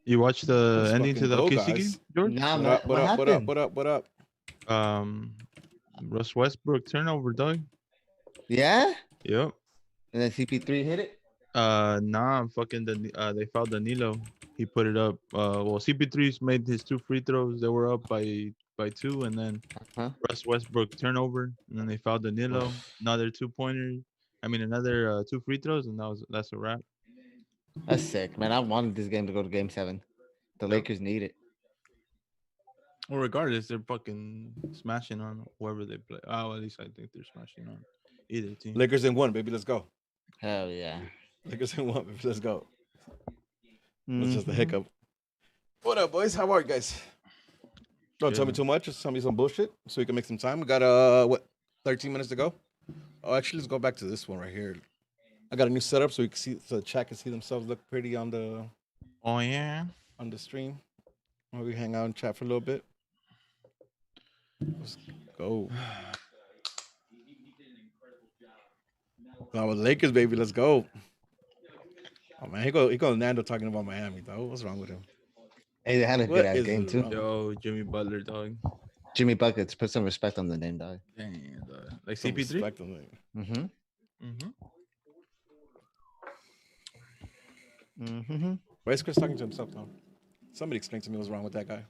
You watched the Let's ending to fucking the go, OKC game, guys. George? Nah, What man. up? What What up? What up? happened? What up? What up? Um, Russ Westbrook turnover, dog. Yeah? Yep. And then CP3 hit it? Nah, fucking they fouled Danilo. He put it up. Well, CP3's made his two free throws. They were up by two, and then Huh? Russ Westbrook turnover, and then they fouled Danilo. Oof. Another 2 pointers. I mean, another two free throws, and that's a wrap. That's sick, man. I wanted this game to go to game 7. The Yep. Lakers need it. Well, regardless, they're fucking smashing on whoever they play. Oh, at least I think they're smashing on either team. Lakers in one, baby. Let's go. Hell yeah. Lakers in one, baby. Let's go. That's just a Mhm. hiccup. What up, boys? How are you guys? Don't tell me Good. too much. Just tell me some bullshit so we can make some time. We got 13 minutes to go. Oh, actually, let's go back to this one right here. I got a new setup so we can see, so the chat can see themselves look pretty on the Oh yeah. stream. While we hang out and chat for a little bit. Let's go. Oh, Lakers, baby. Let's go. Oh man, he go Nando talking about Miami though. What's wrong with him? Hey, they had a What good ass is game it too. wrong? Yo, Jimmy Butler, dog. Jimmy Buckets, put some respect on the name, dog. Dang, dog. Like Some CP3. respect on it. Mm-hmm. Mm-hmm. Why is Chris talking to himself though? Somebody explain to me what's wrong with that guy.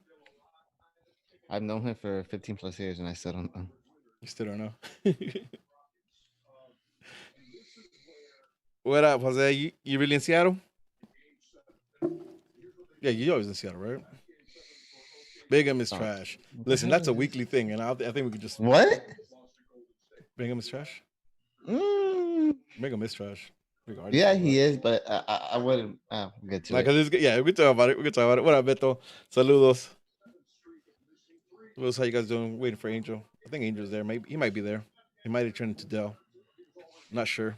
I've known him for 15 plus years, and I still don't know. You still don't know. What up, Jose? You really in Seattle? Yeah, you always in Seattle, right? Bingham is Oh. trash. Listen, that's a weekly thing, and I think we could just What? Bingham is trash. Mm, Bingham is trash. yeah, he is, but I wouldn't get to Like, it. yeah, we can talk about it. We can talk about it. What up, Beto? Saludos. Saludos, how you guys doing? Waiting for Angel. I think Angel's there. Maybe he might be there. He might have turned into Dell. Not sure.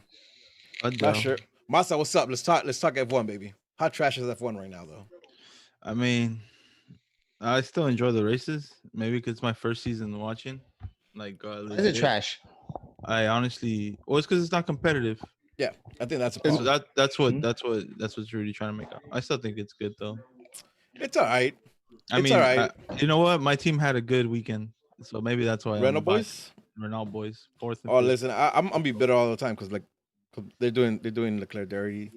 Not sure. Masa, what's up? Let's talk F1, baby. How trash is F1 right now, though? I mean, I still enjoy the races. Maybe because it's my first season watching. Like, Is it trash? I honestly, well, it's because it's not competitive. Yeah, I think that's a So problem. that's what's really trying to make out. I still think it's good though. It's all right. I It's mean, all right. you know what? My team had a good weekend, so maybe that's why. Renault boys. Renault boys, fourth. And Oh, fifth. listen, I'm gonna be bitter all the time because like they're doing Leclerc dirty,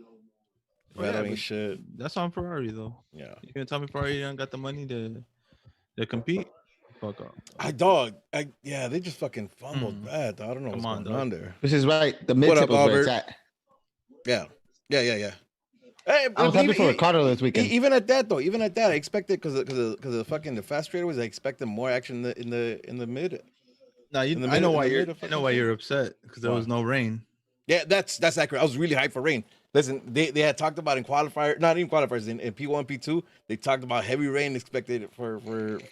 Oh, yeah, Vettel but shit. that's on Ferrari though. Yeah, You gonna tell me Ferrari don't got the money to compete? Fuck off. yeah, they just fucking fumbled bad. I don't know what's going on there. Which is right. The mid What up, tip is where it's Albert? at. Yeah. Hey, I was but happy for Ricardo this weekend. Even at that though, I expected because of the fucking the fast straightaways, I expected more action in the mid. No, In the I know mid- why in the you're. mid of I know why fucking you're upset because there Why? was no rain. Yeah, that's accurate. I was really hyped for rain. Listen, they had talked about in qualifier, not even qualifiers, in P1, P2, they talked about heavy rain expected for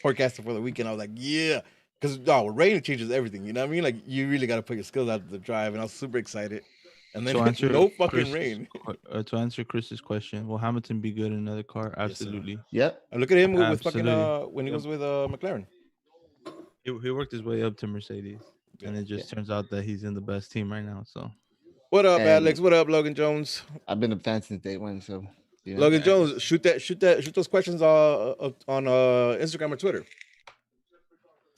forecasted for the weekend. I was like, yeah, because rain changes everything. You know what I mean? Like you really got to put your skills out to the drive, and I was super excited. And then no fucking rain. To answer Chris's question, will Hamilton be good in another car? Absolutely. Yep. And look at him with fucking Absolutely. when he was with McLaren. He worked his way up to Mercedes, and it just turns out that he's in the best team right now. So What up, And- Alex? What up, Logan Jones? I've been a fan since day one, so you know. Logan Jones, shoot those questions on Instagram or Twitter.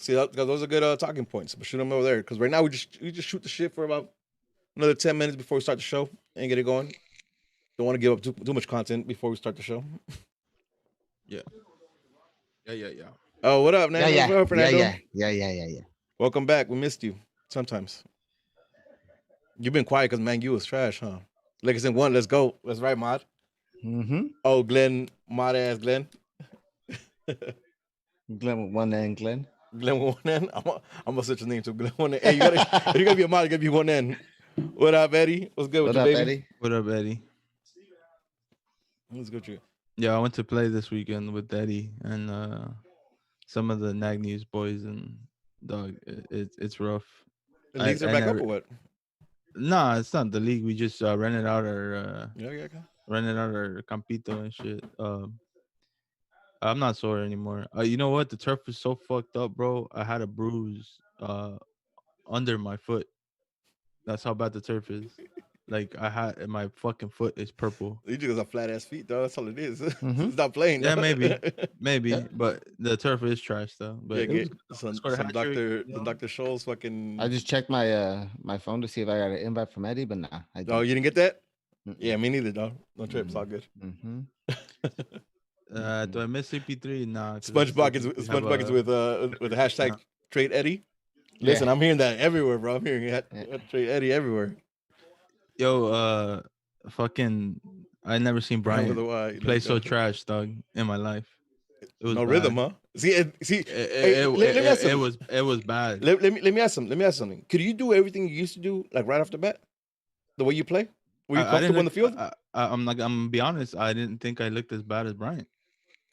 See, those are good talking points. But shoot them over there because right now we just shoot the shit for about another 10 minutes before we start the show and get it going. Don't want to give up too much content before we start the show. yeah. Oh, what up, Nando? Yeah, What's up, Fernando? yeah. Welcome back. We missed you sometimes. You've been quiet because man, you was trash, huh? Lakers in one. Let's go. Let's ride, Mod. Mm-hmm. Oh, Glenn, mod ass Glenn. Glenn with one N, Glenn. Glenn with one N. I'm gonna switch his name to Glenn one N. Hey, you gotta be a mod. You gotta be one N. What up, Eddie? What's good with What you, up, baby? Eddie? What up, Eddie? What's good with you? Yeah, I went to play this weekend with Eddie and some of the Nag News boys, and dog, it's rough. The leagues are back up or what? Nah, it's not the league. We just rented out our Yeah. campito and shit. I'm not sore anymore. You know what? The turf is so fucked up, bro. I had a bruise under my foot. That's how bad the turf is. Like I had my fucking foot is purple. You just got flat ass feet, dog. That's all it is. Mhm. It's not playing. Yeah, dog. maybe, Yeah. but the turf is trash though. But Yeah, it was get good, though. I scored a some hat trick. Dr. Scholl's I fucking. just checked my phone to see if I got an invite from Eddie, but nah, I Oh, don't. you didn't get that? Mm-mm. Yeah, me neither, dog. No trip. It's all good. Mm-hmm. Do I miss CP3? Nah, SpongeBob is with the hashtag nah. trade Eddie. Yeah. Listen, I'm hearing that everywhere, bro. I'm hearing Yeah. trade Eddie everywhere. Yo, fucking, I never seen Remember Bryant the why? play so trash, dog, in my life. It was No bad. rhythm, huh? See. Hey, let me ask something. It was bad. Let me ask something. Let me ask something. Could you do everything you used to do like right off the bat? The way you play? Were you I didn't comfortable in the look. field? I'm like, I'm gonna be honest. I didn't think I looked as bad as Bryant.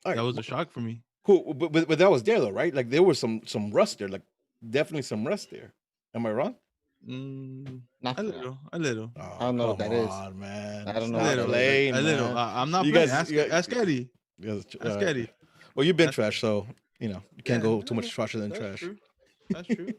All That right, was a shock for me. cool. But that was there though, right? Like there was some rust there, like definitely some rust there. Am I wrong? Not A for little, a little, Oh, I don't know what come that is. on, man. I don't know a what Stop that little, is. playing, a little. man. I'm not You playing. guys- Ask Eddie. You guys- Ask Eddie. Well, you've been That's- trash, so you can't Yeah, go too much trasher than that's trash. true. That's true.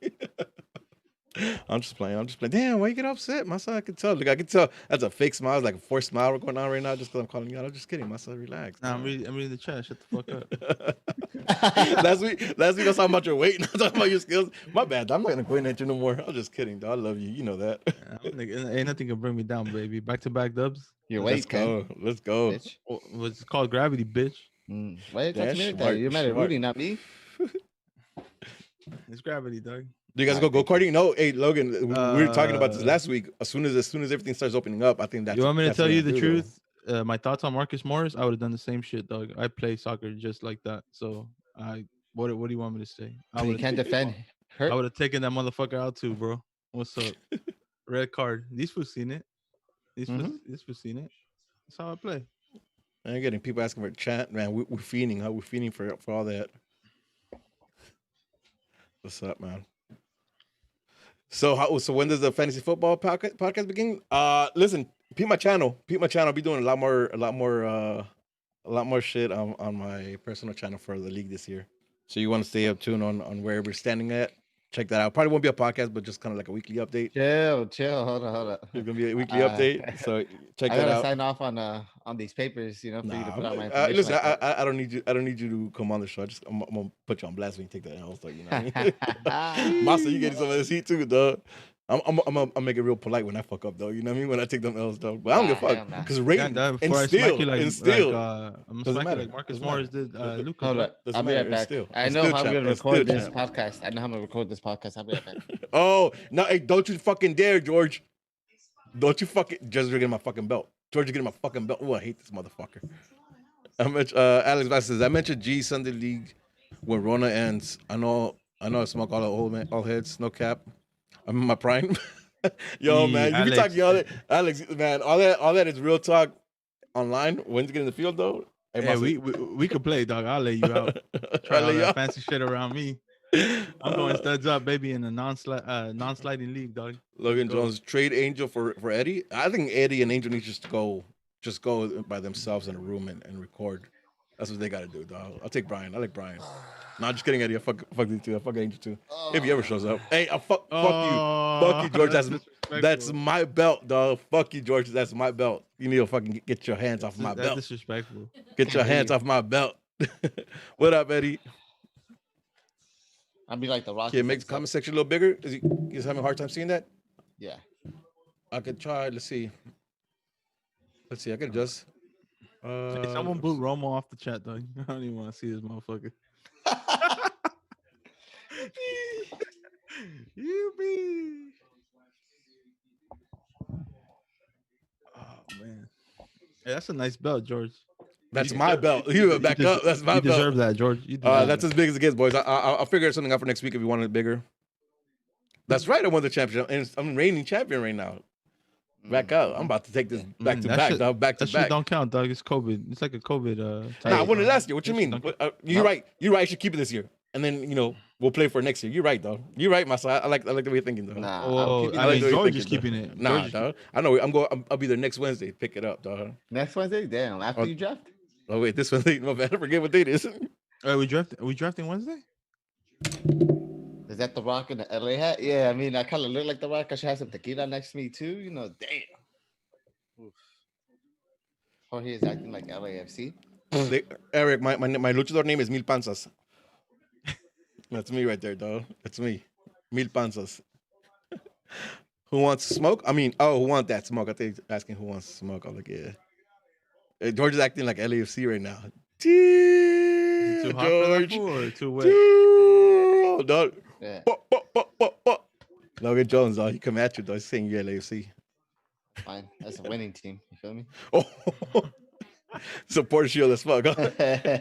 I'm just playing. Damn, why you get upset? My son, I can tell. Look, I can tell that's a fake smile. It's like a forced smile going on right now just because I'm calling you out. I'm just kidding. My son, relax. Nah, I'm man. reading the chat. Shut the fuck up. last week I was talking about your weight. Not talking about your skills. My bad. I'm not gonna go in at you no more. I'm just kidding, dog. I love you. You know that. Ain't nothing can bring me down, baby. Back to back dubs. Your Let's weight, Ken, go. Let's go. bitch. What's called gravity, bitch. Why you talking Yeah, to me like that? smart, You're mad at smart. Rudy, not me. It's gravity, dog. Do you guys Alright, go thank you. karting? No. Hey, Logan, we were talking about this Uh, last week. As soon as everything starts opening up, I think that's. You want me to that's tell what you I the do, truth? My thoughts on Marcus Morris? I would have done the same shit, dog. I play soccer just like that. So what do you want me to say? So you can't defend I hurt. would have taken that motherfucker out too, bro. What's up? Red card. These fools seen it. These fools seen it. That's how I play. though. I'm getting people asking for chat, man. We're fiending, huh? We're fiending for all that. What's up, man? So when does the fantasy football podcast begin? Listen, peep my channel. I'll be doing a lot more shit on my personal channel for the league this year. So you want to stay up tuned on where we're standing at. Check that out. Probably won't be a podcast, but just kind of like a weekly update. Chill. Hold on. It's gonna be a weekly update. So check I that gotta out. sign off on these papers, for you to put out my Nah, information. listen, like that. I don't need you. I don't need you to come on the show. I'm gonna put you on blast when you take that L. So you know, what I mean? Masa, you getting some of this heat too, dog. I'm make it real polite when I fuck up, though. You know what I mean? When I take them L's, though. But I don't give a Hell fuck nah. because rating Yeah, and before I still smack you and still. I'm Doesn't smacking matter. like Marcus Doesn't Morris matter. did Lucas. Hold right? up. Doesn't I'll be matter. right back. Still. I It's know still how I'm champ. gonna It's record still this champ. podcast. I know how I'm gonna record this podcast. I'll be right back. Oh, no, hey, don't you fucking dare, George. Don't you fucking just you're getting my fucking belt. George, you're getting my fucking belt. Oh, I hate this motherfucker. Alex Bass says I mentioned G Sunday League when Rona ends. I know I smoke all the all heads, no cap. I'm in my prime. Yo, Hey, man, you be Alex. talking all that. Alex, man, all that is real talk online. When you get in the field though, hey, Yeah, Masa, we could play, dog. I'll lay you out. Try I'll all lay you that out. fancy shit around me. I'm going studs up, baby, in a non-sliding league, dog. Logan Let's go. Jones trade Angel for Eddie. I think Eddie and Angel need just go by themselves in a room and record. That's what they got to do, dog. I'll take Brian. I like Brian. No, I'm just kidding, Eddie. I fuck you too. I fuck Angel too. If he ever shows up. Hey, fuck you, George. That's my belt, dog. Fuck you, George. That's my belt. You need to fucking get your hands off my That's belt. disrespectful. Get your hands off my belt. What up, Eddie? I'll be like the Rock. Can you make the comment section a little bigger? Is he having a hard time seeing that? Yeah. I could try. Let's see. I could adjust. Hey, someone boot Romo off the chat, dog. I don't even want to see this motherfucker. You be. Oh man, hey, that's a nice belt, George. That's my belt. You back up. That's my You belt. deserve that, George. You deserve That's that. as big as it gets, boys. I'll figure something out for next week if you want it bigger. That's right. I won the championship, and I'm reigning champion right now. Back up. I'm about to take this back to that back, shit- dog. Back to That shit back. don't count, dog. It's COVID. It's like a COVID. Nah, I type, won it dog. last year. What you That shit mean? don't But, you're right. You're right. I should keep it this year, and then we'll play for next year. You're right, though. You're right, Masa. I like the way you're thinking, though. Nah. Oh, keeping I it mean, the way you're George is thinking, keeping it. Nah, George is dog. I know. I'll be there next Wednesday. Pick it up, dog. Next Wednesday? Damn. After you draft? Oh wait, this Wednesday. My bad. I forget what date it is. we drafting Wednesday? Is that the Rock in the LA hat? Yeah, I mean, I kind of look like the Rock. I should have some tequila next to me too. Damn. Jorge is acting like LAFC. They, Eric, my luchador name is Mil Panzas. That's me right there, dog. That's me. Mil Panzas. Who wants smoke? I mean, oh, who want that smoke? I think he's asking who wants smoke. I'm like, yeah. George is acting like LAFC right now. Is it too hot for that George. fool or too wet? Oh, dog. Yeah, Logan Jones, dog. He come at you, dog. He's saying you're LAFC. fine. That's a winning team. You feel me? Oh, support shield as fuck. Huh?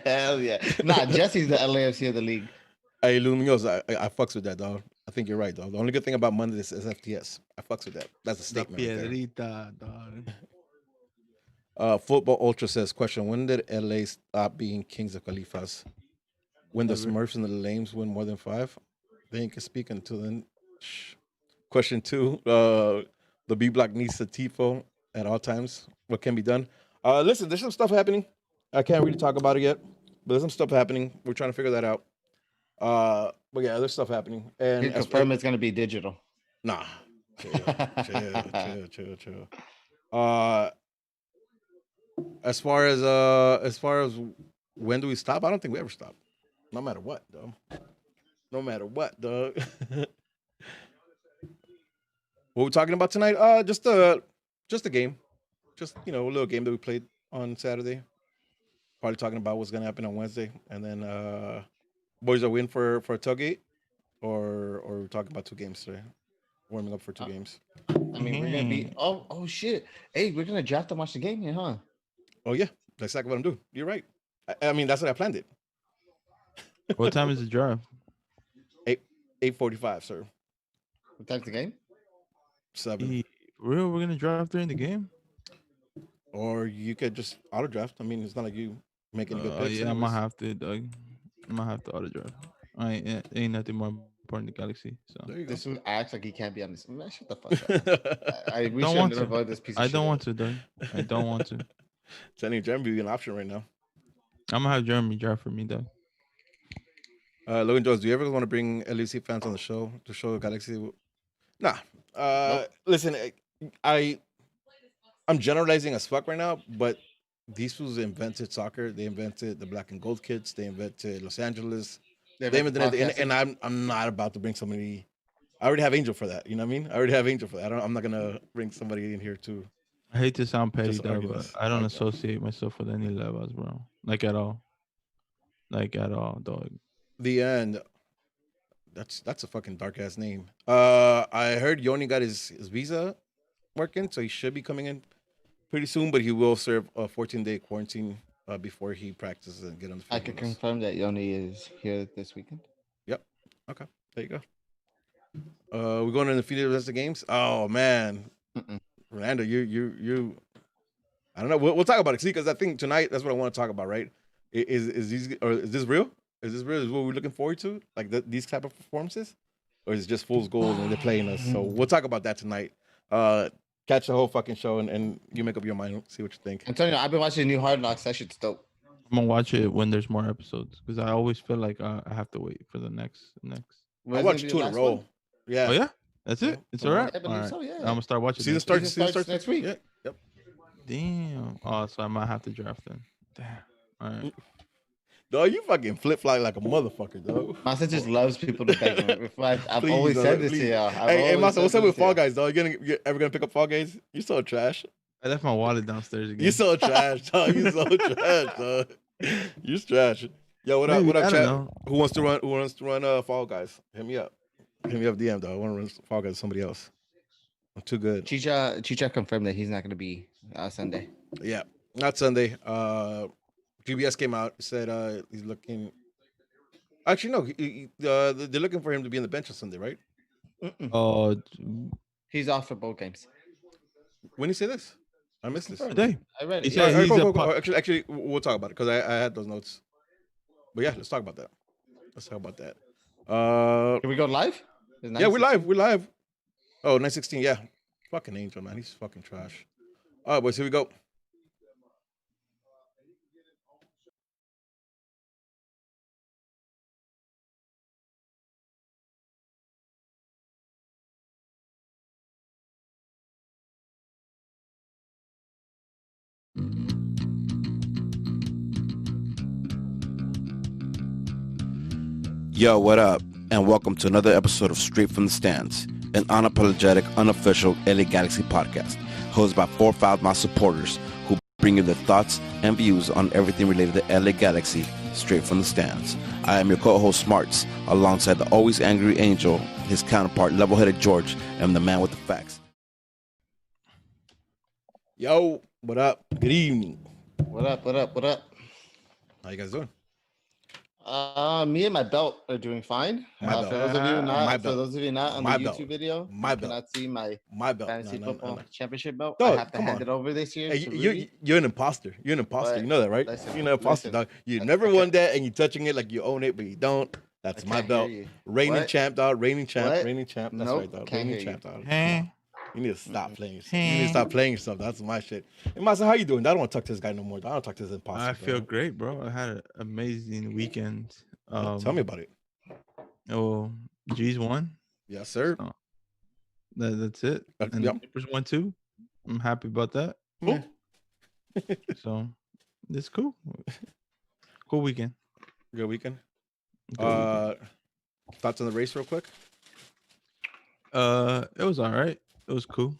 Hell yeah. Nah, Jesse's the LAFC of the league. Hey, Lumino's, I fucks with that, dog. I think you're right, dog. The only good thing about Monday is SFTS. I fucks with that. That's a The statement. Right there. piedrita, dog. Football Ultra says, question, when did LA stop being kings of Khalifas? When the Never. Smurfs and the Lames win more than 5? They ain't can speak until then. Shh. Question 2, the B block needs a tifo at all times. What can be done? Listen, there's some stuff happening. I can't really talk about it yet, but there's some stuff happening. We're trying to figure that out. But yeah, there's stuff happening. And You confirm it's gonna be digital. nah. Chill. As far as when do we stop? I don't think we ever stop. No matter what, though. No matter what, dog. What we're talking about tonight? Just a game. Just a little game that we played on Saturday. Probably talking about what's gonna happen on Wednesday. And then boys are win for a tailgate. Or we're talking about 2 games today. Warming up for 2 games. I mean, we're gonna be. Oh shit! Hey, we're gonna draft and watch the game here, huh? Oh yeah, that's exactly what I'm doing. You're right. I mean, that's what I planned it. What time is the draft? 8:45, sir. What time's the game? 7. Real? We're gonna draft during the game? Or you could just auto draft. I mean, it's not like you making good picks. Yeah, I'm anyways. gonna have to, Doug. I'm gonna have to auto draft. Ain't nothing more important than Galaxy. So There you go. This one acts like he can't be on this. Man, shut the fuck up. We don't should want to. avoid this piece of I shit. don't want to, Doug. I don't want to. Sending Jeremy an option right now. I'm gonna have Jeremy draft for me, Doug. Logan Jones, do you ever want to bring LEC fans on the show to show Galaxy? Nah. Nope. Listen, I'm generalizing as fuck right now, but these fools invented soccer. They invented the black and gold kids. They invented Los Angeles. They invented, and I'm not about to bring somebody. I already have Angel for that. You know what I mean? I already have Angel for that. I'm not gonna bring somebody in here too. I hate to sound petty, Just Doug, argue but this. I don't Argue. associate myself with any levels, bro. Like at all. Like at all, dog. The end. That's a fucking dark ass name. I heard Yoni got his visa working, so he should be coming in pretty soon. But he will serve a 14-day quarantine before he practices and get on the field. I can confirm that Yoni is here this weekend. Yep. Okay. There you go. We're going to the rest of the games. Oh man, Fernando, you. I don't know. We'll talk about it. See, because I think tonight that's what I want to talk about. Right? Is this real? Is this real? Is what we're looking forward to? Like these type of performances, or is it just fool's gold and they're playing us? So we'll talk about that tonight. Catch the whole fucking show and you make up your mind. See what you think. Antonio, I've been watching the new Hard Knocks. That shit's dope. I'm gonna watch it when there's more episodes because I always feel like I have to wait for the next. I watched 2 in a row. Yeah. Oh yeah, that's it. It's all right. I believe so, yeah. I'm gonna start watching. Season next week. starts next week. Yeah. Yep. Damn. Oh, so I might have to draft then. Damn. All right. Dog, you fucking flip flop like a motherfucker, dog. Masa just loves people to beg him. I've Please, always dog, said this please. to y'all. Hey, Masa, what's up with Fall Guys, dog? You ever gonna pick up Fall Guys? You so trash. I left my wallet downstairs again. You so trash, dog. You so trash, dog. You trash. Yo, what up? Maybe, What up, I don't chat? know. Who wants to run Fall Guys? Hit me up. Hit me up DM, dog. I want to run Fall Guys with somebody else. I'm too good. Chicha confirmed that he's not going to be Sunday. Yeah, not Sunday. GBS came out, said he's looking. Actually, no. They're looking for him to be in the bench on Sunday, right? Oh, He's off for both games. When you say this, I missed this. today. I read He it. said Yeah. he's Cool, a cool. po- Actually, we'll talk about it because I had those notes. But yeah, let's talk about that. Can we go live? Yeah, we're live. We're live. Oh, 916. Yeah, fucking Angel, man. He's fucking trash. All right, boys. Here we go. Yo, what up? And welcome to another episode of Straight from the Stands, an unapologetic, unofficial LA Galaxy podcast, hosted by 4 Foul Mouth supporters who bring you their thoughts and views on everything related to LA Galaxy, straight from the stands. I am your co-host Smarts, alongside the always angry Angel, his counterpart level-headed George, and the man with the facts. Yo, what up? Good evening. What up? What up? What up? How you guys doing? Me and my belt are doing fine. My belt. For those of you My not, for belt. those of you not on My the belt. YouTube video, My you belt. cannot see my My belt. fantasy football championship belt. Dog, I have to come hand on. it over this year. Hey, to Rudy. you're an imposter. You're an imposter. But You know that, right? listen, You're an imposter, listen. dog. You I- never I won can't- that, and you're touching it like you own it, but you don't. That's I my can't belt. hear you. Reigning What? champ, dog. Reigning champ. What? Reigning champ. That's Nope, right, dog. can't Reigning hear champ, dog. Huh? You need to stop playing yourself. You need to stop playing yourself. That's my shit. Hey, Masa, how you doing? I don't want to talk to this guy no more. I don't talk to this imposter. I feel bro. great, bro. I had an amazing weekend. Tell me about it. Oh, G's won. Yes, sir. So that's it. And Yep. the Clippers won too. I'm happy about that. Yeah. So it's cool. Cool weekend. Good weekend. Good weekend. Thoughts on the race, real quick. It was all right. It was cool.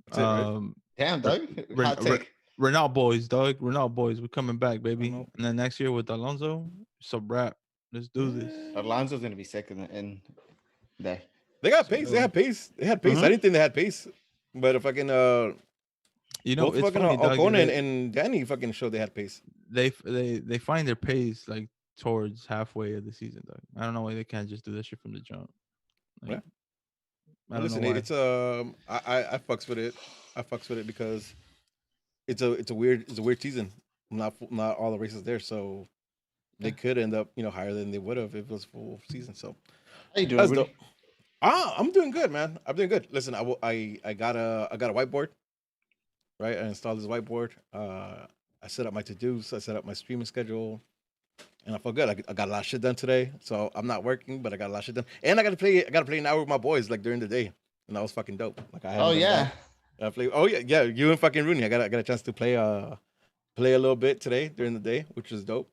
That's it, right? Damn, Doug. Re- Hot Re- take. Renault boys, dog. Renault boys. We're coming back, baby. know. And then next year with Alonso, it's a wrap. Let's do this. Alonso's gonna be sick in there. They got pace. They had pace. They had pace. I didn't think they had pace, but if I can, You know, both it's fucking funny, dog. Ocon and Danny fucking showed they had pace. They find their pace like towards halfway of the season, dog. I don't know why they can't just do that shit from the jump. Like, Yeah. I don't Listen, know why. it's I fucks with it. I fucks with it because it's a weird season. Not all the races there, so they could end up higher than they would have if it was full season. So How you doing, that's Rudy? dope. I'm doing good, man. I'm doing good. Listen, I got a whiteboard, right? I installed this whiteboard. I set up my to-dos. I set up my streaming schedule, and I felt good. I got a lot of shit done today. So I'm not working, but I got a lot of shit done. And I got to play an hour with my boys like during the day, and that was fucking dope. Like I Oh haven't done yeah. that. I play. Oh yeah. You and fucking Rooney. I got a chance to play a little bit today during the day, which was dope.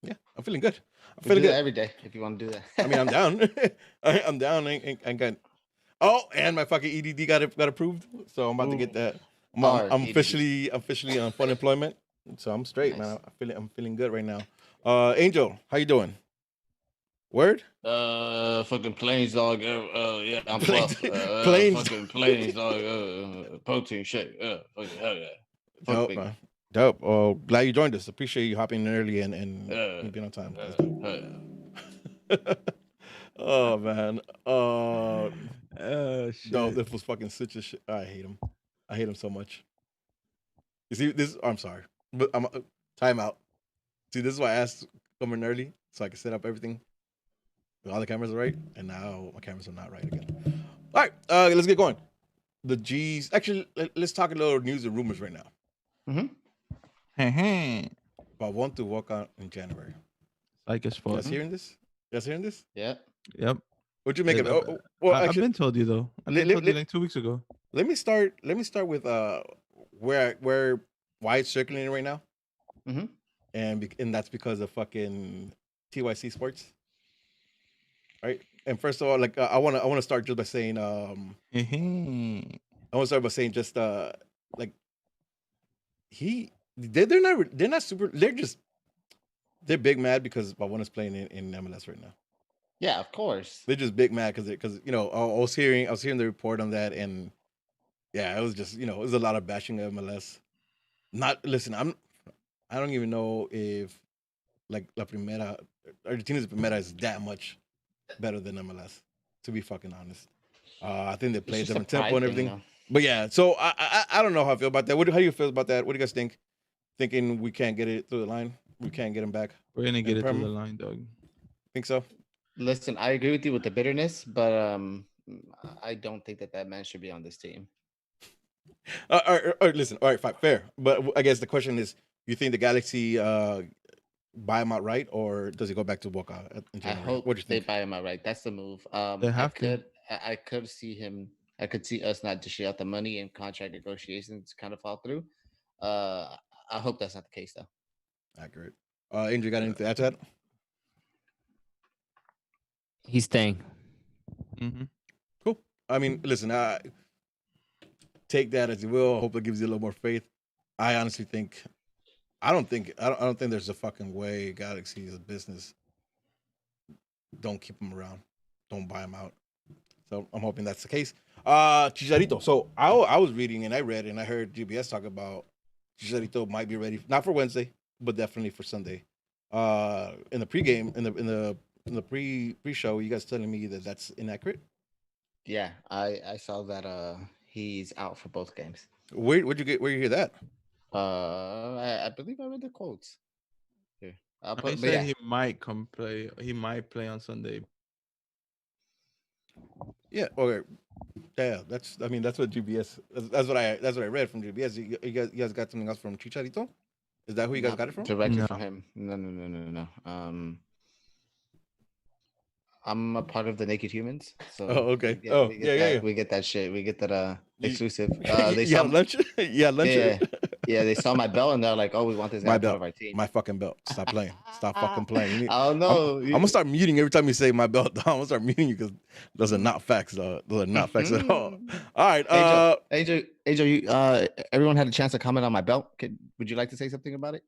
Yeah, I'm feeling good. I'm We feeling do that good. every day if you want to do that. I mean, I'm down. I'm down. I got. Oh, and my fucking EDD got approved, so I'm about to get that. Hard I'm EDD. officially on full employment, so I'm straight, Nice. man. I'm feeling good right now. Angel, how you doing? Word? Fucking planes, dog. Yeah, I'm Planes- fluff. planes. Fucking planes, dog. Protein shake. Fucking hell yeah. Fuck Dope, big. man. Dope. Oh, glad you joined us. Appreciate you hopping in early and being on time. That's dope. Oh man. Shit. Dope. This was fucking such a shit. I hate him. I hate him so much. You see, I'm sorry, but I'm time out. See, this is why I asked coming early so I can set up everything. All the cameras are right, and now my cameras are not right again. All right, let's get going. The G's. Actually, let's talk a little news and rumors right now. But want to walk out in January. Like as You fuck. guys hearing this? You guys hearing this? Yeah. Yep. What'd you make of Yeah, it? Well, I've actually, been told you though. I've Let- been told you let- like 2 weeks ago. let me start with where why it's circulating right now. Mhm. And that's because of fucking TYC Sports. Right? And first of all, like I want to start just by saying Heh-heh. I want to start by saying just like they're not super, they're big mad because Babona's playing in MLS right now. Yeah, of course. They're just big mad because I was hearing the report on that, and yeah, it was just it was a lot of bashing of MLS. I don't even know if like La Primera, Argentina's Primera is that much better than MLS, to be fucking honest. I think they play a It's just different pride tempo and thing, everything. But yeah, so I don't know how I feel about that. How do you feel about that? What do you guys think? Thinking we can't get it through the line, we can't get him back. We're gonna get it through Prem? the line, dog. Think so? Listen, I agree with you with the bitterness, but I don't think that man should be on this team. All right, listen. All right, fine, fair. But I guess the question is, you think the Galaxy buy him outright, or does he go back to Boca in I January? hope What do you they think? buy him outright. That's the move. They have to. I could see him. I could see us not dishing out the money and contract negotiations kind of fall through. I hope that's not the case though. Accurate. Andrew, got anything to add to that? He's staying. Mm-hmm. Cool. I mean, listen, take that as you will. Hope it gives you a little more faith. I honestly think, I don't think there's a fucking way Galaxy is a business. Don't keep him around. Don't buy him out. So I'm hoping that's the case. Chicharito. So I was reading and I read and I heard GBS talk about Chicharito might be ready, not for Wednesday, but definitely for Sunday. In the pregame, in the pre-show, you guys telling me that that's inaccurate? Yeah, I saw that he's out for both games. Where you hear that? I believe I read the quotes. Here, I'll He put. But said yeah, he might come play. He might play on Sunday. Yeah. Okay. Yeah. That's. I mean, that's what GBS. That's what I read from GBS. You guys got something else from Chicharito? Is that who you guys not got it from? directly No. from him. No. I'm a part of the Naked Humans, so Oh, okay. we get, Oh, we get yeah, that yeah. we get that shit. We get that You- exclusive. You They had saw lunch. You had lunch. yeah, yeah, they saw my belt and they're like, "Oh, we want this guy My part belt. of our team." My fucking belt. Stop playing. Stop fucking playing. You need, I don't know. I'm gonna start muting every time you say my belt. I'm gonna start muting you because those are not facts. Those are not facts at all. All right. Angel, you, everyone had a chance to comment on my belt. Would you like to say something about it?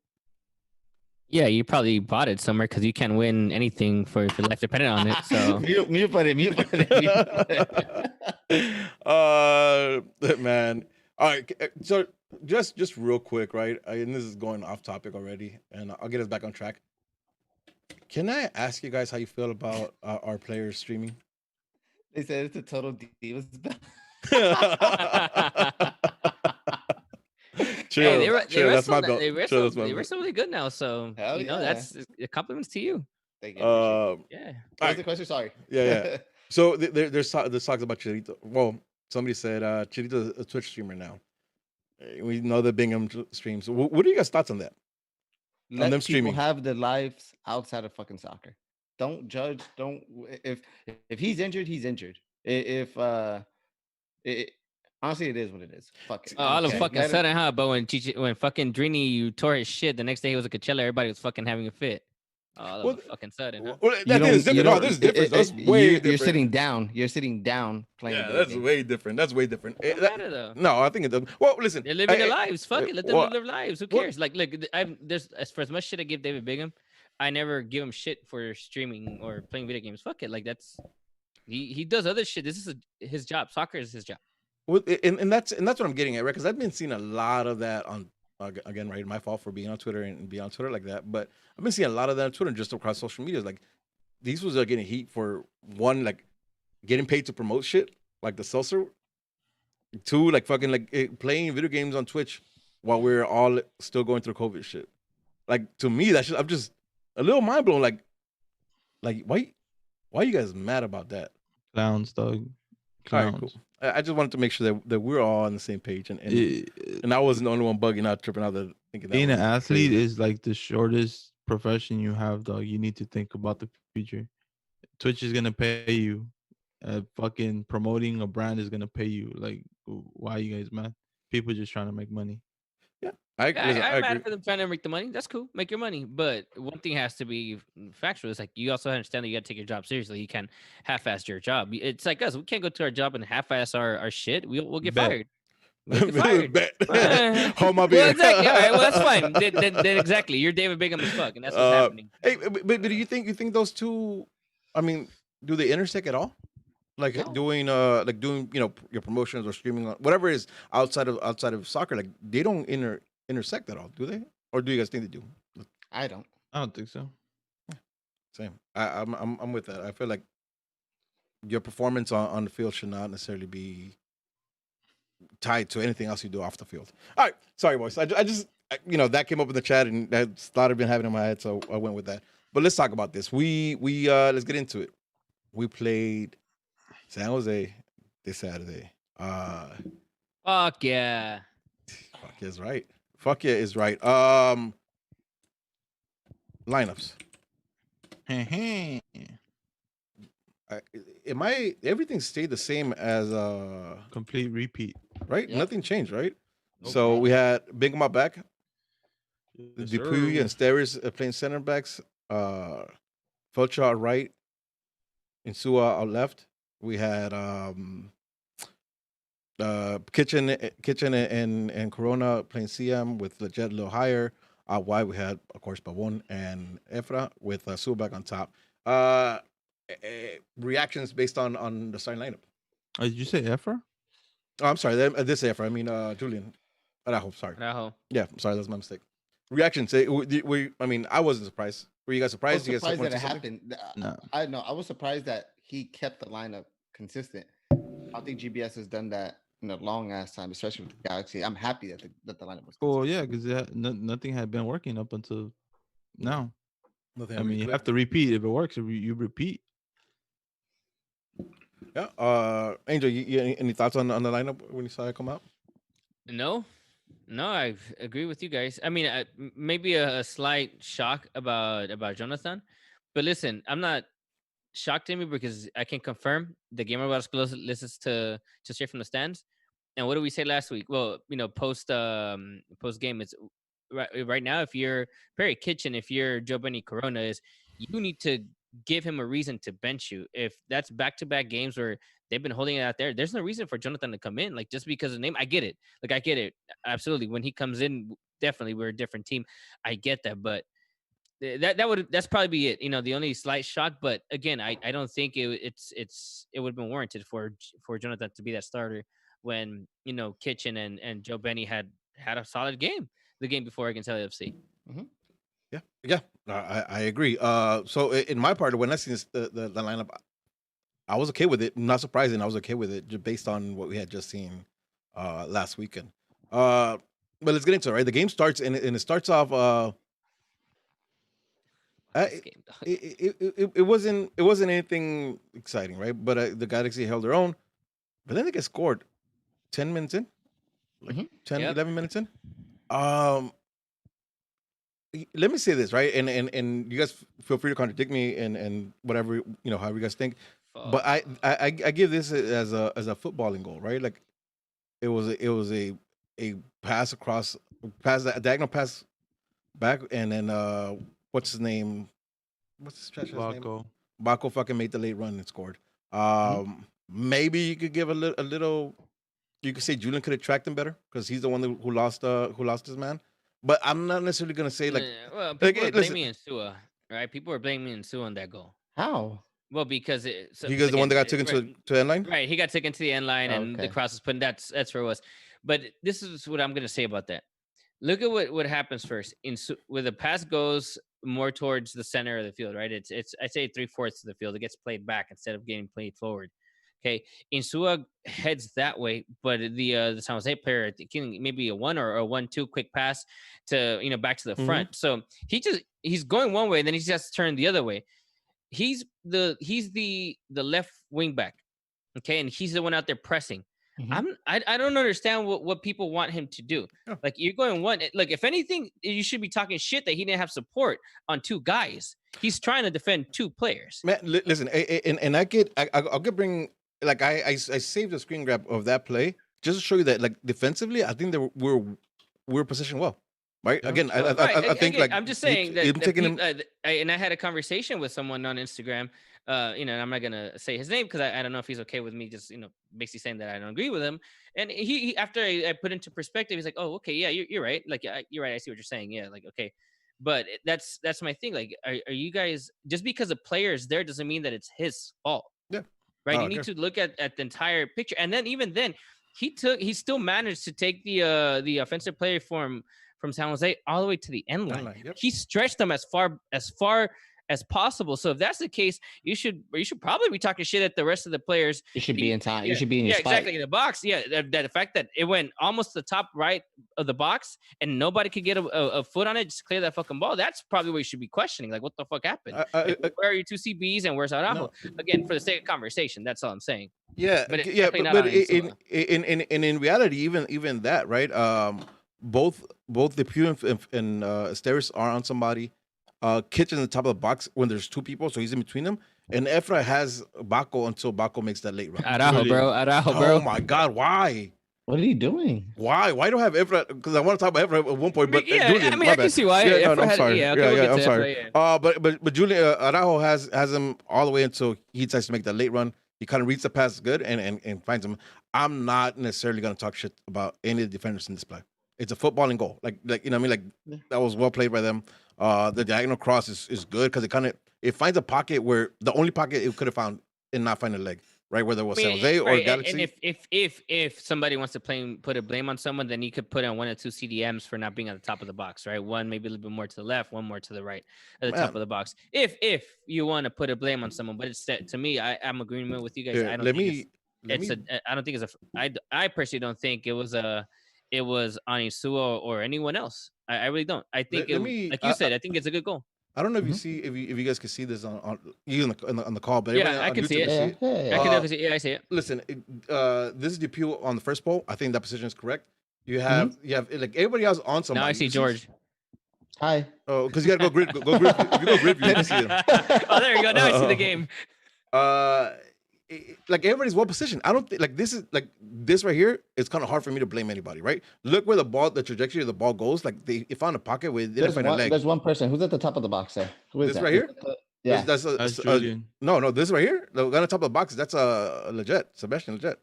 Yeah, you probably bought it somewhere because you can't win anything for if your life depended on it. So mute put it. Man. All right. So just real quick, right? And this is going off topic already, and I'll get us back on track. Can I ask you guys how you feel about our players streaming? They said it's a total divas belt. Chill, hey, they chill. That's my wrestled. belt. They Chill, wrestled. that's my They belt. wrestled really good now. So Hell you know yeah. that's compliments to you. Thank you. Appreciate it. Yeah. What was the question? Sorry. Yeah. So there's talks about Chirito. Well, somebody said Chirito's a Twitch streamer now. We know that Bingham streams. So what are you guys' thoughts on that? Let them people streaming. have their lives outside of fucking soccer. Don't judge. Don't if he's injured, he's injured. Honestly, it is what it is. Fuck it. All of Okay, fucking let it- sudden, huh? But when fucking Drini you tore his shit, the next day he was a Coachella. Everybody was fucking having a fit. All Well, of a fucking sudden, huh? Well, You that is don't- different. you No, don't- this is different. That's way you're different. sitting down. You're sitting down playing. Yeah, video that's games. way different. That's way different. Don't matter though. No, I think it doesn't. Well, listen, They're living their I- lives. Fuck it. Let them well, live their lives. Who well- cares? Like, look, there's for as much shit I give David Bingham, I never give him shit for streaming or playing video games. Fuck it. Like that's he does other shit. This is his job. Soccer is his job. Well, and that's what I'm getting at, right? Because I've been seeing a lot of that on again, right? My fault for being on Twitter and being on Twitter like that, but I've been seeing a lot of that on Twitter and just across social media. Like these was getting heat for one, like getting paid to promote shit, like the seltzer. Two, like fucking like playing video games on Twitch while we're all still going through COVID shit. Like to me, that shit, I'm just a little mind blown. Like why are you guys mad about that? Clowns, dog. All Clowns. right, cool. I just wanted to make sure that we're all on the same page and It- and I wasn't the only one bugging out, tripping out, that thinking that being an was athlete crazy. is like the shortest profession you have, dog. You need to think about the future. Twitch is gonna pay you. Fucking promoting a brand is gonna pay you. Like, why are you guys mad? People just trying to make money. I Yeah, listen, I I'm mad agree. for them trying to make the money. That's cool. Make your money. But one thing has to be factual. It's like you also understand that you got to take your job seriously. You can't half-ass your job. It's like us. We can't go to our job and half-ass our shit. We'll get Bet. fired. We'll get fired. Bet. Hold my beer. Well, exactly. All right. Well, that's fine. Then exactly. You're David Bingham as fuck, and that's what's happening. Hey, but do you think those two? I mean, do they intersect at all? Like No. doing your promotions or streaming on whatever is outside of soccer, like they don't intersect at all, do they? Or do you guys think they do? I don't. I don't think so. Same. I'm with that. I feel like your performance on the field should not necessarily be tied to anything else you do off the field. All right, sorry, boys. I just that came up in the chat and that's thought I've been having in my head, so I went with that. But let's talk about this. We let's get into it. We played San Jose this Saturday. Fuck yeah. Fuck yeah is right. Fuck yeah is right. Lineups. Everything stayed the same as Complete repeat. right? Yep. Nothing changed, right? No So problem. we had Bingham out back, Yes, Dupuy sir. and Steris playing center backs, Felcher out right, Insua out left. We had Kitchen and Corona playing CM with Leggett a little higher. Out wide, we had, of course, Pavon and Efra with Subak on top. Reactions based on the starting lineup. Did you say Efra? Oh, I'm sorry. This Efra. I mean, Julian. Arajo, sorry. Araujo. Yeah, I'm sorry. That's my mistake. Reactions. I mean, I wasn't surprised. Were you guys I was surprised? You guys surprised wanted that to it say something? happened. No. I know. I was surprised that he kept the lineup consistent. I don't think GBS has done that in a long ass time, especially with the Galaxy. I'm happy that the lineup was Well, consistent. yeah, because nothing had been working up until now. Nothing I mean, you really have to repeat. If it works, you repeat. Yeah. Angel, any thoughts on the lineup when you saw it come out? No, no, I agree with you guys. I mean, maybe a slight shock about Jonathan, but listen, I'm not shocked to me because I can confirm the Gamer Boss listens to straight from the stands. And what did we say last week? Well, post game, it's right now. If you're Perry Kitchen, if you're Joe Benny Corona, is you need to give him a reason to bench you. If that's back to back games where they've been holding it out there, there's no reason for Jonathan to come in. Like just because of the name, I get it. Like I get it absolutely. When he comes in, definitely we're a different team. I get that, but that's probably be it. The only slight shock, but again, I don't think it would have been warranted for Jonathan to be that starter when Kitchen and Joe Benny had a solid game the game before against LAFC. Yeah, yeah, I agree. So in my part, when I seen the lineup, I was okay with it. Not surprising, I was okay with it just based on what we had just seen last weekend. But let's get into it. Right, the game starts and it starts off. This It, game, dog. it wasn't anything exciting, right? But the Galaxy held their own. But then they get scored 10 minutes in, like Mhm. 10, Yep. 11 minutes in. Um, Let me say this, right? And you guys feel free to contradict me and whatever however you guys think. But I give this as a footballing goal, right? Like it was a pass across, pass that diagonal pass back, and then what's his name? What's this trash name? Baco. Baco fucking made the late run and scored. Maybe you could give a little. You could say Julian could have tracked him better because he's the one who lost his man. But I'm not necessarily gonna say like well, like, people are listen, blaming Insua, right? People are blaming Insua on that goal. How? Well, because he was the one that got taken to end line. right, he got taken to the end line, and the Okay. cross was put in. That's where it was. But this is what I'm going to say about that. Look at what happens first. Where the pass goes more towards the center of the field, right? It's I say 3/4 of the field. It gets played back instead of getting played forward. Okay, Insua heads that way, but the San Jose player thinking maybe a 1 or a 1-2 quick pass to back to the front. So he's going one way, and then he just turned the other way. He's the left wing back, okay, and he's the one out there pressing. I don't understand what people want him to do. Yeah. Like you're going one. Like if anything, you should be talking shit that he didn't have support on two guys. He's trying to defend two players. Man, listen, and I'll get bring like I saved a screen grab of that play just to show you that like defensively, I think that we're positioned well. Right. Yeah. Again, Right, I think again, like I'm just saying that, him that taking peop- him. and I had a conversation with someone on Instagram. And I'm not gonna say his name because I don't know if he's okay with me just basically saying that I don't agree with him. And he after I put into perspective, he's like, oh, okay, yeah, you're right. Like you're right. I see what you're saying. Yeah, like okay. But that's my thing. Like, are you guys just because a player is there doesn't mean that it's his fault, Yeah. right? Oh, You need to look at the entire picture, and then even then, he still managed to take the offensive player from San Jose all the way to the end line. Yep. He stretched them as far as possible. So if that's the case, you should probably be talking shit at the rest of the players. You should be in time. Yeah, You should be in your spot. exactly in the box. Yeah, that fact that it went almost to the top right of the box and nobody could get a foot on it, just clear that fucking ball. That's probably what you should be questioning. Like, what the fuck happened? Like, where are your two CBs and where's Araujo? No. Again, for the sake of conversation, that's all I'm saying. Yeah, But it's yeah, definitely not but on Insua. in reality, even that, right? Both the Pew and Asteris are on somebody. Kitchen at the top of the box when there's two people, so he's in between them. And Efra has Baco until Baco makes that late run. Araujo, bro. Oh my God, why? What are you doing? Why? Why do I have Efra? Because I want to talk about Efra at one point, but Yeah, Julian, I mean, my I can bad. see why. Yeah, no, Efra I'm had- sorry. yeah, okay, Yeah, we'll yeah, get I'm to sorry. Efra, yeah. But Julian Araujo has him all the way until he decides to make that late run. He kind of reads the pass good and finds him. I'm not necessarily going to talk shit about any of the defenders in this play. It's a footballing goal. Like you know what I mean? Like Yeah. that was well played by them. The diagonal cross is good because it finds a pocket where the only pocket it could have found and not find a leg, right? Whether it was San Jose or right, Galaxy. and if somebody wants to put a blame on someone, then you could put on one or two CDMs for not being at the top of the box, right? One maybe a little bit more to the left, one more to the right at the top Man. of the box. If you want to put a blame on someone, but it's to me, I'm agreement with you guys. Here, I don't let think me I don't think it's I personally don't think it was on Isua or anyone else. I really don't. I think let me like you said, I think it's a good goal. I don't know if you Mhm. see if you guys can see this on you on the call, but Yeah, everybody I on can YouTube see it. can see it. Yeah. I can Uh, definitely see. Yeah, I see it. Listen, this is Depew on the first poll. I think that position is correct. You have like everybody else on somebody. Now I see You George. Hi. Oh, because you gotta go grid. Go grid. If you go grid, view, you can see him. Oh, there you go. Now I see the game. Like everybody's well positioned. I don't think like this is like this right here. It's kind of hard for me to blame anybody, right? Look where the trajectory of the ball goes. Like they found a pocket where they didn't find a leg. There's one person who's at the top of the box there. Who is This that? right Is here? that the- yeah. That's Julian. no, this right here. The guy on top of the box. That's Leggett, Sebastian Leggett,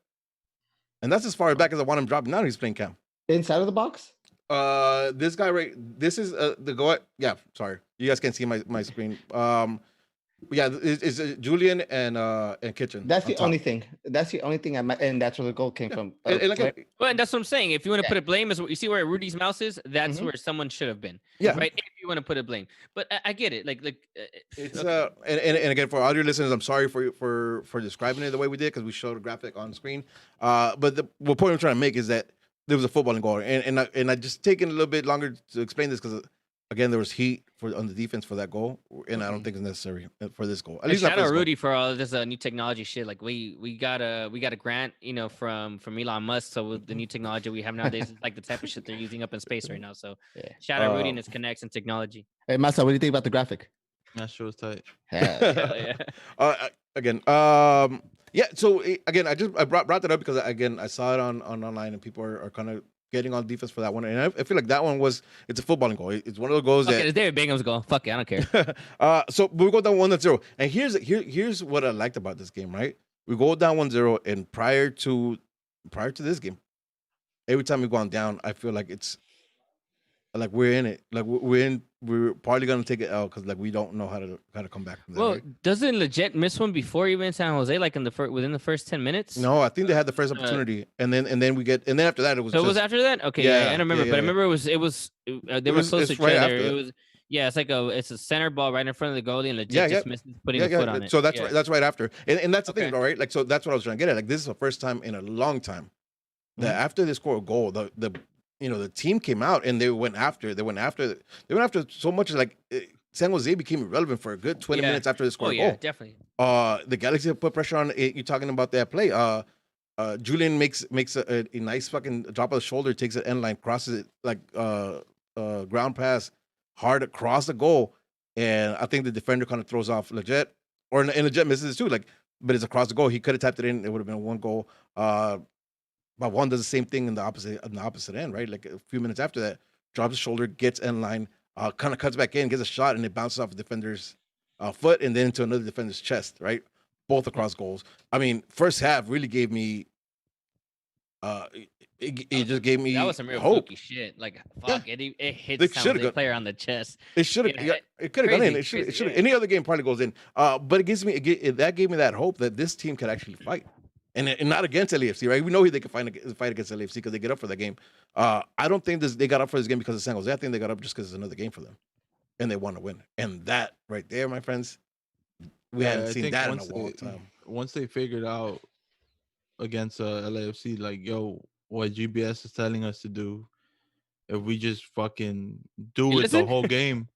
and that's as far back as I want him dropping down. He's playing cam. Inside of the box? This guy right. This is the go. Yeah, sorry, you guys can't see my screen. Yeah, it's Julian and Kitchen. That's on the top. only thing. That's the only thing and that's where the goal came from. And like, Right? Well, and that's what I'm saying. If you want to Yeah. put a blame, is you see where Rudy's mouse is. That's Mhm. where someone should have been. Yeah. Right. If you want to put a blame, but I get it. It's okay. and again for audio listeners, I'm sorry for describing it the way we did because we showed a graphic on the screen. But the point I'm trying to make is that there was a footballing goal, and I just taken a little bit longer to explain this because again there was heat on the defense for that goal, and I don't think it's necessary for this goal. At And least not shout for out this goal. Rudy for all this new technology shit. Like we got a grant, from Elon Musk. So with the new technology we have nowadays, it's like the type of shit they're using up in space right now. So Yeah. shout out Rudy and his connects and technology. Hey Masa, what do you think about the graphic? That show was tight. Yeah. Yeah. Again, yeah. So again, I brought that up because again I saw it on online and people are kind of getting on defense for that one, and I feel like that one it's a footballing goal. It's one of those goals Okay, that it's David Bingham's goal. Fuck it, I don't care. so we go down 1-0, and here's what I liked about this game. Right, we go down 1-0, and prior to this game, every time we gone down, I feel like it's like we're in it. Like we're probably gonna take it out because like we don't know how to come back from that. Well, right? doesn't Legit miss one before even San Jose? Like within the first 10 minutes? No, I think they had the first opportunity, and then after that it was. So it was just, after that? Okay, Yeah, yeah, I don't remember, yeah, but I yeah. remember they were close to it's each right other. after It that. was it's a center ball right in front of the goalie, and Legit Yeah, just yeah. misses putting the foot on it. So that's Yeah. right. That's right after, and that's the thing, Okay. though, right? Like, so that's what I was trying to get at. Like, this is the first time in a long time that after they score a goal, the team came out and they went after so much like San Jose became irrelevant for a good 20 Yeah. minutes after they Oh scored a yeah, goal. definitely. The Galaxy put pressure on it. You're talking about that play. Julian makes a nice fucking drop of the shoulder, takes an end line, crosses it like ground pass hard across the goal, and I think the defender kind of throws off Leggett, and Leggett misses it too. Like, but it's across the goal. He could have tapped it in. It would have been one goal. But one does the same thing in the opposite end, right? Like a few minutes after that, drops the shoulder, gets end line, kind of cuts back in, gets a shot, and it bounces off the defender's foot and then into another defender's chest, right? Both across goals. I mean, first half really gave me. It just gave me That was some real hope. fluky shit. Like fuck, it They hits San should've Jose got- player on the chest. It should have. Yeah, Yeah, it could have gone in. crazy, It should. yeah. Any other game probably goes in. But it gives me that gave me that hope that this team could actually fight, and not against LAFC, right? We know they can fight against LAFC because they get up for the game. I don't think they got up for this game because of San Jose. I think they got up just because it's another game for them, and they want to win. And that right there, my friends, we hadn't I seen think that in a long time. Once they figured out against LAFC, like, yo, what GBS is telling us to do, if we just fucking do You it listen? the whole game,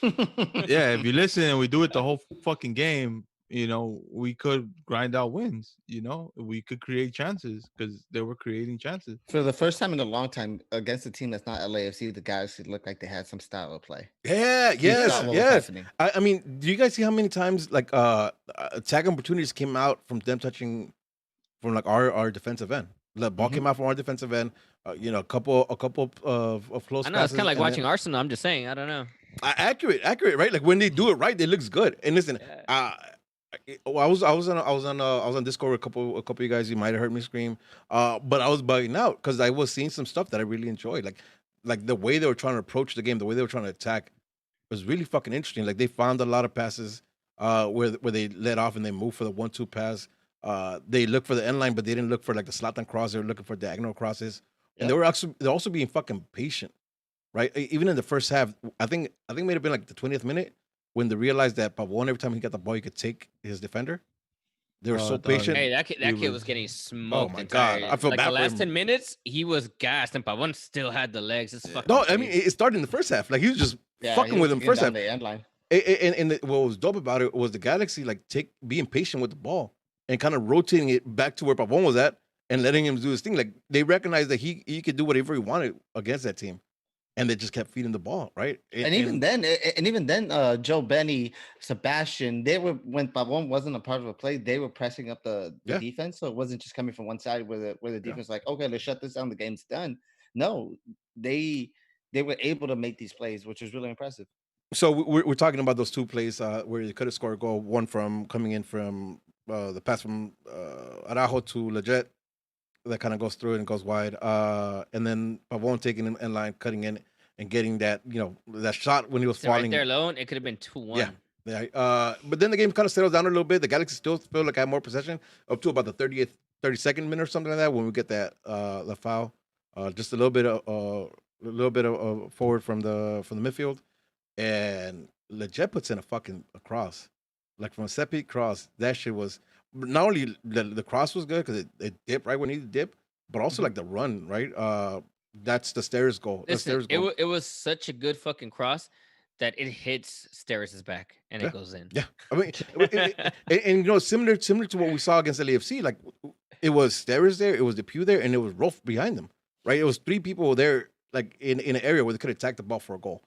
yeah, if you listen and we do it the whole fucking game, we could grind out wins. We could create chances because they were creating chances. For the first time in a long time against a team that's not LAFC, the Galaxy looked like they had some style of play. Yeah, You saw yes, what was yes. happening. I mean, do you guys see how many times like attack opportunities came out from them touching from like our defensive end? The ball came out from our defensive end. A couple of close I know it's passes. kind of like and watching then, Arsenal. I'm just saying. I don't know. accurate, right? Like when they do it right, it looks good. And listen, Yeah. I was on Discord with a couple of you guys. You might have heard me scream, but I was bugging out because I was seeing some stuff that I really enjoyed, like the way they were trying to approach the game, the way they were trying to attack was really fucking interesting. Like they found a lot of passes where they let off and they moved for the 1-2 pass. They looked for the end line, but they didn't look for like the slot and cross. They were looking for diagonal crosses, and Yep. they're also being fucking patient, right? Even in the first half, I think it may have been like the 20th minute when they realized that Pavon every time he got the ball, he could take his defender. They were so Dog, patient. Hey, he that kid was was getting Oh smoked my god, entire I feel like the bad for last him. 10 minutes. He was gassed, and Pavon still had the legs. It's Yeah. fucking No, I mean crazy. it started in the first half. Like he was just Yeah, fucking he with was him getting first down half. the end line. What was dope about it was the Galaxy like being patient with the ball and kind of rotating it back to where Pavon was at and letting him do his thing. Like they recognized that he could do whatever he wanted against that team, and they just kept feeding the ball, right? And even then, Joe Benny, Sebastian, they were when Pavon wasn't a part of a play, they were pressing up the Yeah. defense. So it wasn't just coming from one side where the Yeah. defense like, okay, let's shut this down. The game's done. No, they they were able to make these plays, which is really impressive. So we're talking about those two plays where you could have scored a goal. One from coming in from the pass from Araujo to Leggett that kind of goes through it and goes wide. And then Pavon taking an end line, cutting in and getting that, that shot when he was So right falling. there alone, it could have been 2-1. Yeah. Yeah. But then the game kind of settles down a little bit. The Galaxy still feel like I had more possession up to about the 32nd minute or something like that when we get that the foul. Just a little bit of forward from the midfield. And Leggett puts in a cross. Like from a set piece cross, that shit was not only the cross was good because it dipped right when he dip, but also like the run, right? That's the stairs goal. The Listen, stairs goal. it was such a good fucking cross that it hits Steris' back and Yeah. it goes in. Yeah, I mean, and similar to what we saw against LAFC, like it was Steris there, it was Depew there, and it was Rolf behind them, right? It was three people there, like in an area where they could attack the ball for a goal.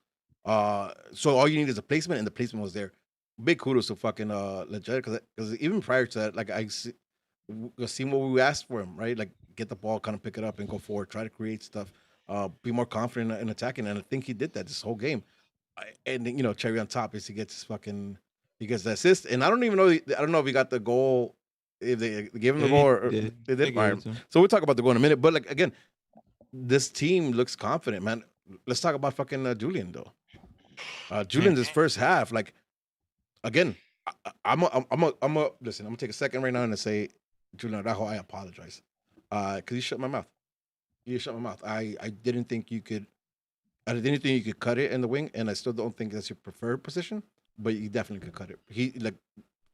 So all you need is a placement, and the placement was there. Big kudos to fucking Leggett because even prior to that, like seen what we asked for him, right? Like get the ball, kind of pick it up and go forward, try to create stuff, be more confident in attacking, and I think he did that this whole game. And cherry on top is he gets the assist, and I don't even know. I don't know if he got the goal, if they gave him the goal or Yeah, they they did. gave All it right. to him. So we'll talk about the goal in a minute. But like again, this team looks confident, man. Let's talk about fucking Julian though. Julian's his first half, like again, I'm a listen. I'm gonna take a second right now and say, Julian Araujo, I apologize, because you shut my mouth. You shut my mouth. I didn't think you could. I didn't think you could cut it in the wing, and I still don't think that's your preferred position. But you definitely could cut it. He like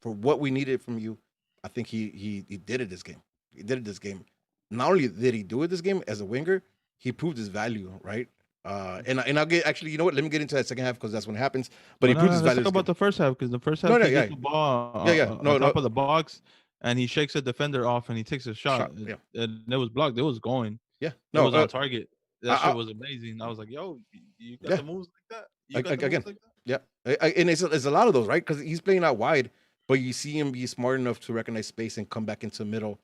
for what we needed from you. I think he did it this game. He did it this game. Not only did he do it this game as a winger, he proved his value, right? And I'll get actually, you know what? Let me get into that second half because that's when it happens. But he No, proved no, his let's value. talk This about the first half because the first half No, no, he yeah. gets the ball No, on no. top of the box and he shakes a defender off and he takes a shot. Yeah. And it was blocked. It was going. Yeah, It no, was on target. That I- shit was amazing. I was like, yo, you got Yeah. the moves like that? You got the again, moves like that? yeah, and it's a lot of those, right? Because he's playing out wide, but you see him be smart enough to recognize space and come back into the middle,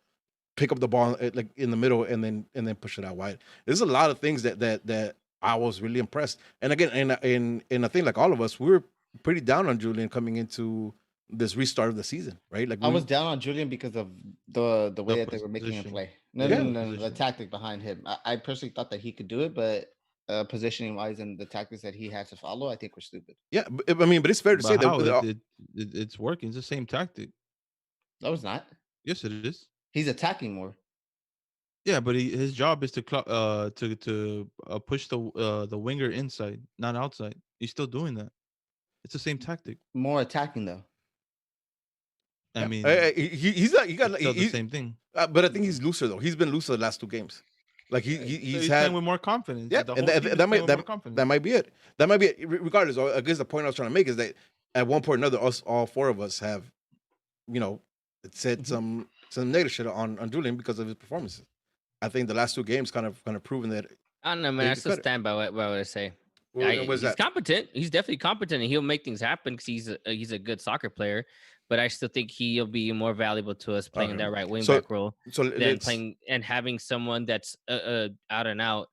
pick up the ball like in the middle, and then push it out wide. There's a lot of things that I was really impressed. And again, and I think like all of us, we were pretty down on Julian coming into this restart of the season, right? Like I was down on Julian because of the way that they were making him position. play. No, Yeah. no, no, no, the Position. tactic behind him. I personally thought that he could do it, but positioning wise and the tactics that he had to follow, I think were stupid. Yeah, but it's fair to say But how? that It's working. It's the same tactic. No, it's not. Yes, it is. He's attacking more. Yeah, but his job is to push the winger inside, not outside. He's still doing that. It's the same tactic. More attacking though. I mean, he's not. it's still the same thing. But I think he's looser though. He's been looser the last two games. Like So he's playing had with more confidence. yeah, The and whole team is that playing with might more confidence. that might be it. That might be it. Regardless, I guess the point I was trying to make is that at one point or another, us all four of us have, said some negative shit on Julian because of his performances. I think the last two games kind of proven that. I don't know, man. They I could still cut it. stand by what I say. What was He's that? competent. He's definitely competent, and he'll make things happen because he's a good soccer player. but I still think he'll be more valuable to us playing in Okay. that right wing So back role so than let's. playing and having someone that's out and out,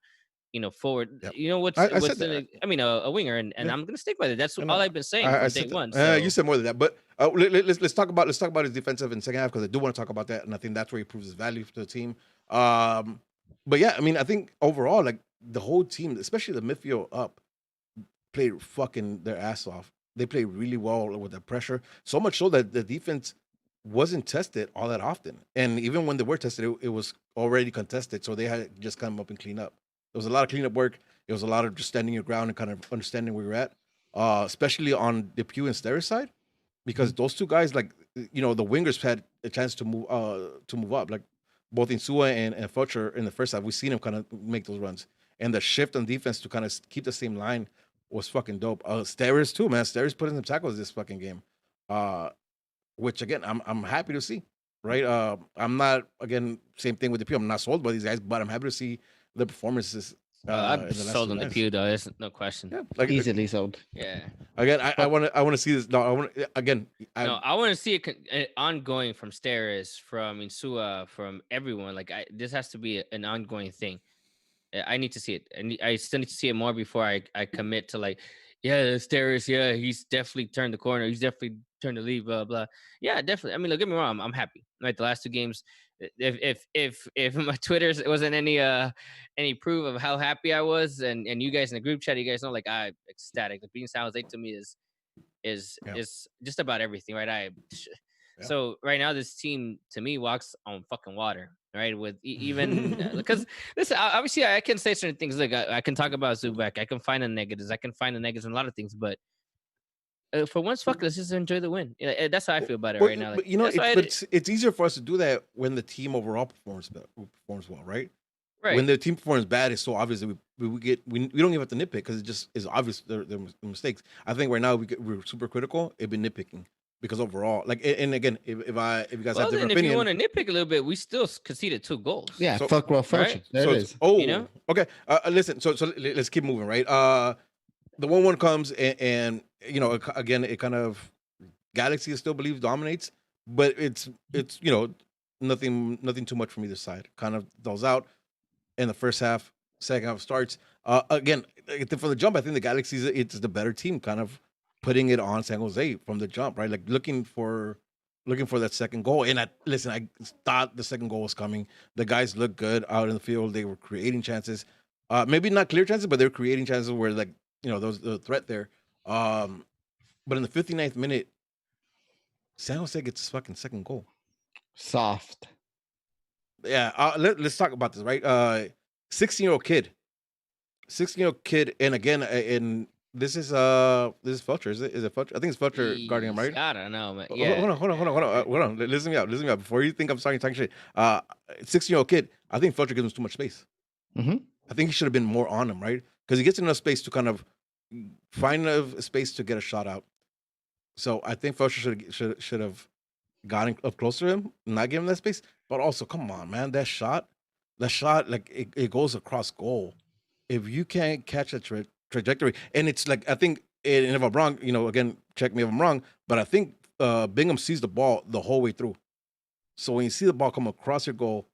forward. Yep. You know I said what's that. I mean, a winger, and Yeah. I'm gonna stick by it. That's And all I've been saying I from day said that. one. You So said more than that, but let's talk about his defensive in second half because I do want to talk about that, and I think that's where he proves his value to the team. But yeah, I mean, I think overall, like the whole team, especially the midfield up, played fucking their ass off. They played really well with the pressure, so much so that the defense wasn't tested all that often. And even when they were tested, it was already contested, so they had to just come up and clean up. There was a lot of cleanup work. It was a lot of just standing your ground and kind of understanding where you're at, especially on the Pew and Steris side, because those two guys, like the wingers had a chance to move up, like both Insua and Fletcher in the first half. We seen him kind of make those runs, and the shift on defense to kind of keep the same line was fucking dope. Steris too, man. Steris put in some tackles this fucking game, which again I'm happy to see. Right, I'm not again same thing with the Pew. I'm not sold by these guys, but I'm happy to see the performances. I'm In the last sold two on the nights. pew though. There's no question. Yeah, like Easily sold. Yeah. again, I But- want to see this. No, I want again. No, I want to see it ongoing from Steris, from Insua, from everyone. Like this has to be an ongoing thing. I need to see it. I still need to see it more before I commit to like, yeah, Steris, yeah, he's definitely turned the corner. He's definitely turned the lead, blah blah. Yeah, definitely. I mean, look, get me wrong, I'm happy. Right, the last two games, if my Twitter wasn't any proof of how happy I was, and you guys in the group chat, you guys know, like I ecstatic. The beating San Jose to me is Yeah. just about everything, right? Yeah. So right now this team to me walks on fucking water, right? With even because listen, obviously I can say certain things. Like I can talk about Zubek, I can find the negatives, in a lot of things, but for once, fuck, let's just enjoy the win. Yeah, that's how I feel about it right now. Like, but that's why it's easier for us to do that when the team overall performs well, right? right. When the team performs bad, it's so obvious that we don't even have to nitpick because it just is obvious their mistakes. I think right now we're super critical. It'd be nitpicking because overall, like, and again, if you guys have Well, then different if you opinion, want to nitpick a little bit, we still conceded 2 goals. Yeah, So- fuck well Felcher. right? There so it it's- is. oh, You know? okay. Listen, so let's keep moving, right? The 1-1 comes and again, it kind of Galaxy still believes dominates, but it's nothing too much from either side. Kind of those out in the first half, second half starts. Again, for the jump, I think the Galaxy it's the better team, kind of putting it on San Jose from the jump, right? Like looking for that second goal. And I thought the second goal was coming. The guys looked good out in the field. They were creating chances. Maybe not clear chances, but they were creating chances where there was the threat there. But in the 59th minute, San Jose gets his fucking second goal. Soft. Yeah, let's talk about this, right? 16-year-old kid. 16-year-old kid, and again, and this is Felcher, is it? Is it Felcher? I think it's Felcher guarding him, right? I don't know, man. Hold Yeah. Hold on. Listen me out. Before you think I'm starting talking shit, 16-year-old kid, I think Felcher gives him too much space. Mhm. I think he should have been more on him, right? Because he gets enough space to kind of find enough space to get a shot out. So I think Felcher should have gotten up closer to him, not give him that space. But also, come on, man, that shot, like it goes across goal. If you can't catch a trajectory, and it's like I think, and if I'm wrong, again, check me if I'm wrong, but I think Bingham sees the ball the whole way through. So when you see the ball come across your goal,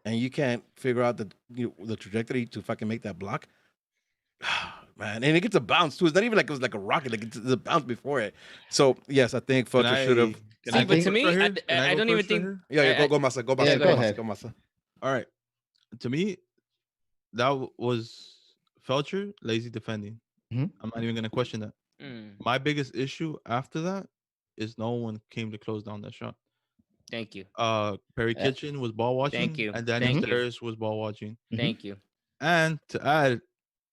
and you can't figure out the trajectory to fucking make that block, man, and it gets a bounce too. It's not even like it was like a rocket; like it's a bounce before it. So yes, I think Felcher should have. Can See, I but go to me, first right I, here? Can I go don't even first right think. here? Yeah, I- go Masa, go Masa, Yeah, go go Masa, ahead. go Masa. All right. To me, that was Felcher lazy defending. Mhm. I'm not even gonna question that. Mm, My biggest issue after that is no one came to close down that shot. thank you. Perry Kitchen was ball watching, you. and Daniel Thank you. Steres was ball watching. Thank you. And to add,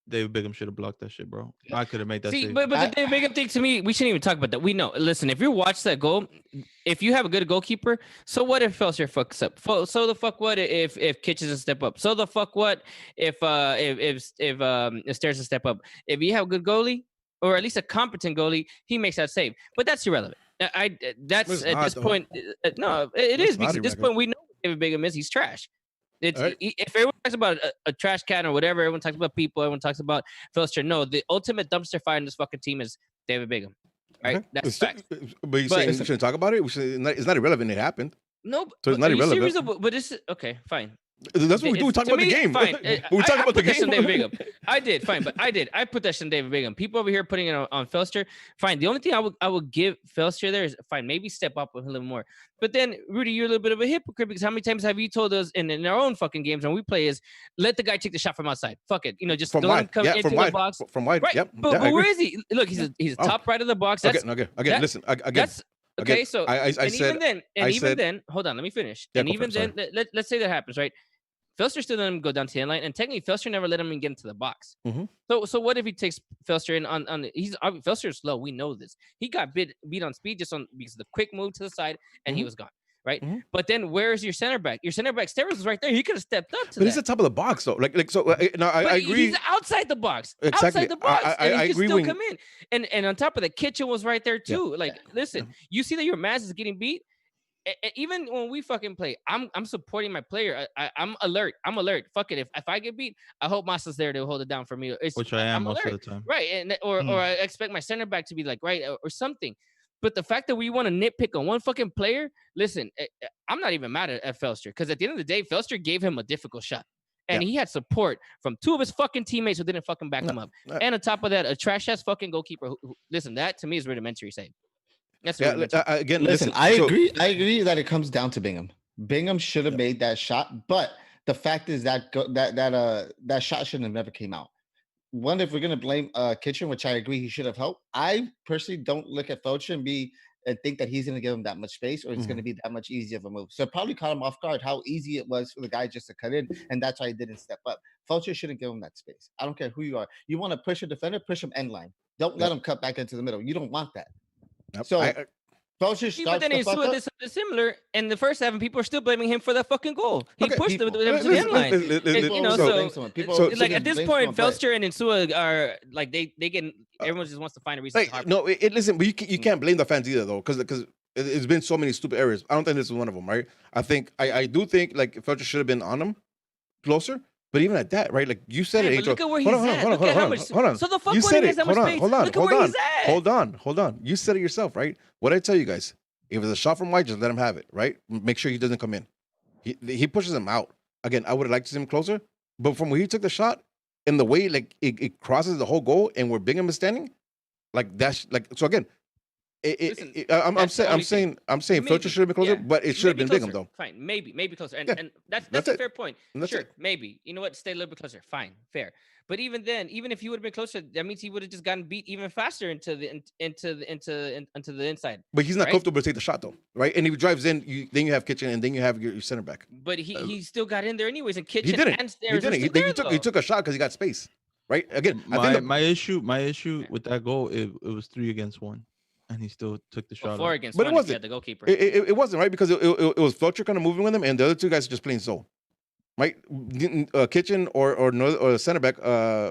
David Bigham should have blocked that shit, bro. I could have made that See, save. but the David Beckham thing to me, we shouldn't even talk about that. We know. Listen, if you watch that goal, if you have a good goalkeeper, so what if Felser fucks up? So the fuck what if Kitchens doesn't step up? So the fuck what if Stairs doesn't step up? If you have a good goalie or at least a competent goalie, he makes that save. But that's irrelevant. That's It's at not, this though. point. No, it It's is not because at this irrelevant. point we know what David Beckham is. He's trash. It's All right. if everyone talks about a trash can or whatever, everyone talks about people, everyone talks about Felster. No, the ultimate dumpster fire in this fucking team is David Bigham. Right? Okay. That's facts. But you're But saying we shouldn't talk about it? It's not irrelevant. It happened. no, So it's but not are you serious? irrelevant. But this is okay. Fine. That's what we do. We talk To about the me, game. fine. But we talk I about the put that shit on game. David Bingham. I did fine, but I did. I put that shit on David Bingham. People over here putting it on Felster. Fine. The only thing I would give Felster there is fine. Maybe step up a little more. But then Rudy, you're a little bit of a hypocrite because how many times have you told us in our own fucking games when we play is let the guy take the shot from outside. Fuck it. Just From don't let him wide. come Yeah, into from the wide. box. From wide. Right. Yep. But, Yeah, but where is he? Look, he's Oh. top right of the box. That's Again. Listen. Again. that's okay. Again, So I and said. even then, hold on, let me finish. Yeah, And go for even it, then, let's say that happens, right? Felster still let him go down to the end line, and technically Felster never let him get into the box. Mhm. So what if he takes Felster in on he's Felster is slow. We know this. He got beat on speed just on because of the quick move to the side, and he Mhm. was gone. Right. Mhm. But then where's your center back? Your center back Steros was right there. He could have stepped up to But that. he's at the top of the box, though. So. No, I But agree. he's outside the box. Exactly. Outside the box. I and he can agree still when- come in. And on top of the kitchen was right there Yeah. too. Like, listen, you see that your Maz is getting beat. Even when we fucking play, I'm supporting my player. I'm alert. I'm alert. Fuck it. If I get beat, I hope Masa's there to hold it down for me. Which I am I'm most alert. of the time. Right. And or I expect my center back to be like right or something. But the fact that we want to nitpick on one fucking player, listen, I'm not even mad at Felster because at the end of the day, Felster gave him a difficult shot. And he had support from two of his fucking teammates who didn't fucking back him up. And on top of that, a trash ass fucking goalkeeper who listen, that to me is rudimentary save. That's rudimentary. Again, Listen, I agree. I agree that it comes down to Bingham. Bingham should have made that shot, but the fact is that that shot shouldn't have never came out. One, if we're gonna blame Kitchen, which I agree he should have helped, I personally don't look at Felcher and think that he's gonna give him that much space or it's gonna be that much easier of a move. So it probably caught him off guard how easy it was for the guy just to cut in, and that's why he didn't step up. Felcher shouldn't give him that space. I don't care who you are. You want to push a defender, push him end line. Don't let him cut back into the middle. You don't want that. So Felcher But then starts the fuck Insua up. did something similar in the first half, and people are still blaming him for that fucking goal. He Okay, pushed them to the people- end line. People Like at this point, but- Felster and Insua are like they get everyone just wants to find a reason. to harp. No, listen, but you can't blame the fans either, though, because it's been so many stupid errors. I don't think this is one of them, right? I do think like Felcher should have been on him closer. But even at that, right? Like you said Yeah, it, but Angel. look at where Hold he's on, at. hold on, Look at how hold on, much- hold on. so the fuck You when said he it. has that much Hold on, space, hold on, look at hold where on, he's at. hold on. You said it yourself, right? What I tell you guys, if it's a shot from wide, just let him have it, right? Make sure he doesn't come in. He pushes him out. Again, I would have liked to see him closer, but from where he took the shot and the way like it crosses the whole goal and where Bingham is standing, like that's like so again. Listen, I'm that's the only saying Maybe, Felcher should have been closer, yeah. but it should have Maybe been Bingham closer. though. Fine, maybe closer, and Yeah, and that's that's a it. fair point. And that's Sure, it. maybe you know what, stay a little bit closer. Fine, fair. But even then, even if he would have been closer, that means he would have just gotten beat even faster into the inside. But he's not right? comfortable to take the shot though, right? And if he drives in, then you have Kitchen, and then you have your center back. But he still got in there anyways, and He Kitchen didn't. and He Stairs were didn't. still He there, took a shot because he got space, right? Again, I think My issue with that goal, it was 3 against 1, and he still took the shot. 4 out. against But it 1 if you wasn't. had the goalkeeper. it wasn't right because it was Felcher kind of moving with him, and the other two guys are just playing zone, right? Kitchen or center back,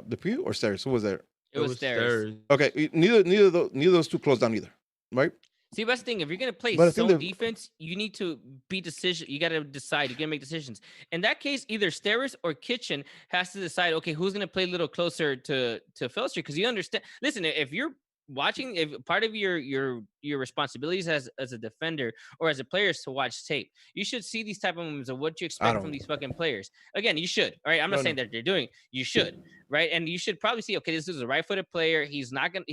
Dupuy or Stairs, who was there? it was Stairs. Okay, neither of those two closed down either, right? See, that's the thing. If you're gonna play But I think zone they're- defense, you need to be decision. You gotta decide. You're gonna make decisions. In that case, either Steris or Kitchen has to decide. Okay, who's gonna play a little closer to Felster? Because you understand. Listen, if you're watching, if part of your responsibilities as a defender or as a player is to watch tape, you should see these type of moves of what you expect don't from know. these fucking players. Again, you should. All right, I'm not No, saying that they're doing. You should, right? And you should probably see. Okay, this is a right-footed player. He's not gonna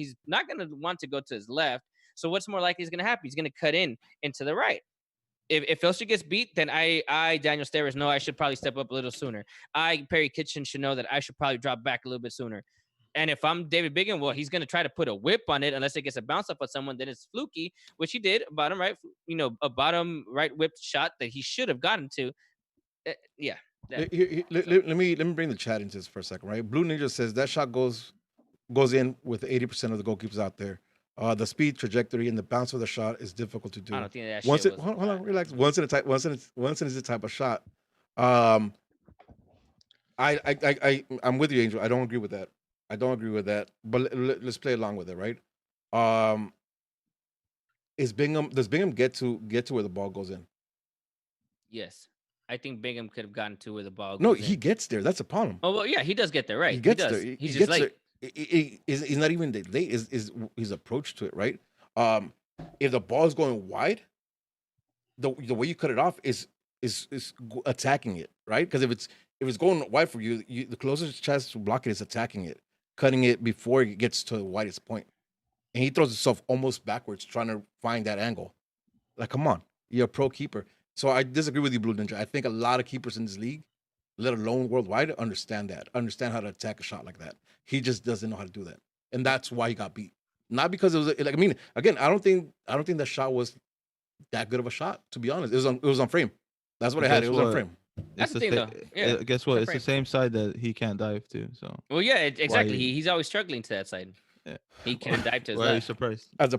want to go to his left. So what's more likely is going to happen? He's going to cut into the right. If Felster gets beat, then I Daniel Steris know I should probably step up a little sooner. Perry Kitchen should know that I should probably drop back a little bit sooner. And if I'm David Biggin, well, he's going to try to put a whip on it unless it gets a bounce up on someone. Then it's fluky, which he did. Bottom right, a bottom right whipped shot that he should have gotten to. Yeah. Let me bring the chat into this for a second, right? Blue Ninja says that shot goes in with 80% of the goalkeepers out there. The speed, trajectory, and the bounce of the shot is difficult to do. I don't think that Once shit it, was. hold on, relax. Once it's a type of shot. I'm with you, Angel. I don't agree with that. But let's play along with it, right? Does Bingham get to where the ball goes in? Yes. I think Bingham could have gotten to where the ball goes No, in. he gets there. That's a problem. Oh, well, yeah, he does get there, right? He gets does. there. He's He just gets late. there. He's not even late. Is his approach to it, right? Um, if the ball is going wide, the way you cut it off is attacking it, right? Because if it's going wide for you, the closest chance to block it is attacking it, cutting it before it gets to the widest point. And he throws himself almost backwards trying to find that angle. Like, come on, you're a pro keeper. So I disagree with you, Blue Ninja. I think a lot of keepers in this league, let alone worldwide, understand how to attack a shot like that. He just doesn't know how to do that, and that's why he got beat. Not because it was like, I mean, again, I don't think that shot was that good of a shot. To be honest, it was on frame. That's what But I had. It guess was on what? frame. That's It's the the thing, though. Yeah. guess what? It's It's the frame. same side that he can't dive to. So Well, yeah, why exactly. He's always struggling to that side. yeah. He can't dive to his Why are you left. surprised? As a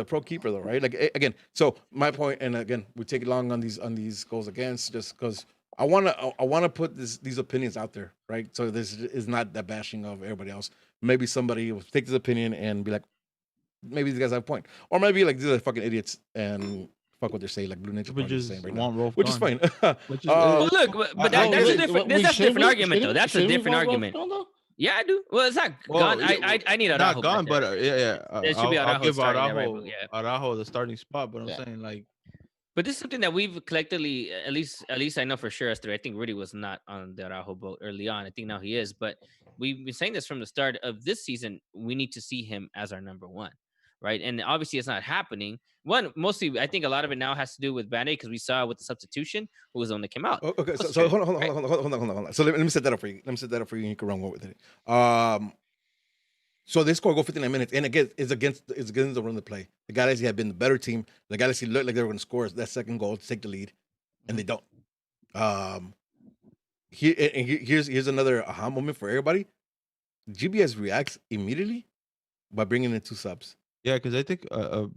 pro keeper though, right? Like again, so my point, and again, we take it long on these goals against, just because I wanna put these opinions out there, right? So this is not that bashing of everybody else. Maybe somebody will take this opinion and be like, maybe these guys have a point, or maybe like these are fucking idiots and fuck what they're saying, like Blue Ninja We probably is just saying right now, want Rolf which is gone. fine. Which is Well, uh, look, but I that's a get it. different. We That's a should different we- argument, though. should- That's a should we different vote Rolf argument. Gone, though? Yeah, I do. Well, it's not well, gone. I need not Araujo back gone, there. but yeah, yeah. It should be I'll Araujo give starting that right back. Yeah. Araujo the starting spot, but I'm Yeah. saying like But this is something that we've collectively, at least I know for sure, as three. I think Rudy was not on the Araujo boat early on. I think now he is. But we've been saying this from the start of this season. We need to see him as our number one, right? And obviously, it's not happening. One, mostly, I think a lot of it now has to do with Band-Aid, because we saw with the substitution who was the one that came out. Okay, so, That's so true, hold on, hold on, right? hold on, hold on, hold on, hold on. So let me set that up for you. Let me set that up for you, and you can run with it. So they score go 59 minutes, and again, it's against the run of the play. The Galaxy had been the better team. The Galaxy looked like they were going to score that second goal to take the lead, and they don't. Um, here's another aha moment for everybody. GBS reacts immediately by bringing in two subs. yeah, because I think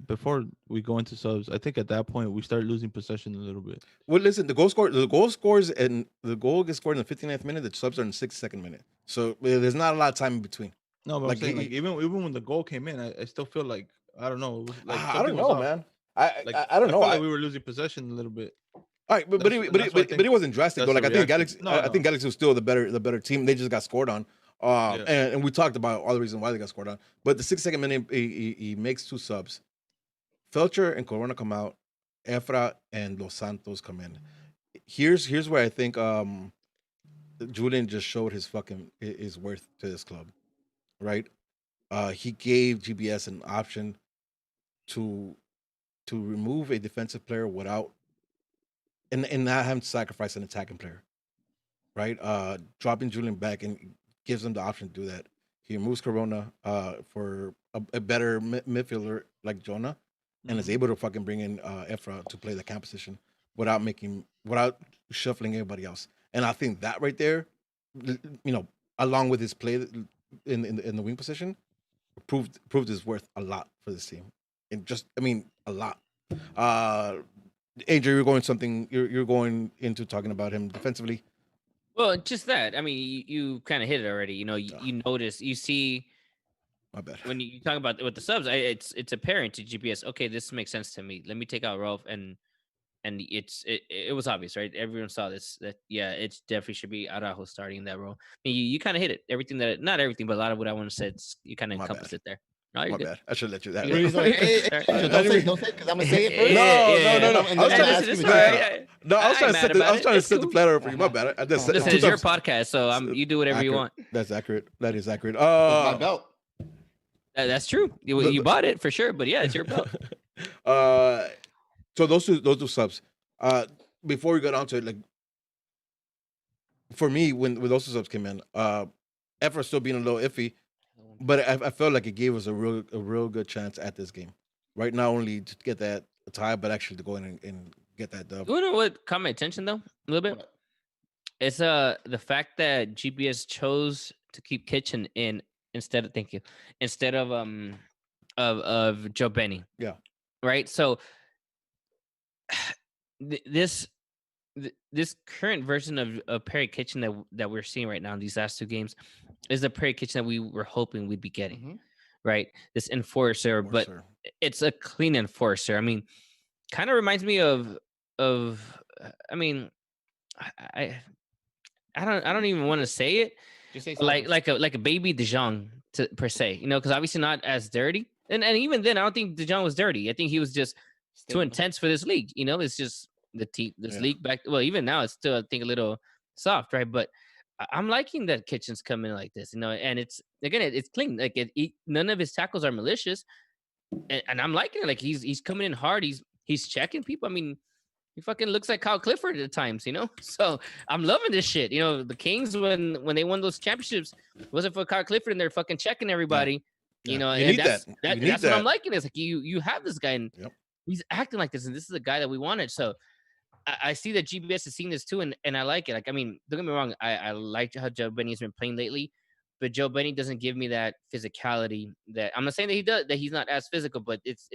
before we go into subs, I think at that point we start losing possession a little bit. Well, listen, the goal gets scored in the 59th minute. The subs are in the 62nd minute, so there's not a lot of time in between. No, but Like I'm saying like he- even when the goal came in, I still feel like I don't know, it was like I something don't was know, off. man. Like I don't know. felt like we were losing possession a little bit. All right, but That's why I but think it wasn't drastic though. that's Like the I think reaction. Galaxy, No, I no. think Galaxy was still the better team. They just got scored on. Yeah. And we talked about all the reasons why they got scored on. But the 6 second minute, he makes two subs. Felcher and Corona come out. Efra and Los Santos come in. Here's where I think Julian just showed his worth to this club, right? He gave GBS an option to remove a defensive player without and not having to sacrifice an attacking player, right? Dropping Julian back and gives him the option to do that. He removes Corona for a better midfielder like Jonah, and is Mhm. able to fucking bring in Efra to play the camp position without shuffling everybody else. And I think that right there, you know, along with his play in the wing position, proved his worth a lot for this team. And just, I mean, a lot. Adrian, you're going into talking about him defensively. Well, just that. I mean, you kind of hit it already. You notice, you see My bad. when you talk about with the subs, it's apparent to GPS. Okay, this makes sense to me. Let me take out Rolf, and it was obvious, right? Everyone saw this. That yeah, it definitely should be Araujo starting that role. I mean, you kind of hit it. Everything that not everything, but a lot of what I want to say, you kind of My encompassed bad. it there. No, you're My good. bad. I should let you that. Yeah. Rudy's like, hey, Sorry. don't say, because I'm gonna say it first. No. And I was then trying ask to you Listen, what it's you fine. think. No, I was trying to ain't set mad about it. the It's cool. platter up for you. My bad. I just Listen, it's your podcast, so you do whatever you want. That's accurate. That is accurate. It's my belt. That's true. You bought it for sure, but yeah, it's your belt. So those two subs. Before we go down to it, like for me, when those two subs came in, Efra still being a little iffy, but I felt like it gave us a real good chance at this game, right? Not only to get that tie, but actually to go in and get that dub. You know what caught my attention though, a little bit? It's the fact that GPS chose to keep Kitchen in instead of Joe Benny. Yeah. Right. So this current version of Perry Kitchen that we're seeing right now in these last two games is the Perry Kitchen that we were hoping we'd be getting. Mhm. Right. This enforcer, but it's a clean enforcer. I mean, kind of reminds me of I mean, I don't even want to say it. Just say Like something. like a baby De Jong per se, because obviously not as dirty, And even then, I don't think DeJong was dirty. I think he was just too Still- intense for this league. You know, it's just this Yeah. league back. Well, even now, it's still I think a little soft, right? But I'm liking that Kitchen's coming like this, you know. And it's again, it's clean. Like none of his tackles are malicious, and I'm liking it. Like he's coming in hard. He's checking people. I mean, he fucking looks like Kyle Clifford at times, you know. So I'm loving this shit. You know, the Kings when they won those championships, it wasn't for Kyle Clifford and they're fucking checking everybody. Yeah. You know, You and need that. You need that's what I'm that. liking. Is like you have this guy and Yep. he's acting like this, and this is a guy that we wanted. So I see that GBS has seen this too, and I like it. Like, I mean, don't get me wrong, I like how Joe Benny's been playing lately, but Joe Benny doesn't give me that physicality that I'm not saying that he does, that he's not as physical, but it's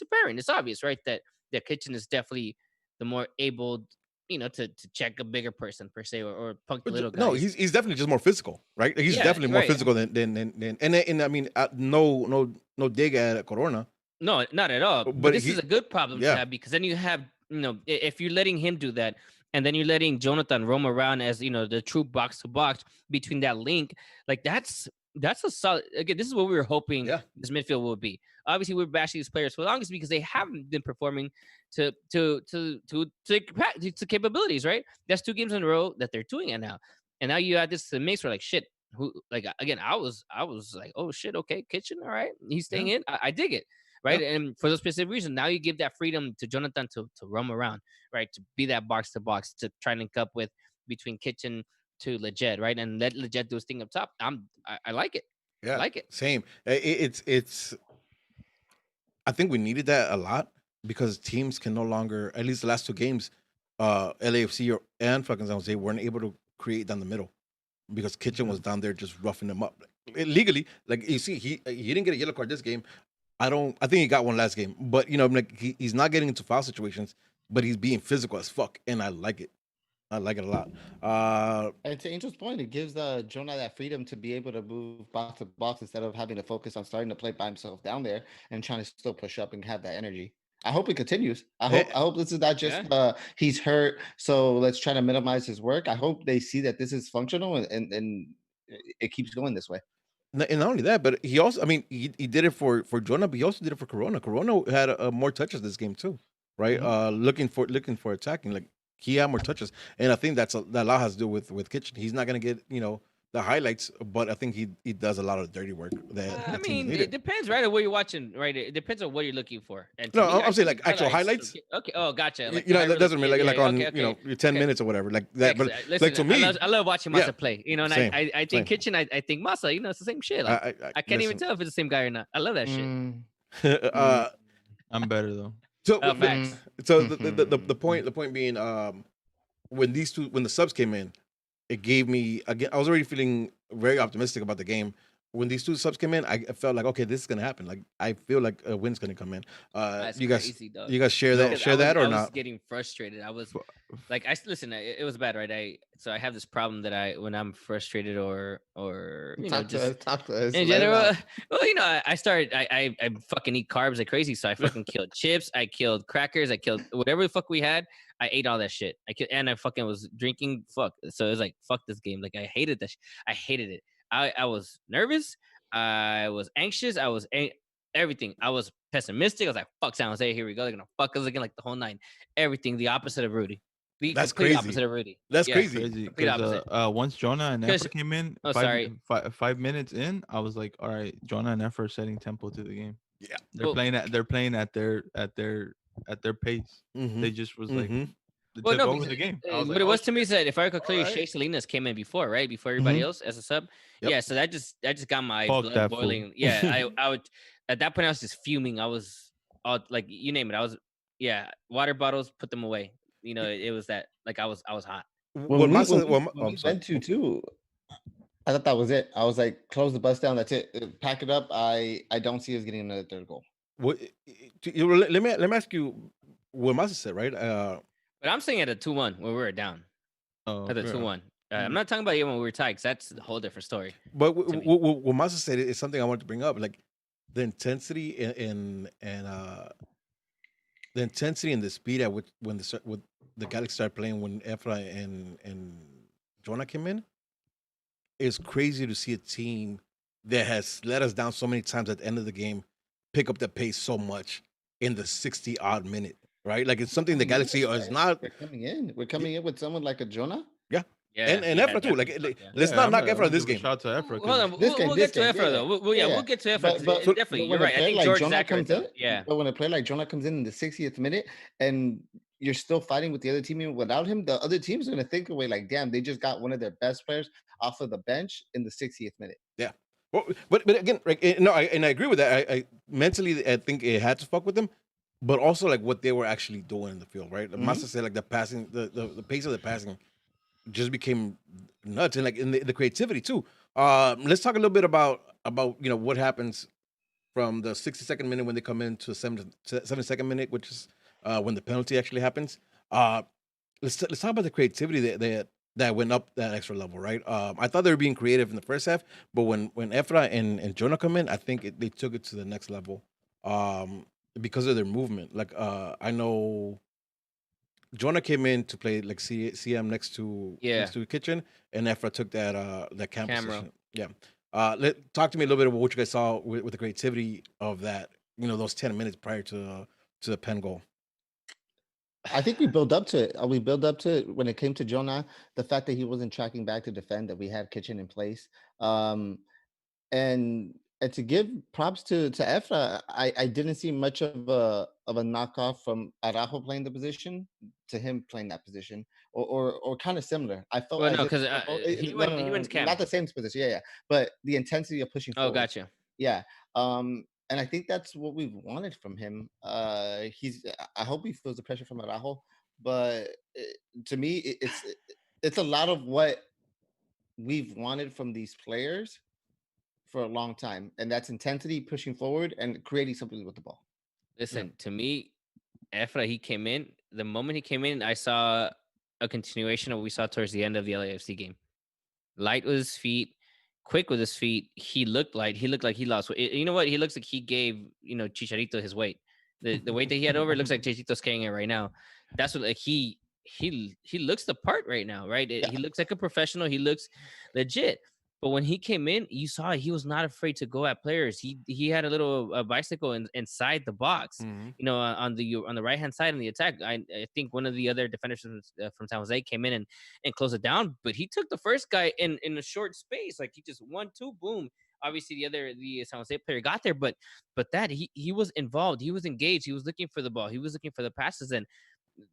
apparent, it's obvious, right? That Kitchen is definitely the more able, you know, to check a bigger person per se, or punk the But little guys. no, he's definitely just more physical, right? He's Yeah, definitely more right. physical than and I mean no dig at Corona, No, not at all. But but this is a good problem to yeah. have because then you have, you know, if you're letting him do that and then you're letting Jonathan roam around as, you know, the true box to box between that link, like that's a solid. Again, this is what we were hoping Yeah. this midfield would be. Obviously, we're bashing these players for the longest because they haven't been performing to capabilities, right? That's 2 games in a row that they're doing it now. And now you add this to the mix where like shit. Who like again, I was like, oh shit, okay, Kitchen, all right. He's staying in. I dig it. Right. Yeah. And for those specific reasons, now you give that freedom to Jonathan to roam around, right? To be that box to box, to try and link up with between Kitchen to Leggett, right? And let Leggett do his thing up top. I like it. I Yeah, like it. same. It's. I think we needed that a lot because teams can no longer, at least the last 2 games, and fucking San Jose weren't able to create down the middle because Kitchen was down there just roughing them up legally. Like you see, he didn't get a yellow card this game. I think he got one last game, but you know, like he's not getting into foul situations, but he's being physical as fuck, and I like it. I like it a lot. And to Angel's point, it gives Jonah that freedom to be able to move box to box instead of having to focus on starting to play by himself down there and trying to still push up and have that energy. I hope it continues. I hope this is not just he's hurt, so let's try to minimize his work. I hope they see that this is functional and it keeps going this way. And not only that, but he also, I mean, he did it for Jonah, but he also did it for Corona. Corona had more touches this game too, right? Looking for attacking, like he had more touches, and I think that a lot has to do with Kitchen. He's not gonna get the highlights, but I think he does a lot of dirty work that I the teams mean, needed. it depends, right, on what you're watching, right? It depends on what you're looking for. And to No, me, I'm saying like actual highlights. highlights. Okay. Oh, gotcha. Like You know, high that doesn't mean like realistic- on okay, okay. you know your 10 Okay. minutes or whatever like Yeah, that. 'cause, But listen, like to me, I love watching yeah. Masa play. You know, and Same, I same. think Kitchen, I think Masa. You know, it's the same shit. Like I can't even listen. tell if it's the same guy or not. I love that shit. I'm better though. So Facts. so the point being when the subs came in, it gave me again. I was already feeling very optimistic about the game. When these 2 subs came in, I felt like okay, this is gonna happen. Like I feel like a win's gonna come in. That's You guys, crazy, dog. you guys share that Because I or was not? getting frustrated. I was like, listen. It was bad, right? So I have this problem that when I'm frustrated or you know just Talk to us. in let it general, out. well, you know, I fucking eat carbs like crazy. So I fucking killed chips. I killed crackers. I killed whatever the fuck we had. I ate all that shit. And I fucking was drinking. Fuck. So it was like, fuck this game. Like I hated that. I hated it. I was nervous. I was anxious. Everything. I was pessimistic. I was like, fuck San Jose. Here we go. They're going to fuck us again like the whole 9. Everything. The opposite of Rudy. The That's complete crazy. opposite of Rudy. That's Yeah. crazy. Crazy Complete opposite. because once Jonah and 'Cause- Effa came in, Oh, sorry. 5 minutes in, I was like, all right, Jonah and Effa are setting tempo to the game. Yeah. They're playing at their pace. They just was like they Well, took no, over the game. I was what like, it oh, was to me shit. is that if I recall clearly, Alright. Shea Salinas came in before, right? Before everybody else as a sub. Yep. Yeah, so that just got my Fuck blood that fool. boiling. Yeah, I would at that point I was just fuming. I was all like you name it. I was water bottles, put them away. You know, it was that like I was hot. When Masa, when I'm we sorry. went to too, I thought that was it. I was like, close the bus down. That's it. Pack it up. I don't see us getting another third goal. Let me ask you what Masa said, right? But I'm saying at a 2-1 when we were down. Oh, At a okay. 2-1. I'm not talking about even when we were tied, 'cause that's a whole different story. But to me. what Masa said is something I wanted to bring up, like the intensity and the intensity and the speed at which when the Galaxy started playing when Efra and Jonah came in is crazy to see a team that has let us down so many times at the end of the game pick up the pace so much in the 60 odd minute, right? Like it's something the Coming in, Galaxy is right? not. We're coming in. We're coming in with someone like a Jonah. Yeah, Yeah, and yeah, Efra too. Like, definitely. Yeah. let's Yeah, not knock I'm Efra gonna this give a game. shout to Efra Hold on, because we'll This get to game, Efra though. yeah, We'll yeah. get to Efra. But Definitely, you're when a right. I player think like George is Jonah accurate comes though. in, Yeah, but when a player like Jonah comes in the 60th minute and you're still fighting with the other team even without him, the other team's gonna think away like, damn, they just got one of their best players off of the bench in the 60th minute. Yeah. Well, but again, no, I agree with that. I mentally, I think it had to fuck with them, but also like what they were actually doing in the field, right? Like Massa said, like the passing, the pace of the passing just became nuts, and like in the creativity too. Let's talk a little bit about what happens from the 62nd minute when they come into the 72nd minute, which is when the penalty actually happens. Uh, let's talk about the creativity that went up that extra level, right? I thought they were being creative in the first half, but when Efra and Jonah come in, I think they took it to the next level because of their movement. Like I know Jonah came in to play like CM yeah. next to Kitchen, and Efra took that camp Camera. position. Yeah. Talk to me a little bit about what you guys saw with the creativity of that. Those 10 minutes prior to the pen goal. I think we built up to it. We built up to it when it came to Jonah. The fact that he wasn't tracking back to defend, that we had Kitchen in place, and to give props to Efra, I didn't see much of a knockoff from Araujo playing the position to him playing that position, or kind of similar. I felt Well, as no, if because no, no, he no, went to no, not camera. the same position. Yeah, yeah, but the intensity of pushing Oh, forward. gotcha. Yeah. And I think that's what we've wanted from him. I hope he feels the pressure from Araujo, but to me, it's a lot of what we've wanted from these players for a long time, and that's intensity, pushing forward, and creating something with the ball. Listen, to me, Efra, he came in. The moment he came in, I saw a continuation of what we saw towards the end of the LAFC game. Light with his feet, quick with his feet. He looked like he lost weight. You know what? He looks like he gave Chicharito his weight. The weight that he had over, it looks like Chicharito's carrying it right now. That's what like he looks the part right now, right? He looks like a professional. He looks legit. But when he came in, you saw he was not afraid to go at players. He had a little bicycle inside the box, on the right hand side in the attack. I think one of the other defenders from San Jose came in and closed it down, but he took the first guy in a short space. Like he just 1-2, boom. Obviously, the San Jose player got there, but that he was involved. He was engaged. He was looking for the ball. He was looking for the passes, and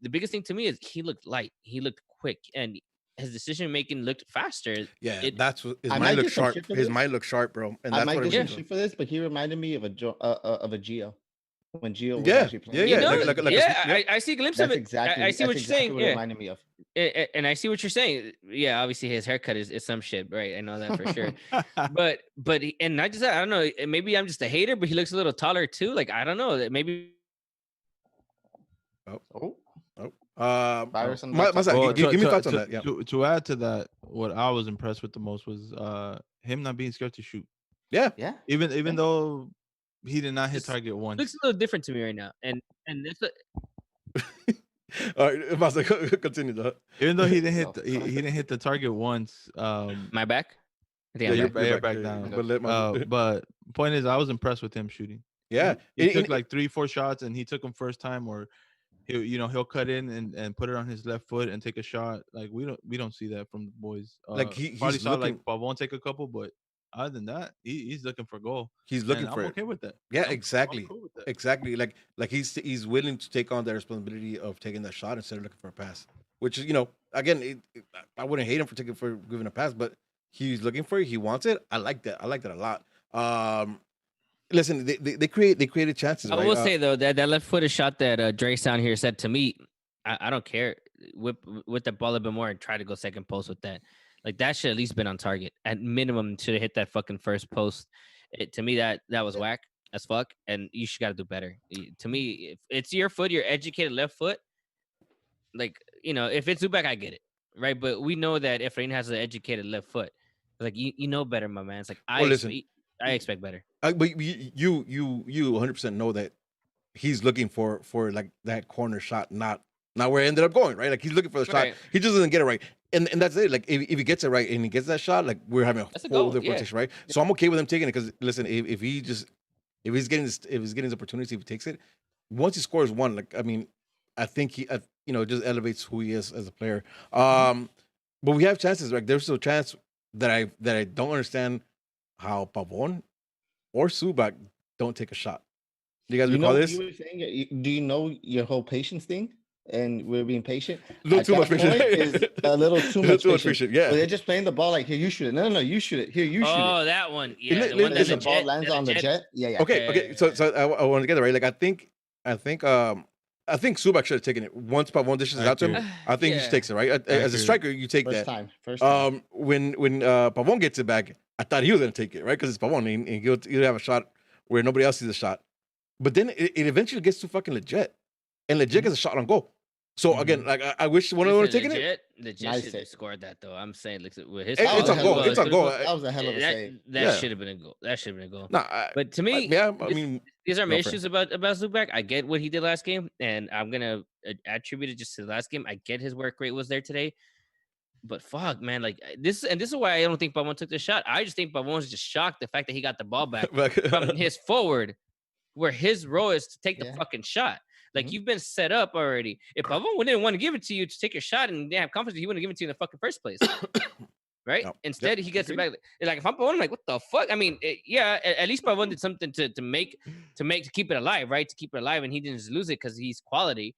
the biggest thing to me is he looked light. He looked quick, and his decision making looked faster. Yeah, that's what his I mind might looks get some sharp. shit for His this. mind looks sharp, bro, and I that's might what it get some was. shit for this, but he reminded me of a Gio when Gio was Yeah, actually yeah, playing. yeah. Yeah, I see a glimpse of That's it. exactly. I see what that's you're exactly saying. what it Yeah, reminded me of. and I see what you're saying. Yeah, obviously his haircut is some shit, right? I know that for sure. but and not just that. I don't know. Maybe I'm just a hater, but he looks a little taller too. Like I don't know. Maybe. Oh. Virus on the laptop. Masa, Well, give me thoughts on that. Yeah. to add to that, what I was impressed with the most was him not being scared to shoot. Yeah. Yeah. Even though he did not hit Just target once. looks a little different to me right now, and that's All right, Masa, continue that. Even though he didn't hit So- he didn't hit the target once. my back. I think Yeah, I'm back. you're You're back back, down. but let Masa- But point is, I was impressed with him shooting. Yeah, He took like 3-4 shots, and he took them first time, or he'll cut in and put it on his left foot and take a shot. Like we don't see that from the boys. Like, he's probably saw looking- like Pavon take a couple, but other than that, he's looking for goal. he's looking And for I'm it. okay with that. Yeah, I'm exactly. cool with that. Exactly. Like he's willing to take on the responsibility of taking that shot instead of looking for a pass. Which is, again, I wouldn't hate him for giving a pass, but he's looking for it. He wants it. I like that. I like that a lot. Listen, they created chances. I right? will say though that left-footed shot that Dre sound here said to me, I don't care. Whip the ball a bit more and try to go second post with that. Like that should at least been on target. At minimum, should have hit that fucking first post. To me, that was whack as fuck, and you should got to do better. To me, if it's your foot, your educated left foot. Like if it's Zubac, I get it, right? But we know that Efrain has an educated left foot. Like you know better, my man. It's like I expect better. But you 100% know that he's looking for like that corner shot, not where it ended up going, right? Like he's looking for the shot. Right. He just doesn't get it right. And that's it. Like if he gets it right and he gets that shot, like we're having That's a a whole goal, different yeah. rotation, right? So I'm okay with him taking it because listen, if he just If he's getting his opportunity, if he takes it, once he scores one, like I mean, I think it just elevates who he is as a player. But we have chances. Like there's still a chance that I don't understand how Pavon or Subak don't take a shot. Do you guys recall this? You were saying, do you know your whole patience thing? And we're being patient. A little At too that much patience. point is a little too much patience. Yeah. But they're just playing the ball like, here, you shoot it. No, you shoot it. Here, you shoot Oh, it. that one. Isn't Yeah, it- the one that isn't The the ball lands on the jet. Yeah. Okay. So I want to get it right. Like I think Subak should have taken it once Pavon dishes it out to him. Accurate. I think he just takes it, right? As a Accurate. striker, you take First that. time. When Pavon gets it back, I thought he was gonna take it, right? Because it's Pavon, and he'll have a shot where nobody else sees a shot. But then it eventually gets to fucking legit, and legit gets a shot on goal. So again, like I wish one of them would have taken it. Legit Nice should have hit. scored that though. I'm saying like with his. It's on goal. It's on goal. That was a hell of a save. That Yeah. should have been a goal. That should have been a goal. Nah, But to me, yeah, I mean, these are my go for it. issues about Zubac. I get what he did last game, and I'm gonna attribute it just to the last game. I get his work rate was there today, but fuck, man, like this is why I don't think Pavon took the shot. I just think Pavon was just shocked the fact that he got the ball back from his forward, where his role is to take the fucking shot. Like you've been set up already. If Pavon didn't want to give it to you to take your shot and didn't have confidence, he wouldn't give it to you in the fucking first place. Right? Yep. Instead, he gets it back. Like if I'm Pavon, I'm like, what the fuck? I mean, at least Pavon did something to keep it alive, right? To keep it alive, and he didn't just lose it because he's quality.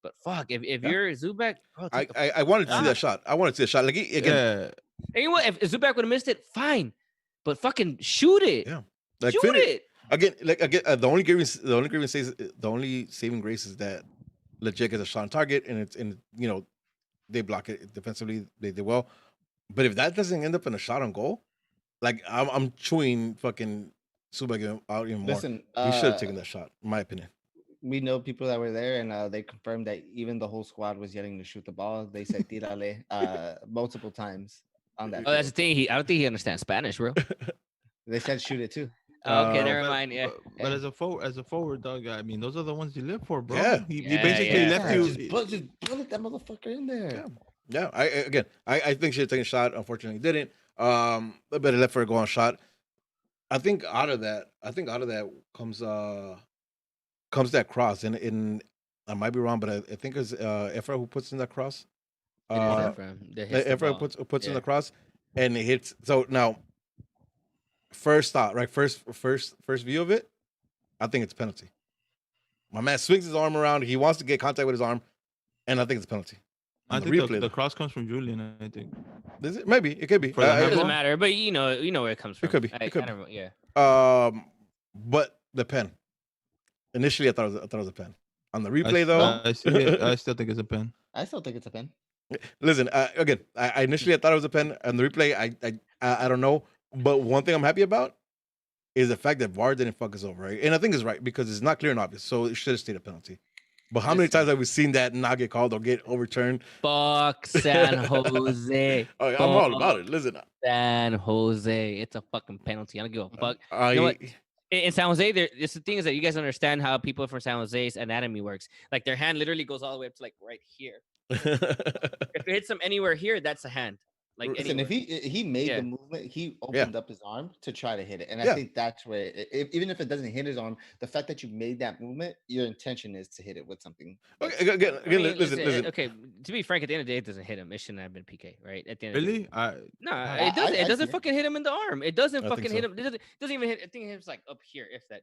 But fuck, if you're Zubac, bro, I wanted to see that shot. I wanted to see a shot. Like again, Yeah. and you know what? If Zubac would have missed it, fine. But fucking shoot it. Yeah. Like Shoot it. Again, the only saving grace is that legit gets a shot on target, and they block it defensively. They did well, but if that doesn't end up in a shot on goal, like I'm chewing fucking Subak out even more. Listen, He should have taken that shot, in my opinion. we know people that were there, and they confirmed that even the whole squad was yelling to shoot the ball. They said "tírale" multiple times on that. Oh, that's the field. thing. I don't think he understands Spanish, bro. They said shoot it too. Okay, never But- mind. Yeah. But as a forward dog, I mean, those are the ones you live for, bro. Yeah. He Yeah, basically yeah. left you. Just bullet that motherfucker in there. Yeah. I think she had taken a shot. Unfortunately, didn't. But it left for a go on shot. I think out of that comes that cross, and I might be wrong, but I think it's Efra who puts in that cross. It is Efraim that hits the Efra ball. puts in Yeah. the cross, and it hits. So now, first thought, right? First view of it, I think it's a penalty. My man swings his arm around. He wants to get contact with his arm, and I think it's a penalty. I On the think replay, the cross comes from Julian. I think. Is it? Maybe it could be. For the It handball? doesn't matter, but you know where it comes from. could be. I It could don't know, yeah. But the pen. Initially, I thought it was a pen. On the replay, though, I still think it's a pen. I still think it's a pen. listen. Again, I initially thought it was a pen. On the replay, I don't know. But one thing I'm happy about is the fact that VAR didn't fuck us over, right? And I think it's right because it's not clear and obvious, so it should have stayed a penalty. But how many times have we seen that not get called or get overturned? Fuck San Jose. Oh, I'm all about it. Listen, San Jose. It's a fucking penalty. I don't give a fuck. You know what? In San Jose, it's the thing is that you guys understand how people from San Jose's anatomy works. Like their hand literally goes all the way up to like right here. If it hits them anywhere here, that's a hand. Like Listen, anywhere. if he made Yeah. the movement, he opened up his arm to try to hit it, and I Yeah. think that's where, even if it doesn't hit his arm, the fact that you made that movement, your intention is to hit it with something. Okay, again, I mean, listen. Okay, to be frank, at the end of the day, it doesn't hit him. It shouldn't have been PK, right? At the end of the day. Really? No, I- it doesn't. I It doesn't see it. fucking hit him in the arm. It doesn't I think fucking so. hit him. It doesn't even hit. I think it hits like up here, if that.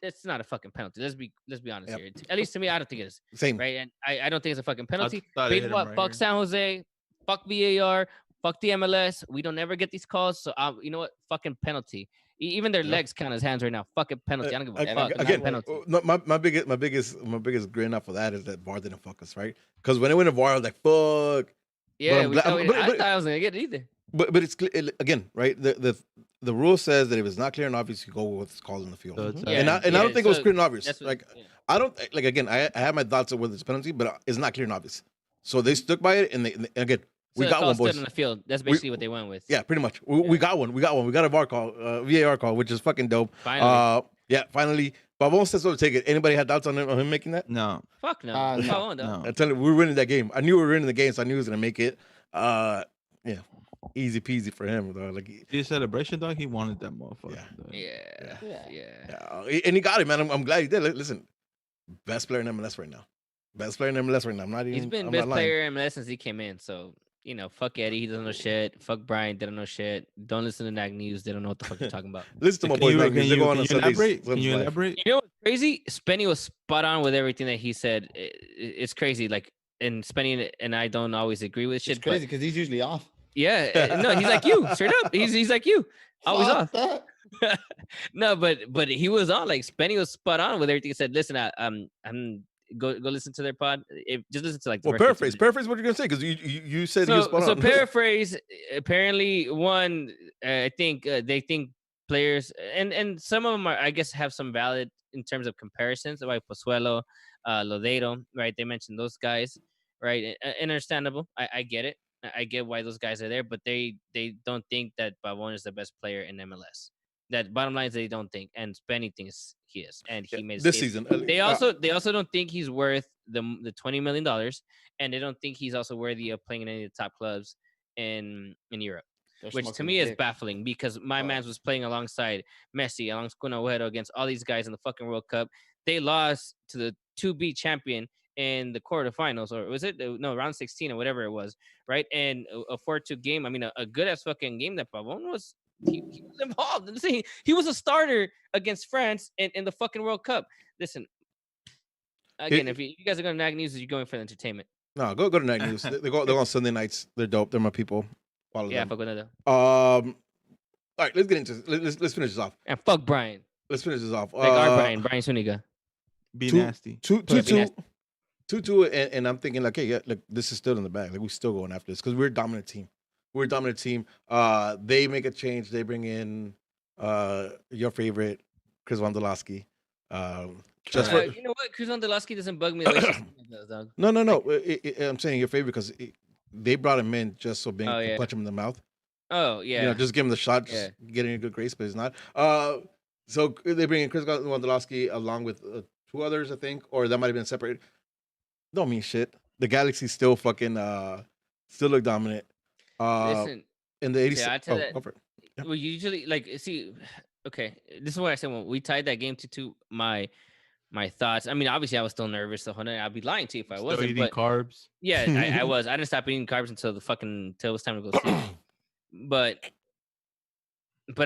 It's not a fucking penalty. Let's be honest Yep. here. At least to me, I don't think it is. Same. Right, and I don't think it's a fucking penalty. thought But it you hit know him what? right Fuck here. San Jose. Fuck VAR. Fuck the MLS. We don't ever get these calls. So you know what? Fucking penalty. Even their legs count as hands right now. Fucking penalty. I don't give a fuck. It's a Again, penalty. no, my biggest grin off of that is that VAR didn't fuck us, right? Because when it went to VAR, I was like, fuck. Yeah, I'm glad- I but- thought I was gonna get it either. But it's clear, again, right? The rule says that if it's not clear and obvious, you go with what's called in the field. So it's, Yeah, and I don't think it was so clear and obvious. that's what- Like yeah. I don't like again. I have my thoughts of whether it's penalty, but it's not clear and obvious. So they stuck by it, and they again we So the got call one, stood boys. on the field. That's basically what they went with. Yeah, pretty much. We got one. We got a VAR call, VAR call, which is fucking dope. Finally. Yeah, finally. Pavon says so to take it. Anybody had doubts on him making that? No. Fuck no. No. Pavon, though. No. I tell you, we were winning that game. I knew we were winning the game, so I knew he was gonna make it. Yeah. easy peasy for him, though. Like, The celebration, dog. He wanted that motherfucker. Yeah. dog. Yeah, Yeah. yeah. and he got it, man. I'm glad he did. Listen, best player in MLS right now. Best player in MLS right now. He's been I'm best not lying. player in MLS since he came in. So fuck Eddie, he doesn't know shit. Fuck Brian, they don't know shit. Don't listen to Nag News, they don't know what the fuck they're talking about. Listen to my Can boys. you, Like, can they you, go on can you Sundays. elaborate? Can Sundays you Live. elaborate? You know what's crazy? Spenny was spot on with everything that he said. It's crazy. Like, and Spenny and I don't always agree with It's shit. crazy because he's usually off. Yeah, no, he's like you, straight up. He's like you, always Fuck off. that. No, but he was on. Like, Spenny was spot on with everything he said. Listen, I'm go listen to their pod. Just listen to like the Well, first 15 paraphrase what you're gonna say, because you said he was so spot so on. paraphrase. Apparently, one, I think they think players, and some of them are, I guess, have some valid in terms of comparisons, like Pozuelo, Lodeiro, right? They mentioned those guys, right? And understandable. I get it. I get why those guys are there, but they don't think that Pavon is the best player in MLS. That bottom line is they don't think, and Spenny thinks he is, and he made This statement. season. They also don't think he's worth the $20 million, and they don't think he's also worthy of playing in any of the top clubs in Europe. They're Which to smoking me is dick. baffling, because my man's was playing alongside Messi, alongside Kun Agüero, against all these guys in the fucking World Cup. They lost to the 2B champion in the quarterfinals, or was it round 16 or whatever it was, right? And a 4-2 game. I mean, a good ass fucking game that Pavon was. He was involved. He was a starter against France in the fucking World Cup. Listen, again, if you guys are going to Nag News, you're going for the entertainment. No, go to Night News. They go on Sunday nights. They're dope. They're my people. Follow Yeah, them. fuck with that. All right, let's get into this. Let's finish this off. And fuck Brian. Let's finish this off. Like our Brian Suniga. Be Two- nasty. 2-2, and I'm thinking like, hey, yeah, look, this is still in the bag. Like, we're still going after this because we're a dominant team. They make a change. They bring in your favorite, Chris Wondolowski. Just for You know what? Chris Wondolowski doesn't bug me the way she does, dog. no. I'm saying your favorite because they brought him in just so Bing can punch him in the mouth. Oh yeah. You know, just give him the shot, just getting a good grace, but it's not. So they bring in Chris Wondolowski along with 2 others, I think, or that might have been separate. Don't mean shit. The Galaxy still fucking still look dominant. Listen, in the 80s. I tell that. Go for it. Yeah. We usually okay. This is what I said when we tied that game to my thoughts. I mean, obviously, I was still nervous. So I'd be lying to you if I Still wasn't. eating But carbs. yeah, I was. I didn't stop eating carbs until it was time to go sleep. But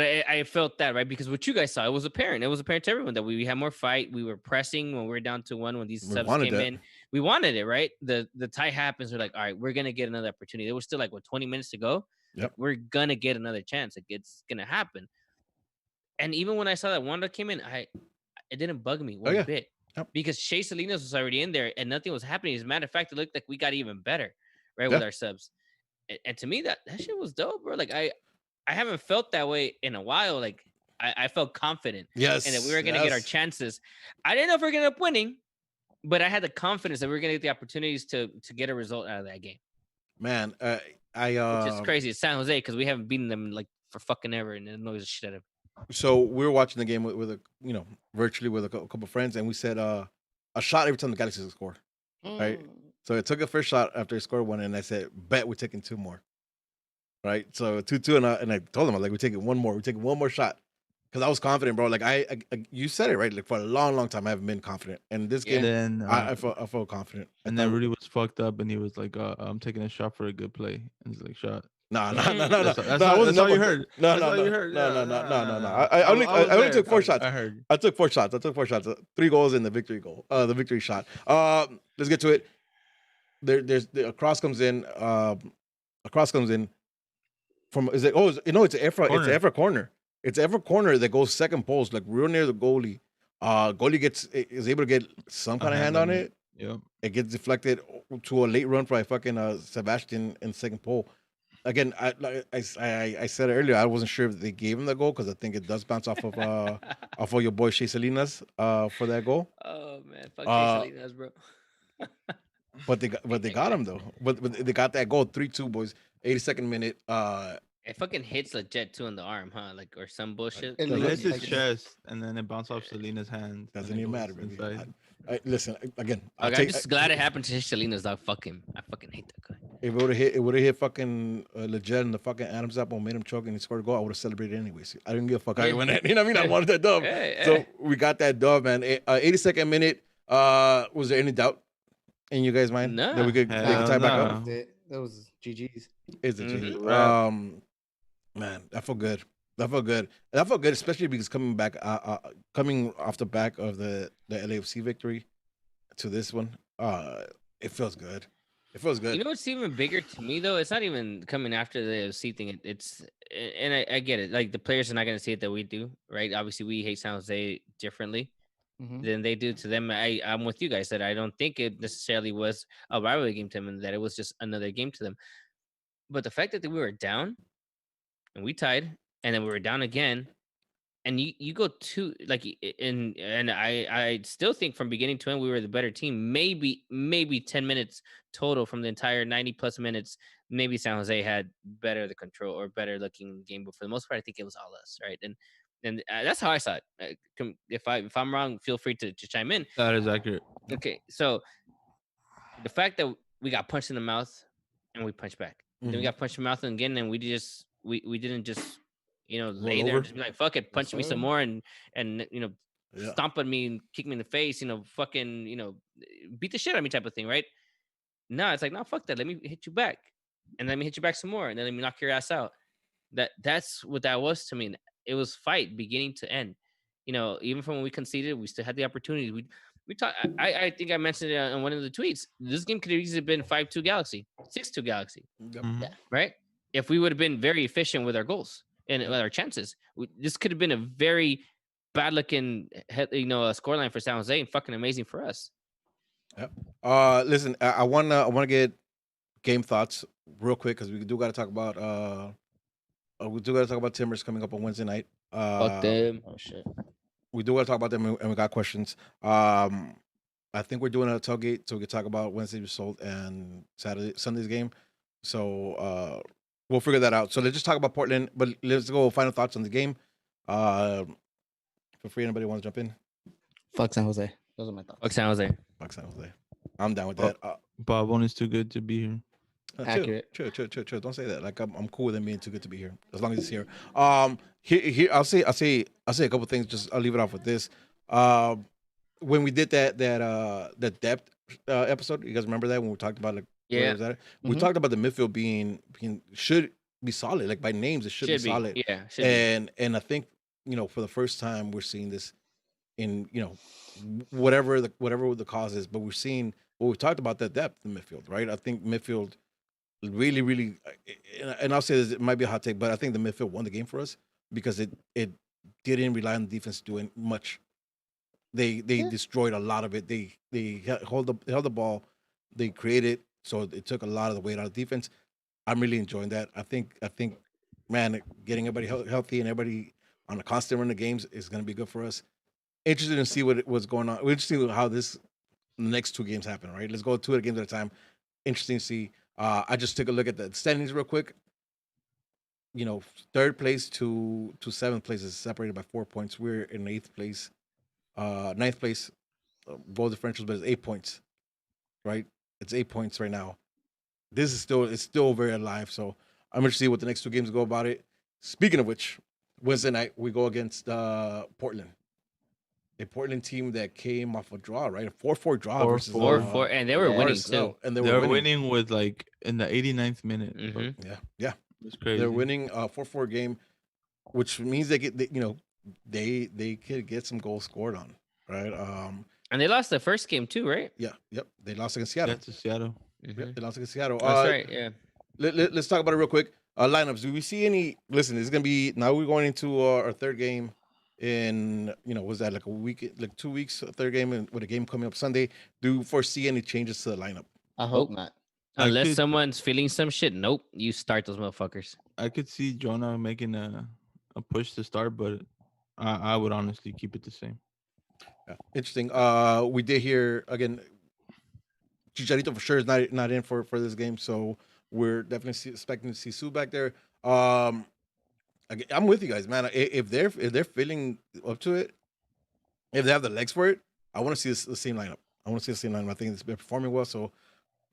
I felt that, right, because what you guys saw, it was apparent. It was apparent to everyone that we had more fight. We were pressing when we were down to 1. When these subs came in, we wanted it, right? The tie happens. We're like, all right, we're gonna get another opportunity. There was still like 20 minutes to go. Yep. Like, we're gonna get another chance. Like, it's gonna happen. And even when I saw that Wanda came in, it didn't bug me one bit. Yep. Because Shea Salinas was already in there and nothing was happening. As a matter of fact, it looked like we got even better, right, with our subs. And to me, that shit was dope, bro. Like, I haven't felt that way in a while. Like, I felt confident. Yes. And that we were going to get our chances. I didn't know if we were going to end up winning, but I had the confidence that we were going to get the opportunities to get a result out of that game. Man, Which is crazy. It's San Jose because we haven't beaten them like for fucking ever, and it annoys the shit out of them. So we were watching the game with a, virtually with a couple of friends, and we said a shot every time the Galaxy score. Right. So it took a first shot after he scored 1, and I said, bet we're taking 2 more. Right. So 2-2, and I told him, like, we're taking 1 more. We're taking 1 more shot. Because I was confident, bro. Like, I you said it, right? Like, for a long, long time, I haven't been confident. And this game, Then I felt confident. And then Rudy was fucked up, and he was like, "I'm taking a shot for a good play." And he's like, "Shot." No. That's all you heard. No. I only took 4 shots. I heard. I took 4 shots. 3 goals and the victory goal. The victory shot. Let's get to it. A cross comes in. From it's Efra corner. It's Efra corner that goes second post, like real near the goalie. Goalie is able to get some kind of hand on it. Yep. It gets deflected to a late run by fucking Sebastian in second pole. Again, I said it earlier, I wasn't sure if they gave him the goal because I think it does bounce off of your boy Shea Salinas for that goal. Oh man, fuck Shea Salinas, bro. But they got him though. But they got that goal 3-2, boys. 82nd minute. It fucking hits Leggett too in the arm, huh? Like, or some bullshit. It hits his chest, and then it bounced off Selena's hand. Doesn't even matter, baby. Listen again. I'm just glad it happened to Salinas, dog. Fuck him. I fucking hate that guy. If it would have hit fucking legit and the fucking Adams apple made him choke and he scored a goal, I would have celebrated anyways. I didn't give a fuck how he went in. You know what I mean? I wanted that dub. Hey, So hey. we got that dub, man. 82nd minute. Was there any doubt in you guys' mind that we Nah. could they could Hell tie back no. up? That was GG's. Is it Mhm. G? Wrap. Man, that felt good. That felt good. And that felt good, especially because coming off the back of the LAFC victory to this one, it feels good. It feels good. You know what's even bigger to me though? It's not even coming after the OC thing. And I get it. Like the players are not going to see it that we do, right? Obviously, we hate San Jose differently Mhm. than they do to them. I'm with you guys that I don't think it necessarily was a rivalry game to them, and that it was just another game to them. But the fact that we were down and we tied, and then we were down again, and you go to like and I still think from beginning to end we were the better team. Maybe 10 minutes total from the entire 90 plus minutes. Maybe San Jose had better the control or better looking game, but for the most part, I think it was all us, right? And that's how I saw it. If I'm wrong, feel free to chime in. That is accurate. Okay, so the fact that we got punched in the mouth and we punched back, then we Mhm. got punched in the mouth again, and we didn't just lay Roll there over? and just be like fuck it, punch me some sir. more and Yeah. stomp on me and kick me in the face, fucking beat the shit out of me type of thing, right? No, it's like no, fuck that. Let me hit you back, and let me hit you back some more, and then let me knock your ass out. That's what that was to me. It was fight beginning to end. Even from when we conceded, we still had the opportunity. We talked. I think I mentioned it on one of the tweets. This game could have easily been 5-2 Galaxy, 6-2 Galaxy, Yep. Mhm. Yeah. right? If we would have been very efficient with our goals and with our chances, this could have been a very bad looking, scoreline for San Jose and fucking amazing for us. Yep. Listen, I wanna get game thoughts real quick because we do got to talk about Timbers coming up on Wednesday night. Fuck them. Oh shit. We do want to talk about them, and we got questions. I think we're doing a tailgate so we can talk about Wednesday's result and Sunday's game. So we'll figure that out. So let's just talk about Portland, but let's go final thoughts on the game. Uh, feel free, anybody want to jump in? Fuck San Jose. Those are my thoughts. Fuck San Jose. Fuck San Jose. I'm down with Oh. that. Bob is too good to be here. Accurate. Chill. Don't say that. Like I'm cool with him being too good to be here, as long as he's here. Here I'll say a couple things. Just I'll leave it off with this. When we did that depth episode, you guys remember that when we talked about like where Yeah. was that? We Mhm. talked about the midfield being should be solid. Like by names, it should be solid. Yeah. Should be. And I think for the first time we're seeing this in whatever the cause is, but we're seeing we talked about that depth in midfield, right? I think midfield really, and I'll say this, it might be a hot take, but I think the midfield won the game for us because it didn't rely on the defense doing much. They destroyed a lot of it. They held the ball, they created, so it took a lot of the weight out of defense. I'm really enjoying that. I think man, getting everybody healthy and everybody on a constant run of games is going to be good for us. Interested to see what's going on. We're interested in how the next two games happen. Right, let's go two games at a time. Interesting to see. I just took a look at the standings real quick. Third place to seventh place is separated by 4 points. We're in eighth place, ninth place, goal differentials, but it's 8 points, right? It's 8 points right now. This is still very alive. So I'm interested to see what the next two games go about it. Speaking of which, Wednesday night we go against Portland, a Portland team that came off a draw, right? A 4-4 draw 4-4. versus 4-4, and they were winning RSL, too. and they They're were winning. winning with like in the 89th minute. Bro. Mhm. Yeah. It's crazy. They're winning a 4-4 game, which means they could get some goals scored on, right? And they lost the first game too, right? Yeah, yep. They lost against Seattle. That's to Seattle. Mhm. Yep, they lost against Seattle. That's right. Yeah. Let's talk about it real quick. Lineups. Do we see any? Listen, it's gonna be now. We're going into our third game in was that like a week, like 2 weeks, a third game, and with a game coming up Sunday. Do you foresee any changes to the lineup? I hope Nope. not. I Unless could- someone's feeling some shit. Nope. You start those motherfuckers. I could see Jonah making a push to start, but I would honestly keep it the same. Yeah. Interesting. We did hear again. Chicharito for sure is not in for this game, so we're definitely expecting to see Sue back there. I'm with you guys, man. If they're feeling up to it, if they have the legs for it, I want to see the same lineup. I want to see the same lineup. I think it's been performing well, so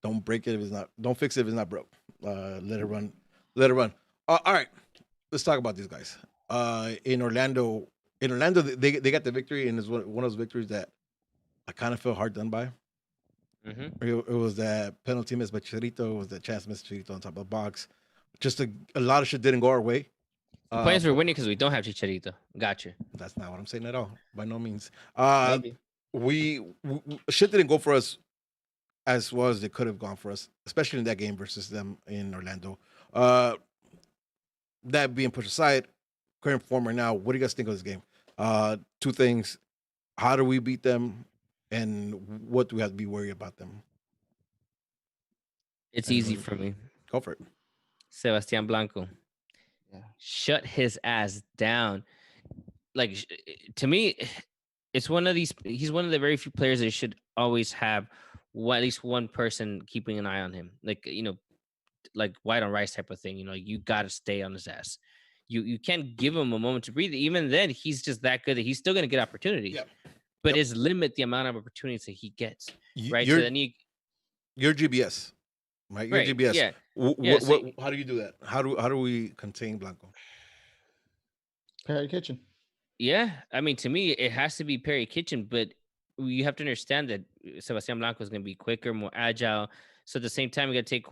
Don't break it if it's not. Don't fix it if it's not broke. Let it run. Let it run. All right, let's talk about these guys. In Orlando, they got the victory, and it's one of those victories that I kind of feel hard done by. Hmm. It was that penalty miss by Chicharito. It was that chance miss Chicharito on top of the box. Just a lot of shit didn't go our way. The point is we're For, winning because we don't have Chicharito. Gotcha. that's not what I'm saying at all. By no means. Maybe. Shit didn't go for us as well as it could have gone for us, especially in that game versus them in Orlando. Uh, that being put aside, current form right now, what do you guys think of this game? Two things: how do we beat them, and what do we have to be worried about them? It's easy Anyone, for me. go for it. Sebastian Blanco. Yeah. Shut his ass down. Like to me, it's one of these. He's one of the very few players that should always have at least one person keeping an eye on him. Like like white on rice type of thing. You got to stay on his ass. You can't give him a moment to breathe. Even then, he's just that good that he's still gonna get opportunities. Yep. But Yep. is limit the amount of opportunities that he gets. You- Right. So You're then you you're GBS, right? You're right. GBS. Yeah. Yeah. So How do you do that? How do we contain Blanco? Perry Kitchen. yeah, I mean, to me, it has to be Perry Kitchen, but you have to understand that Sebastian Blanco is going to be quicker, more agile. So at the same time, we got to take.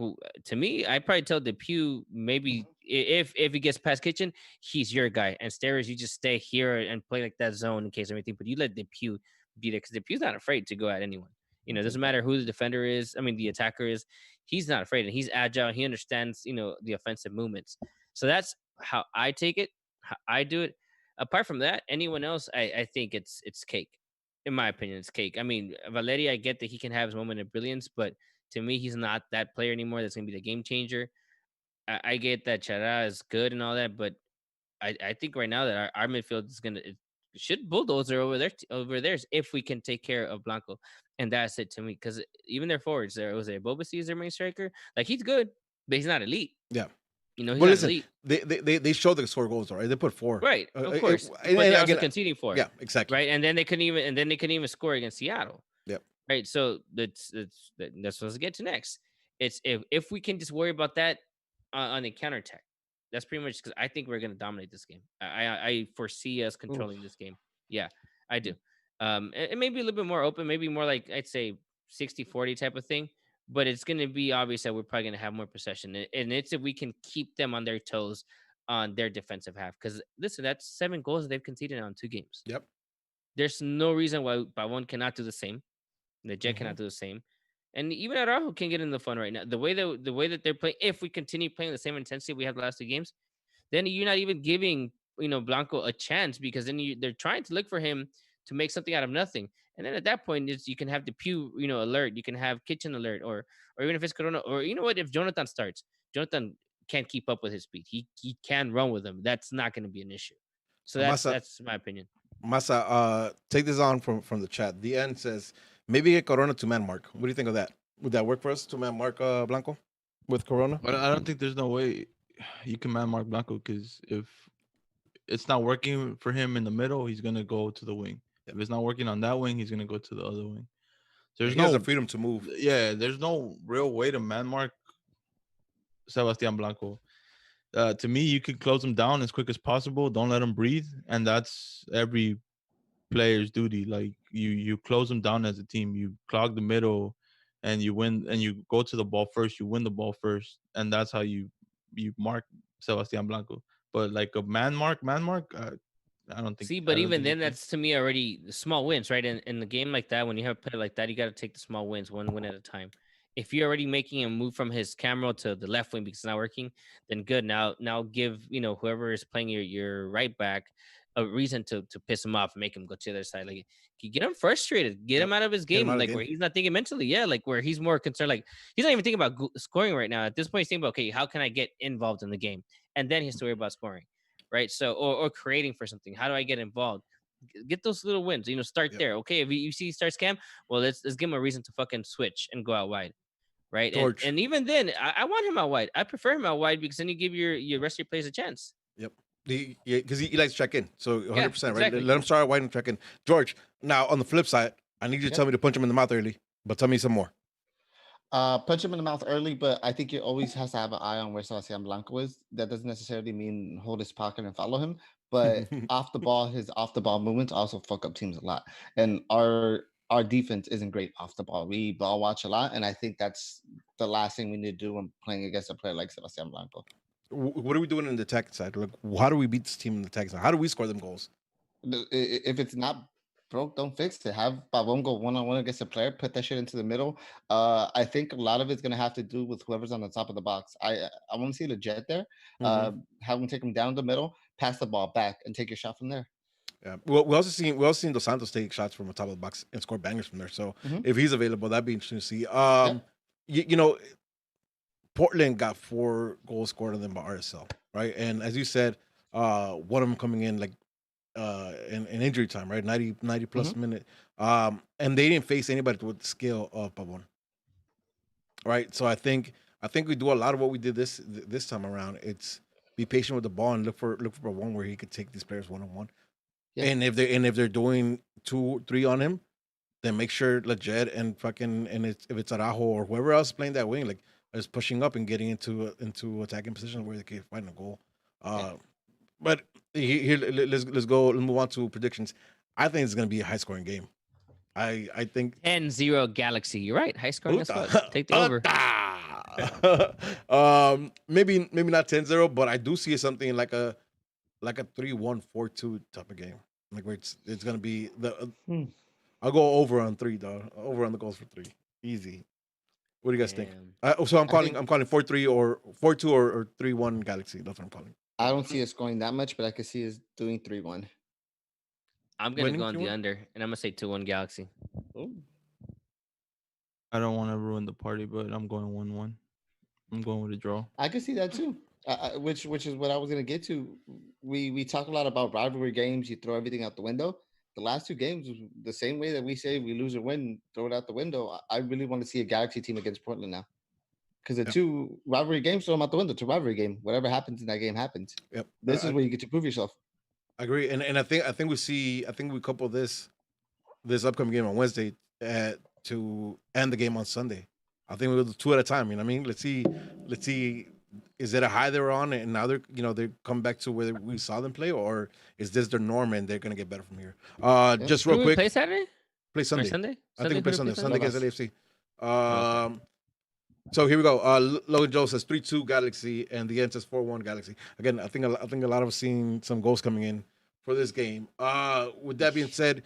To me, I probably tell Depew maybe if he gets past Kitchen, he's your guy. And Stairs, you just stay here and play like that zone in case of anything. But you let Depew be there because Depew's not afraid to go at anyone. It doesn't matter who the defender is. I mean, the attacker is. He's not afraid, and he's agile. He understands, the offensive movements. So that's how I take it. How I do it. Apart from that, anyone else, I think it's cake. In my opinion, it's cake. I mean, Valeri, I get that he can have his moment of brilliance, but to me, he's not that player anymore. That's gonna be the game changer. I get that Chara is good and all that, but I think right now that our midfield is it should bulldozer over there over theirs if we can take care of Blanco, and that's it to me. Because even their forwards, there was a Bobasi is their main striker. Like he's good, but he's not elite. Yeah. He's But not listen, elite. they showed the score goals, all right? They put four. Right, of course, but And they're also again, conceding for it. yeah, exactly. Right, and then they couldn't even score against Seattle. Yep. Right, so that's what I get to next. It's if we can just worry about that on the counterattack, that's pretty much because I think we're gonna dominate this game. I foresee us controlling this game. Yeah, I do. It may be a little bit more open, maybe more like I'd say 60-40 type of thing. But it's going to be obvious that we're probably going to have more possession. And it's if we can keep them on their toes on their defensive half. Because listen, that's 7 goals that they've conceded on 2 games. Yep. There's no reason why Pavon cannot do the same. The Jet Mhm. cannot do the same. And even Araujo can get in the fun right now. The way that they're playing, if we continue playing the same intensity we had the last 2 games, then you're not even giving Blanco a chance because then they're trying to look for him to make something out of nothing. And then at that point, you can have the Pew alert, you can have Kitchen alert, or even if it's Corona, or what if Jonathan starts, Jonathan can't keep up with his speed. He can run with him. That's not going to be an issue. So that's my opinion. Masa, take this on from the chat. The end says maybe get Corona to man mark. What do you think of that? Would that work for us to man mark Blanco with Corona? But I don't think there's no way you can man mark Blanco because if it's not working for him in the middle, he's gonna go to the wing. If it's not working on that wing, he's gonna go to the other wing. There's He has no the freedom to move. Yeah, there's no real way to man mark Sebastian Blanco. To me, you could close him down as quick as possible. Don't let him breathe, and that's every player's duty. Like you close them down as a team. You clog the middle, and you win. And you go to the ball first. You win the ball first, and that's how you mark Sebastian Blanco. But like a man mark, I don't think. See, but I don't even think you then, can. that's to me already the small wins, right? In the game like that, when you have a player like that, you got to take the small wins, one win at a time. If you're already making him move from his camera to the left wing because it's not working, then good. Now give whoever is playing your right back a reason to piss him off, and make him go to the other side. Like you get him frustrated, get him out of his Get him game, out of the like game. where he's not thinking mentally. Yeah, like where he's more concerned. Like he's not even thinking about scoring right now. At this point, he's thinking about, okay, how can I get involved in the game, and then he has to worry about scoring. Right. So, or creating for something. How do I get involved? Get those little wins. Start Yep. there. Okay. If you see he starts cam, well, let's give him a reason to fucking switch and go out wide. Right. George. And even then, I want him out wide. I prefer him out wide because then you give your rest of your players a chance. Yep. Because he likes to check in. So 100%, right? exactly. Let him start out wide and check in. George, now on the flip side, I need you to tell me to punch him in the mouth early, but tell me some more. Punch him in the mouth early, but I think you always has to have an eye on where Sebastian Blanco is. That doesn't necessarily mean hold his pocket and follow him, but off the ball, his off the ball movements also fuck up teams a lot. And our defense isn't great off the ball. We ball watch a lot, and I think that's the last thing we need to do when playing against a player like Sebastian Blanco. What are we doing in the tech side? Like, how do we beat this team in the tech side? How do we score them goals? If it's not broke, don't fix it. Have Pavon go one on one against a player, put that shit into the middle. I think a lot of it's gonna have to do with whoever's on the top of the box. I want to see Legit there. Mhm. Have him take him down the middle, pass the ball back, and take your shot from there. Yeah. Well, we also seen Dos Santos take shots from the top of the box and score bangers from there. So Mhm. if he's available, that'd be interesting to see. Yeah. You know, Portland got 4 goals scored on them by RSL, right? And as you said, one of them coming in like in injury time, right? 90 plus Mhm. minute. And they didn't face anybody with the skill of Pavon, right? So I think we do a lot of what we did this time around. It's be patient with the ball and look for one where he could take these players one on one. Yeah. And if they're doing 2 3 on him, then make sure Leggett and fucking and if it's Araujo or whoever else playing that wing, like is pushing up and getting into attacking position where they can find a goal. Yeah. But here let's go. Let's move on to predictions. I think it's gonna be a high scoring game. I think 10-0 Galaxy. You're right. High scoring as fuck. Uta, Take the over. Uta. Maybe not 10-0, but I do see something like a 3-1, 4-2 type of game. Like where it's gonna be the Hmm. I'll go over on 3, dog. Over on the goals for 3. Easy. What do you guys think? Damn. So I'm I calling think I'm calling 4-3 or 4-2 or 3-1 Galaxy. That's what I'm calling. I don't see us scoring that much, but I could see us doing 3-1. I'm gonna go Winning on the 3-1? under, and I'm gonna say 2-1 Galaxy. Oh, I don't want to ruin the party, but I'm going 1-1. I'm going with a draw. I could see that too. Which is what I was gonna get to. We talk a lot about rivalry games. You throw everything out the window. The last 2 games, was the same way that we say we lose or win, throw it out the window. I really want to see a Galaxy team against Portland now, because the Yep. 2 rivalry games, throw them out the window. 2 rivalry game. Whatever happens in that game happens. Yep. This is where you get to prove yourself. I agree. And I think we couple this upcoming game on Wednesday to end the game on Sunday. I think we'll do 2 at a time. You know what I mean? Let's see. Is it a high they're on and now they're coming back to where we saw them play, or is this their norm and they're gonna get better from here? Yeah. Just Who real do we quick, play Saturday play or Sunday. Sunday? I think we play Who do Sunday. we Sunday against Lobos. LAFC. Oh, okay. So here we go. Logan Joe says 3-2 Galaxy, and the end says 4-1 Galaxy. Again, I think a lot of us seen some goals coming in for this game. With that being said,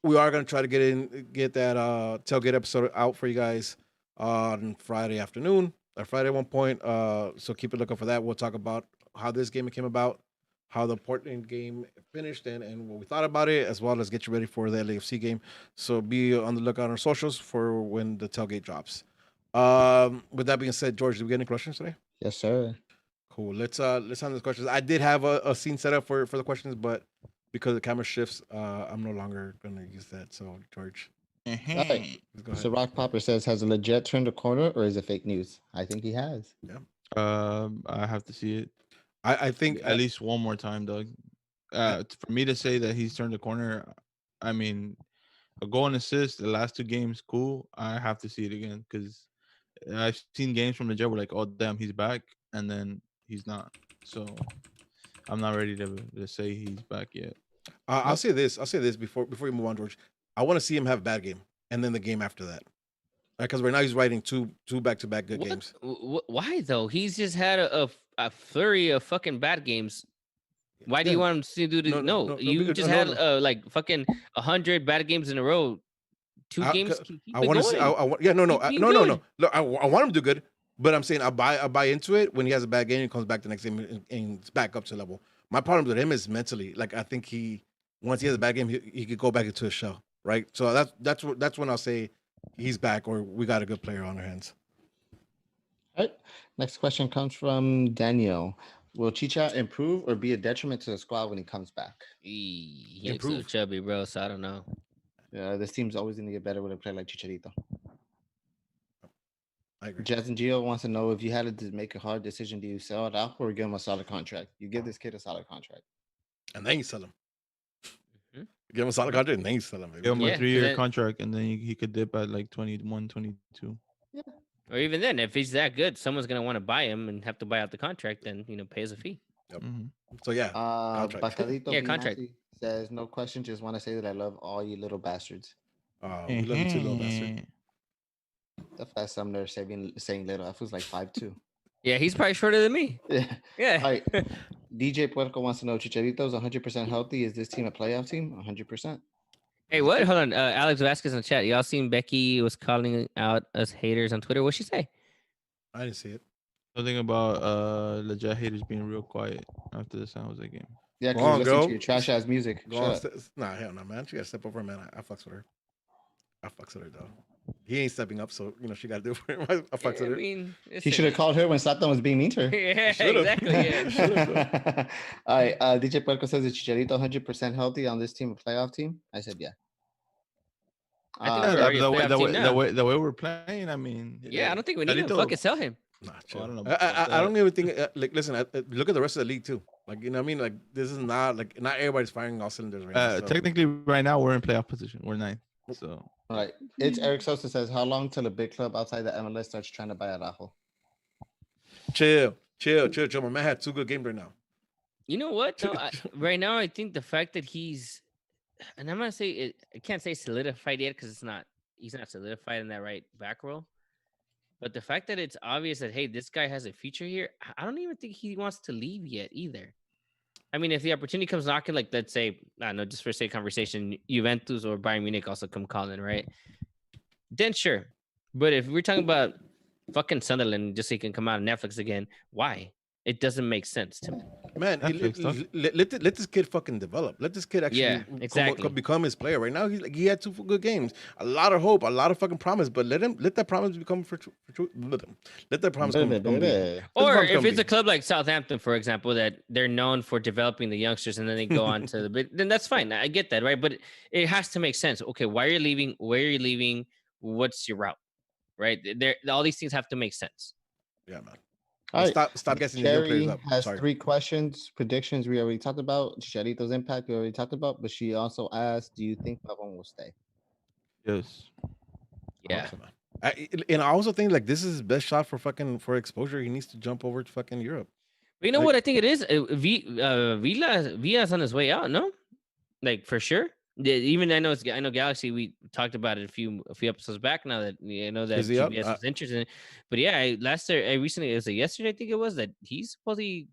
we are gonna try to get that tailgate episode out for you guys on Friday afternoon or Friday at one point. So keep a lookout for that. We'll talk about how this game came about, how the Portland game finished, and what we thought about it, as well as get you ready for the LAFC game. So be on the lookout on our socials for when the tailgate drops. With that being said, George, do we get any questions today? Yes, sir. Cool. Let's handle the questions. I did have a scene set up for the questions, but because the camera shifts, I'm no longer gonna use that. So George, All right. let's go ahead. So Rock Popper says, has a legit turned a corner or is it fake news? I think he has. Yeah. I have to see it I think at least one more time, Doug. For me to say that he's turned the corner, I mean, a goal and assist the last 2 games, cool. I have to see it again because I've seen games from the Jet where like, oh damn, he's back, and then he's not. So I'm not ready to say he's back yet. I'll say this. I'll say this before you move on, George. I want to see him have a bad game and then the game after that. Because right now he's writing two back to back good What? games. Why though? He's just had a flurry of fucking bad games. Why do you Yeah. want him to do this? No, you because- just no, had no. like fucking 100 bad games in a row. 2 games. Keep I it want to see. going. No, Keep being no. good. Look, I want him to do good, but I'm saying I buy into it when he has a bad game and comes back the next game and it's back up to level. My problem with him is mentally. Like I think once he has a bad game, he could go back into his shell, right? So that's when I'll say he's back or we got a good player on our hands. All right. Next question comes from Daniel. Will Chicha improve or be a detriment to the squad when he comes back? He looks so Improve. chubby, bro. So I don't know. This team's always going to get better with a player like Chicharito. I agree. Jazz and Gio wants to know if you had to make a hard decision, do you sell it out or give him a solid contract? You give this kid a solid contract. And then you sell him. Mhm. Give him a solid contract and then you sell him. Baby. Give him Yeah, a 3-year that- contract, and then he could dip at like 21, 22. Yeah, Or even then, if he's that good, someone's gonna want to buy him and have to buy out the contract. Then pays a fee. Yep. Mhm. So yeah, contract. Bacalito Yeah, Be contract. Nasty says, no question, just want to say that I love all you little bastards. We love you too, little bastard. The first time they're saying little, I feels like 5'2". Yeah, he's probably shorter than me. Yeah. Yeah. All right. DJ Puerco wants to know, Chicharito's 100% healthy. Is this team a playoff team? 100%. Hey, what? Hold on. Alex Vasquez in the chat. Y'all seen Becky was calling out us haters on Twitter? What'd she say? I didn't see it. Something about the Jet haters being real quiet after the San Jose game. Yeah, Go because on, listen girl. to your trash ass music. Go Shut on. up. Nah, hell no, man. She gotta step over, man. I fucks with her. I fucks with her though. He ain't stepping up, so she gotta do it for him. I fucks with her. mean, He should have called her when Slatan was being mean to her. Yeah, Should've. exactly. Yeah. All right. DJ Puerco says, is Chicharito 100% healthy on this team, a playoff team? I said, yeah. I think Uh, we're Yeah, already a playoff team now. the way we're playing, I mean, Yeah, I don't think we need him. Chicharito- Fucking sell him. Nah, Oh, chill. I don't know I, about I that. don't even think. Listen, look at the rest of the league too. Like you know, what I mean, like this is not like not everybody's firing all cylinders right now. So. Technically, right now we're in playoff position. We're ninth. So all right. It's Eric Sosa says, how long till a big club outside the MLS starts trying to buy Araujo? Chill. My man had 2 good games right now. You know what? No, right now I think the fact that he's, and I'm gonna say it, I can't say solidified yet because he's not solidified in that right back role. But the fact that it's obvious that hey, this guy has a future here, I don't even think he wants to leave yet either. I mean, if the opportunity comes knocking, like let's say, I don't know, just for sake of conversation, Juventus or Bayern Munich also come calling, right? Then sure. But if we're talking about fucking Sunderland just so he can come out on Netflix again, why? It doesn't make sense to me. Man, Netflix stuff. let this kid fucking develop. Let this kid actually exactly. become his player. Right now, he had 2 good games, a lot of hope, a lot of fucking promise. But let that promise become for true. Let that promise come. Or if it's a club like Southampton, for example, that they're known for developing the youngsters and then they go on to the bit, then that's fine. I get that, right? But it has to make sense. Okay, why are you leaving? Where are you leaving? What's your route? Right? All these things have to make sense. Yeah, man. All right. Stop guessing the young Cherry players up. has Sorry. 3 questions. Predictions we already talked about. Chicharito's impact we already talked about. But she also asked, do you think Pavon will stay? yes, Yeah. So, and I also think like this is his best shot for exposure. He needs to jump over to fucking Europe. But you know what I think it is? Villa's on his way out, no? Like for sure. Even I know Galaxy. We talked about it a few episodes back. Now that that Is he up? GBS was interested in it. But yeah, I recently, it was yesterday. I think it was that he's supposedly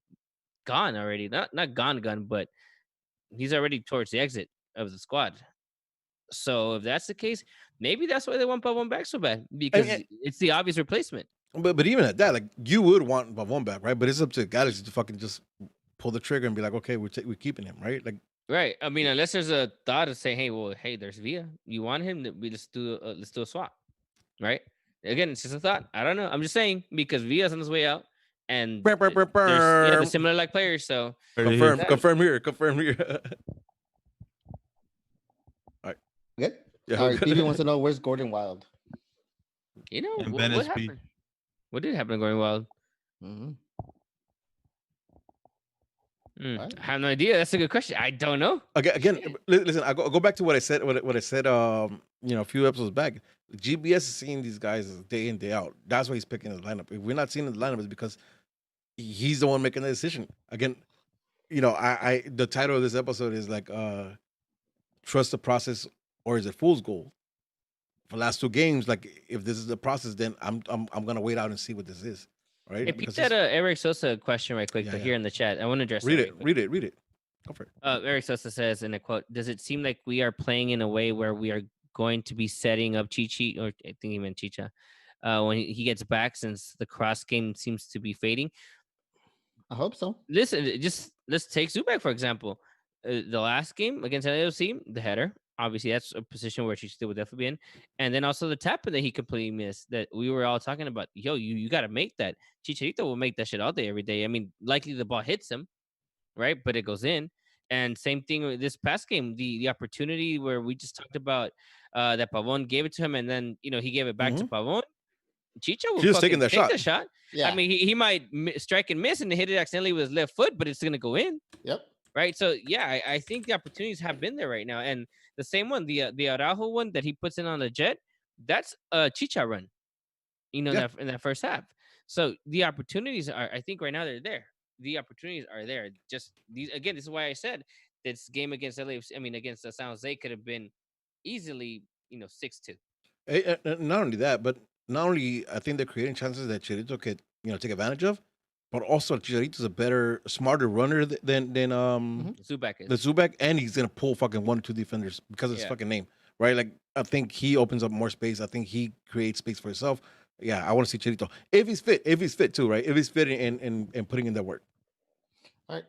gone already. Not gone, but he's already towards the exit of the squad. So if that's the case, maybe that's why they want Pavon back so bad because it's the obvious replacement. But even at that, like you would want Pavon back, right? But it's up to Galaxy to fucking just pull the trigger and be like, okay, we're keeping him, right? Like. Right. I mean, unless there's a thought of saying, hey, there's Villa. You want him? Let's do a swap, right? Again, it's just a thought. I don't know. I'm just saying because Villa's on his way out, and they're similar like players. So confirm here. All right. Good. Yeah. All right. Stevie wants to know, where's Gordon Wild? And what Venice happened? Beach. What did happen going wild? Mm-hmm. I have no idea. That's a good question. I don't know. Again, listen. I go back to what I said. What I said. A few episodes back. GBS is seeing these guys day in day out. That's why he's picking his lineup. If we're not seeing the lineup, it's because he's the one making the decision. Again, I the title of this episode is like, trust the process or is it fool's gold? For the last 2 games, like if this is the process, then I'm gonna wait out and see what this is. Right? Hey, peep that Eric Sosa question right quick, here in the chat. I want to address read that it. Read it. Go for it. Eric Sosa says in a quote, does it seem like we are playing in a way where we are going to be setting up Chichi, or I think he meant Chicha, when he gets back since the cross game seems to be fading? I hope so. Listen, just let's take Zubek, for example. The last game against LAFC, the header, obviously that's a position where Chichi would definitely be in. And then also the tap that he completely missed that we were all talking about. Yo, you got to make that. Chicharito will make that shit all day, every day. I mean, likely the ball hits him, right? But it goes in. And same thing with this past game, the opportunity where we just talked about that Pavon gave it to him and then, he gave it back to Pavon. Chicha will just taking take the shot. Yeah. I mean, he might strike and miss and hit it accidentally with his left foot, but it's going to go in. Yep. Right. So, yeah, I think the opportunities have been there right now. And the same one, the Araujo one that he puts in on the jet, that's a Chicha run. in Yeah. that first half. So the opportunities are, I think, right now they're there. The opportunities are there. Just these again. This is why I said this game against LAFC, I mean, against San Jose could have been easily, 6-2. Not only that, but not only I think they're creating chances that Chicharito could take advantage of, but also Chicharito's a better, smarter runner than Zubac the is. Zubak, and he's gonna pull fucking 1 or 2 defenders because of his Yeah. fucking name, right? Like I think he opens up more space. I think he creates space for himself. Yeah, I want to see Chicharito if he's fit too, right? If he's fit and putting in that work. All right.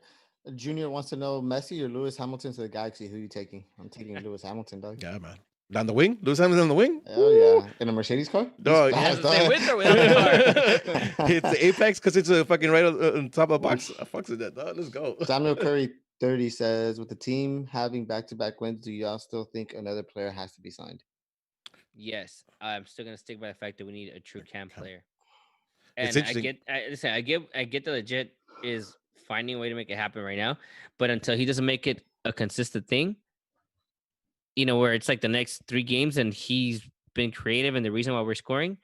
Junior wants to know Messi or Lewis Hamilton to the Galaxy. Who you taking? I'm taking Lewis Hamilton, dog. Yeah, man. Down the wing, Lewis Hamilton on the wing. Hell yeah. In a Mercedes car? Dog. He's fast, Say dog. with or without the car. It's the apex because it's a fucking right on top of the box. I fucks with that, dog. Let's go. Samuel Curry 30 says, with the team having back-to-back wins, do y'all still think another player has to be signed? Yes, I'm still gonna stick by the fact that we need a true cam player. It's And interesting. listen, I get the legit is finding a way to make it happen right now, but until he doesn't make it a consistent thing, where it's like the next 3 games and he's been creative and the reason why we're scoring,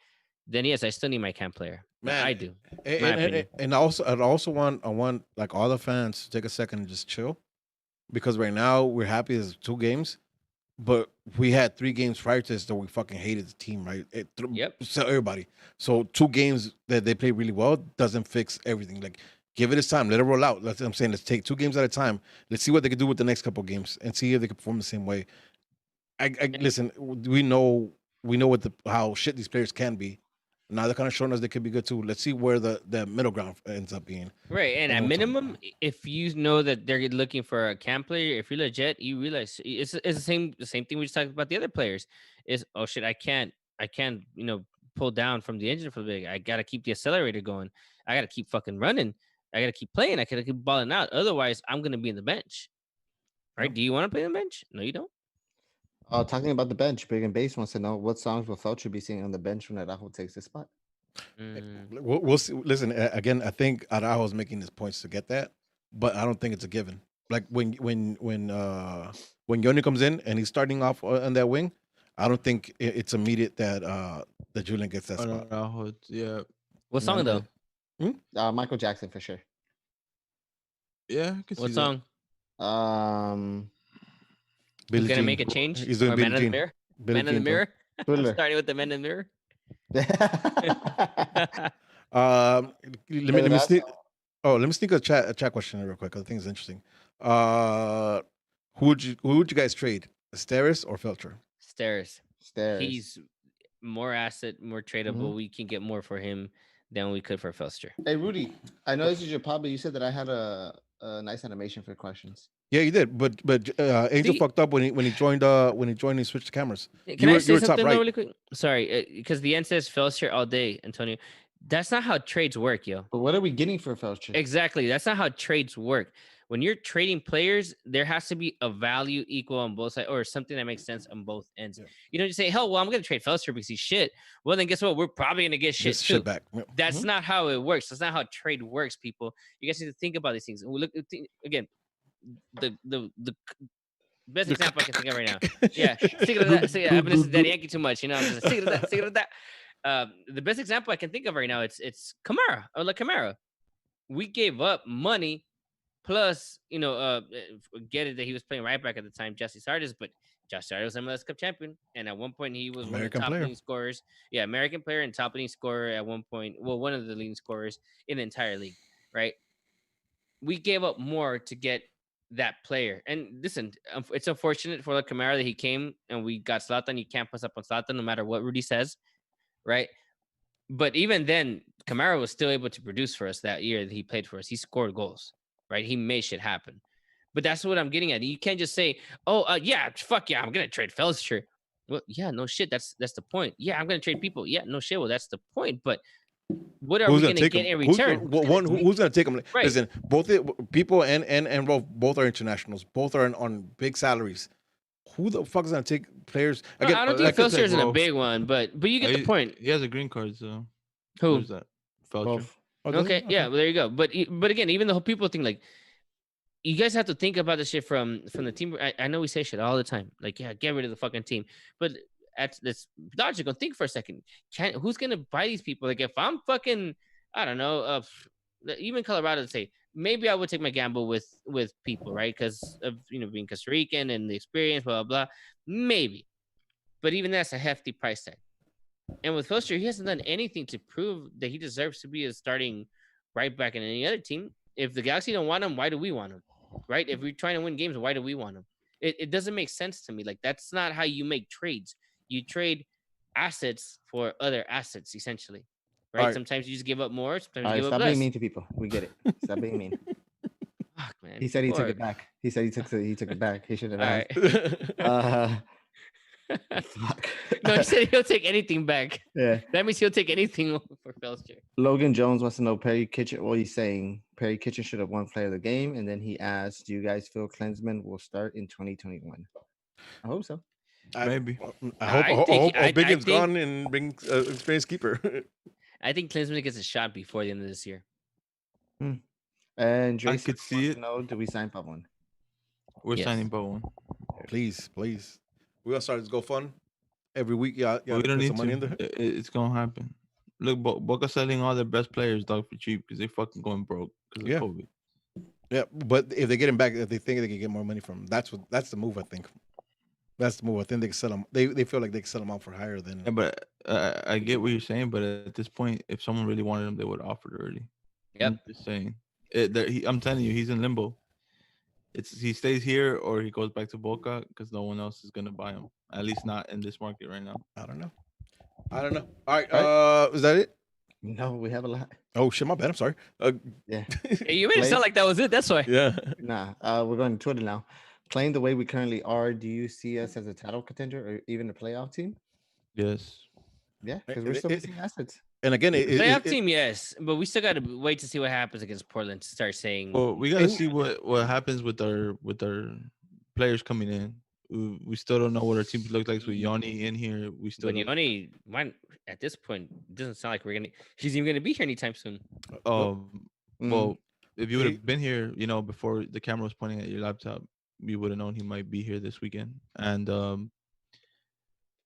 then yes, I still need my camp player. Man, I do. And I want like all the fans to take a second and just chill, because right now we're happy as 2 games, but we had 3 games prior to this that we fucking hated the team, right? Yep. So everybody. So 2 games that they play really well doesn't fix everything. Like give it its time, let it roll out. That's what I'm saying. Let's take 2 games at a time. Let's see what they can do with the next couple of games and see if they can perform the same way. I listen. We know how shit these players can be. Now they're kind of showing us they could be good too. Let's see where the middle ground ends up being. Right, and at minimum, if you know that they're looking for a camp player, if you're legit, you realize it's the same thing we just talked about the other players. Is oh shit, I can't pull down from the engine for the big. I gotta keep the accelerator going. I gotta keep fucking running. I gotta keep playing. I gotta keep balling out. Otherwise, I'm gonna be in the bench. Right? Yep. Do you want to play on the bench? No, you don't. Talking about the bench, Big and Base wants to know what songs will Felcher be singing on the bench when Araujo takes his spot. We'll see. Listen, again, I think Araujo is making his points to get that, but I don't think it's a given. Like when Yoni comes in and he's starting off on that wing, I don't think it's immediate that Julian gets that spot. Araujo, yeah. What song though? Michael Jackson for sure. Yeah, I could see What song? Billie Who's gonna Jean. make a change? He's doing Or Billie Man in the Jean. Mirror? Billie Man in the Jean, bro. Mirror? Thriller. Starting with the Man in the Mirror. Let me sneak. Oh, let me sneak a chat question in real quick. I think it's interesting. Who would you guys trade, Steris or Felcher? Stairs. Stairs. He's more asset, more tradable. We can get more for him than we could for Felster. Hey, Rudy, I know this is your pod, but you said that I had a nice animation for questions. Yeah, you did, but Angel See- fucked up when he joined and switched the cameras. Can I say you were top something right. really quick? Sorry, because the end says Felster all day, Antonio. That's not how trades work, yo. But what are we getting for Felcher? Exactly. That's not how trades work. When you're trading players, there has to be a value equal on both sides or something that makes sense on both ends. Yeah. You don't just say, hell, well, I'm going to trade Felster because he's shit. Well, then guess what? We're probably going to get shit Just too. shit back. Yeah. That's not how it works. That's not how trade works, people. You guys need to think about these things. Look again. The best example I can think of right now. Yeah, stick it to that. So, yeah, I've been listening to Daddy Yankee too much. I'm just stick it to that. Stick it to that. The best example I can think of right now it's Kamara. Or like Kamara. We gave up money, plus get it that he was playing right back at the time, Jesse Sardis, but Josh Sardis was MLS Cup champion, and at one point he was one of the top leading scorers. Yeah, American player and top leading scorer at one point. Well, one of the leading scorers in the entire league. Right. We gave up more to get that player. And listen, it's unfortunate for the Kamara that he came and we got Zlatan. You can't pass up on Zlatan no matter what Rudy says, right? But even then, Kamara was still able to produce for us that year that he played for us. He scored goals, right? He made shit happen. But that's what I'm getting at. You can't just say, yeah, fuck yeah, I'm going to trade Felster. Well, yeah, no shit. That's the point. Yeah, I'm going to trade people. Yeah, no shit. Well, that's the point. But what are we going to get in return? Who's going to take them? Right. Listen, both people and Rolf, both are internationals. Both are on big salaries. Who the fuck is going to take players? Again, I don't think Felster isn't a big one, but you get the point. He has a green card, so who? Who's that? Felcher. Okay, yeah, well, there you go. But again, even the whole people think like, you guys have to think about the shit from the team. I know we say shit all the time, like, yeah, get rid of the fucking team. But that's logical. Think for a second. Who's gonna buy these people? Like if I'm fucking, I don't know, even Colorado, say maybe I would take my gamble with people, right? Because of being Costa Rican and the experience, blah blah blah. Maybe, but even that's a hefty price tag. And with Foster, he hasn't done anything to prove that he deserves to be a starting right back in any other team. If the Galaxy don't want him, why do we want him? Right? If we're trying to win games, why do we want him? It doesn't make sense to me. Like that's not how you make trades. You trade assets for other assets, essentially. All Right? right. Sometimes you just give up more. Sometimes All you right, give up stop being less. mean to people. We get it. Stop being mean. Fuck, man. He said he People took are- it back. He said he took it back. He should have All asked. right. Fuck. No, he said he'll take anything back. Yeah. That means he'll take anything for Felster. Logan Jones wants to know Perry Kitchen. Well, he's saying Perry Kitchen should have won player of the game, and then he asks, "Do you guys feel Klinsman will start in 2021?" I hope so. Maybe. I hope I I think- hope I Biggin's think- gone and bring experienced keeper. I think Klinsman gets a shot before the end of this year. And I Jason could see wants it. to know, do we sign Pavon? We're Yes. signing Bowen. Please. We're gonna start this GoFund every week. Yeah, But we don't put need some money to. in there. It's gonna happen. Look, Boca selling all their best players, dog, for cheap because they fucking going broke because Yeah. of COVID. Yeah, but if they get him back, if they think they can get more money from him, that's the move. I think that's the move. I think they can sell him. They feel like they can sell him out for higher than. Yeah, but I get what you're saying, but at this point, if someone really wanted him, they would have offered already. Yep. I'm just saying. I'm telling you, he's in limbo. He stays here or he goes back to Boca because no one else is gonna buy him. At least not in this market right now. I don't know. All right. Right. Is that it? No, we have a lot. Oh shit, my bad. I'm sorry. Yeah. Hey, you made it sound like that was it. That's why. Yeah. Nah, we're going to Twitter now. Playing the way we currently are, do you see us as a title contender or even a playoff team? Yes. Yeah, because we're still missing assets. And again, Playoff team, yes, but we still got to wait to see what happens against Portland to start saying. Well, we gotta And- see what happens with our players coming in. We still don't know what our team looks like with Yanni in here. We still But you don't. only might at this point it doesn't sound like he's even gonna be here anytime soon. Well, if you would He- have been here, before the camera was pointing at your laptop, you would have known he might be here this weekend.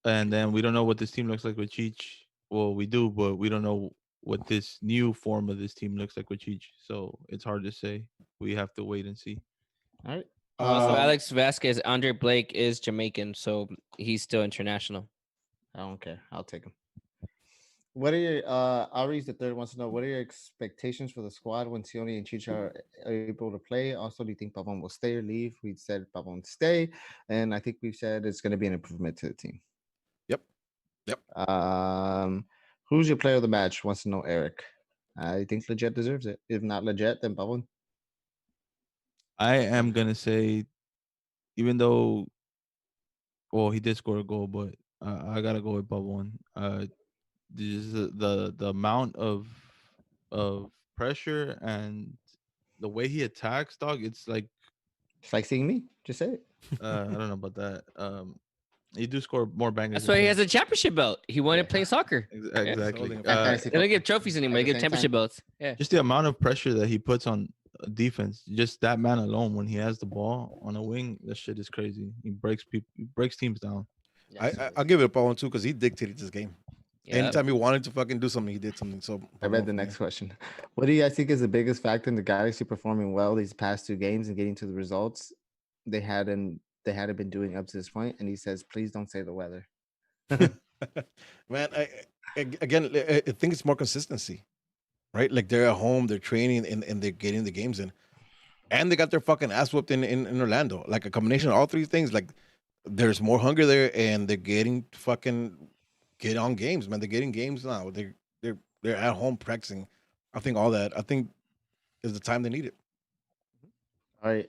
And then we don't know what this team looks like with Cheech. Well, we do, but we don't know what this new form of this team looks like with Cheech. So it's hard to say. We have to wait and see. All right. Also, Um, Alex Vasquez, Andre Blake is Jamaican, so he's still international. I don't care. I'll take him. What are your Ari's the third wants to know what are your expectations for the squad when Sione and Chicha are able to play? Also, do you think Pavon will stay or leave? We said Pavon stay, and I think we've said it's going to be an improvement to the team. Yep. Who's your player of the match? Wants to know Eric. I think Leggett deserves it. If not Leggett, then Pavon. I am gonna say, even though, well, he did score a goal, but I gotta go with Bob one. The amount of pressure and the way he attacks, dog. It's like It's like seeing me. Just say it. I don't know about that. He do score more bangers. That's than why he him. has a championship belt. He wanted Yeah. playing soccer. Exactly. holding Fantasy They don't football. give trophies anymore. They At the give same championship time. belts. Yeah. Just the amount of pressure that he puts on defense, just that man alone, when he has the ball on a wing, that shit is crazy. He breaks people, he breaks teams down. I'll give it a Pavon too because he dictated this game. Yeah. Anytime he wanted to fucking do something, he did something. So I read the next question. What do you guys think is the biggest factor in the Galaxy performing well these past two games and getting to the results they hadn't been doing up to this point? And he says, please don't say the weather. Man, again, I think it's more consistency, right? Like they're at home, they're training, and they're getting the games in, and they got their fucking ass whooped in Orlando. Like a combination of all three things. Like there's more hunger there, and they're getting fucking get on games, man. They're getting games now. They're at home practicing. I think all that. I think is the time they need it. All right.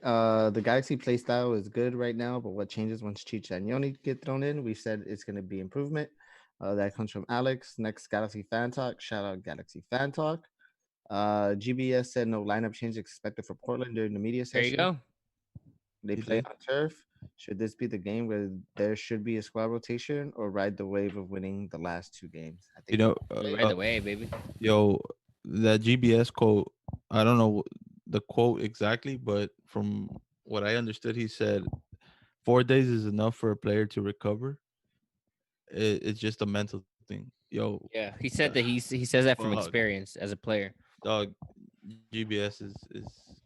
The Galaxy play style is good right now, but what changes once Chicha and Yoni get thrown in? We've said it's going to be improvement. That comes from Alex. Next, Galaxy Fan Talk. Shout out Galaxy Fan Talk. GBS said no lineup change expected for Portland during the media There session. you go. They He play did. on turf. Should this be the game where there should be a squad rotation or ride the wave of winning the last two games? I think Right away, baby. Yo, that GBS quote, I don't know the quote exactly, but from what I understood, he said 4 days is enough for a player to recover. It's just a mental thing. Yo, Yeah, he said that he says that from fuck, experience as a player. dog. GBS is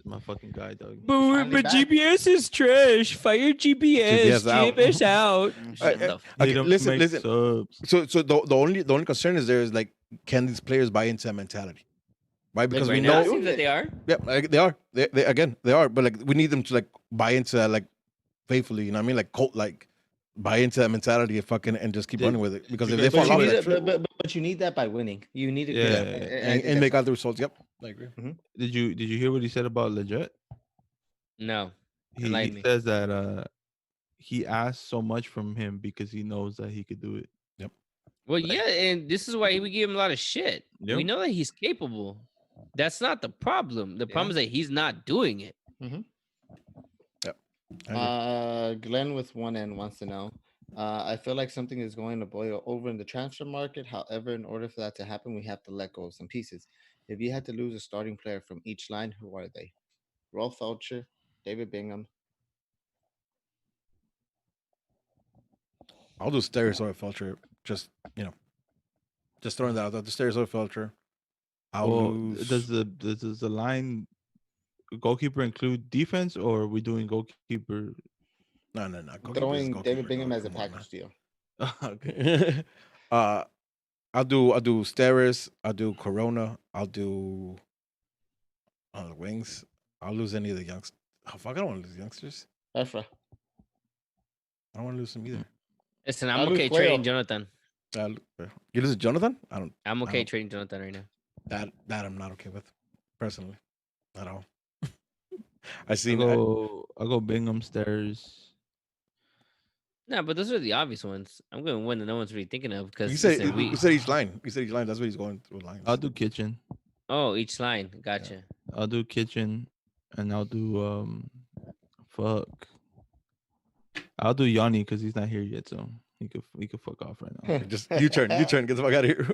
my fucking guy, dog. finally But back. GBS is trash. Fire GBS. GBS out. GBS out. Uh, Shut uh, the f- He okay, don't listen, make listen. subs. So the only concern is there is like, can these players buy into that mentality, right? Like Because we right now, it know, seems that they are. yeah, like, they are. They again, they are. But like, we need them to like buy into that, like, faithfully. You know what I mean? Like, cult, like, buy into that mentality and fucking and just keep Did- running with it. Because if because they But fall you off need that it, trip, but you need that by winning. You need to Yeah, get yeah, and make out the results. Yep, I agree. Did you hear what he said about Leggett? No, He enlighten me. says that he asked so much from him because he knows that he could do it. Yep. Well, yeah, and this is why we give him a lot of shit. We Yep. know that he's capable. That's not the problem. The problem is that he's not doing it. I agree. Glenn with one N wants to know. I feel like something is going to boil over in the transfer market. However, in order for that to happen, we have to let go of some pieces. If you had to lose a starting player from each line, who are they? Rolf Felcher, David Bingham. I'll do stereotype filter. Just, just throwing that out there. The stereotype filter. I'll Well, lose. does the line goalkeeper include defense, or are we doing goalkeeper? No. Goalkeeper is Throwing goalkeeper, David Bingham dog. as a Come on, man. package deal. Okay. I'll do Steris. I'll do Corona. I'll do the wings. I'll lose any of the youngsters. Oh, fuck, I don't want to lose youngsters. Efra. I don't want to lose them either. Listen, I I'm lose okay Cuello. trading Jonathan. You lose Jonathan? I don't. I'm I okay don't- trading Jonathan right now. That I'm not okay with, personally, at all. I I seen. go Bingham stairs. No, but those are the obvious ones. I'm going one that no one's really thinking of because You said listen, you said each line. You said each line. That's what he's going through lines. I'll do kitchen. each line. Gotcha. I'll do kitchen, and I'll do fuck. I'll do Yanni because he's not here yet, so he could fuck off right now. Just you turn. Get the fuck out of here.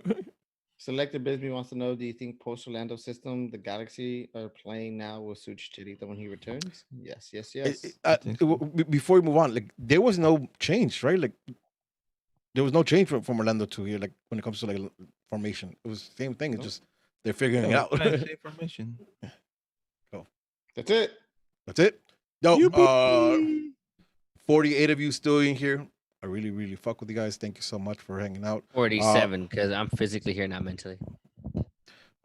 Selector Bisbee wants to know: do you think post Orlando system the Galaxy are playing now will suit Chicharito when he returns? Yes. think so. Before we move on, like, there was no change, right? Like, there was no change from Orlando to here. Like, when it comes to like formation, it was the same thing. It's just they're figuring it Yeah, out. we're playing same formation. That's it. That's it. Yo, 48 of you still in here. I really, really fuck with you guys. Thank you so much for hanging out. 47 because I'm physically here, not mentally.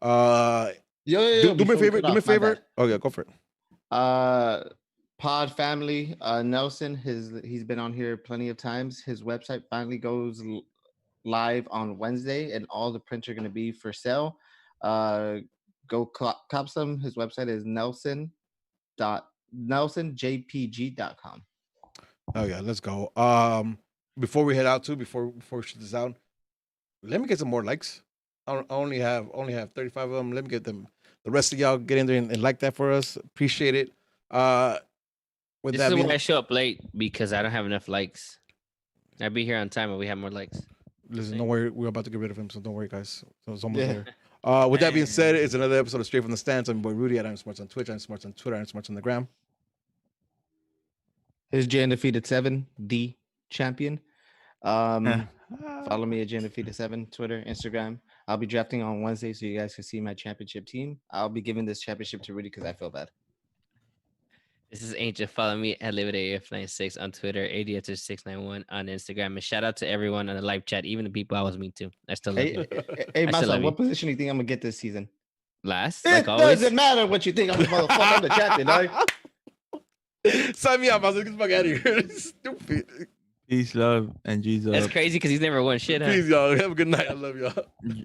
Uh, Yo, do me a before we favor. cut Do me a off, my favor. bad. Oh yeah, go for it. Pod family, Nelson, he's been on here plenty of times. His website finally goes live on Wednesday, and all the prints are going to be for sale. Go cop some. His website is nelsonjpg.com. Oh yeah, let's go. Before we head out before we shut this out, let me get some more likes. I only have 35 of them. Let me get them. The rest of y'all get in there and like that for us. Appreciate it. With This that is being, why I show up late because I don't have enough likes. I'd be here on time if we have more likes. listen, don't worry, we're about to get rid of him, so don't worry, guys. So it's almost Yeah. there. With that being said, it's another episode of Straight from the Stands. I'm your boy Rudy. I'm Smarts on Twitch. I'm Smarts on Twitter. I'm Smarts on the gram. His J Undefeated 7, the champion. Follow me at J Undefeated 7, Twitter, Instagram. I'll be drafting on Wednesday so you guys can see my championship team. I'll be giving this championship to Rudy because I feel bad. This is Angel. Follow me at LiveItAF96 on Twitter, ADS691 on Instagram. And shout out to everyone on the live chat, even the people I was mean to. I still love Hey, you. hey, I still love Masa, you. what position do you think I'm gonna get this season? Last, It like always. doesn't matter what you think. I'm the motherfucker. I'm the champion, dog. Sign me up, Get the fuck out of here. Stupid. Peace, love, and Jesus. That's crazy because he's never won shit, huh? Peace, y'all. Have a good night. I love y'all.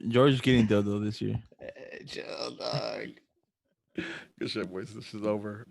George getting dildo this year. Chill, dog. Good shit, boys. This is over.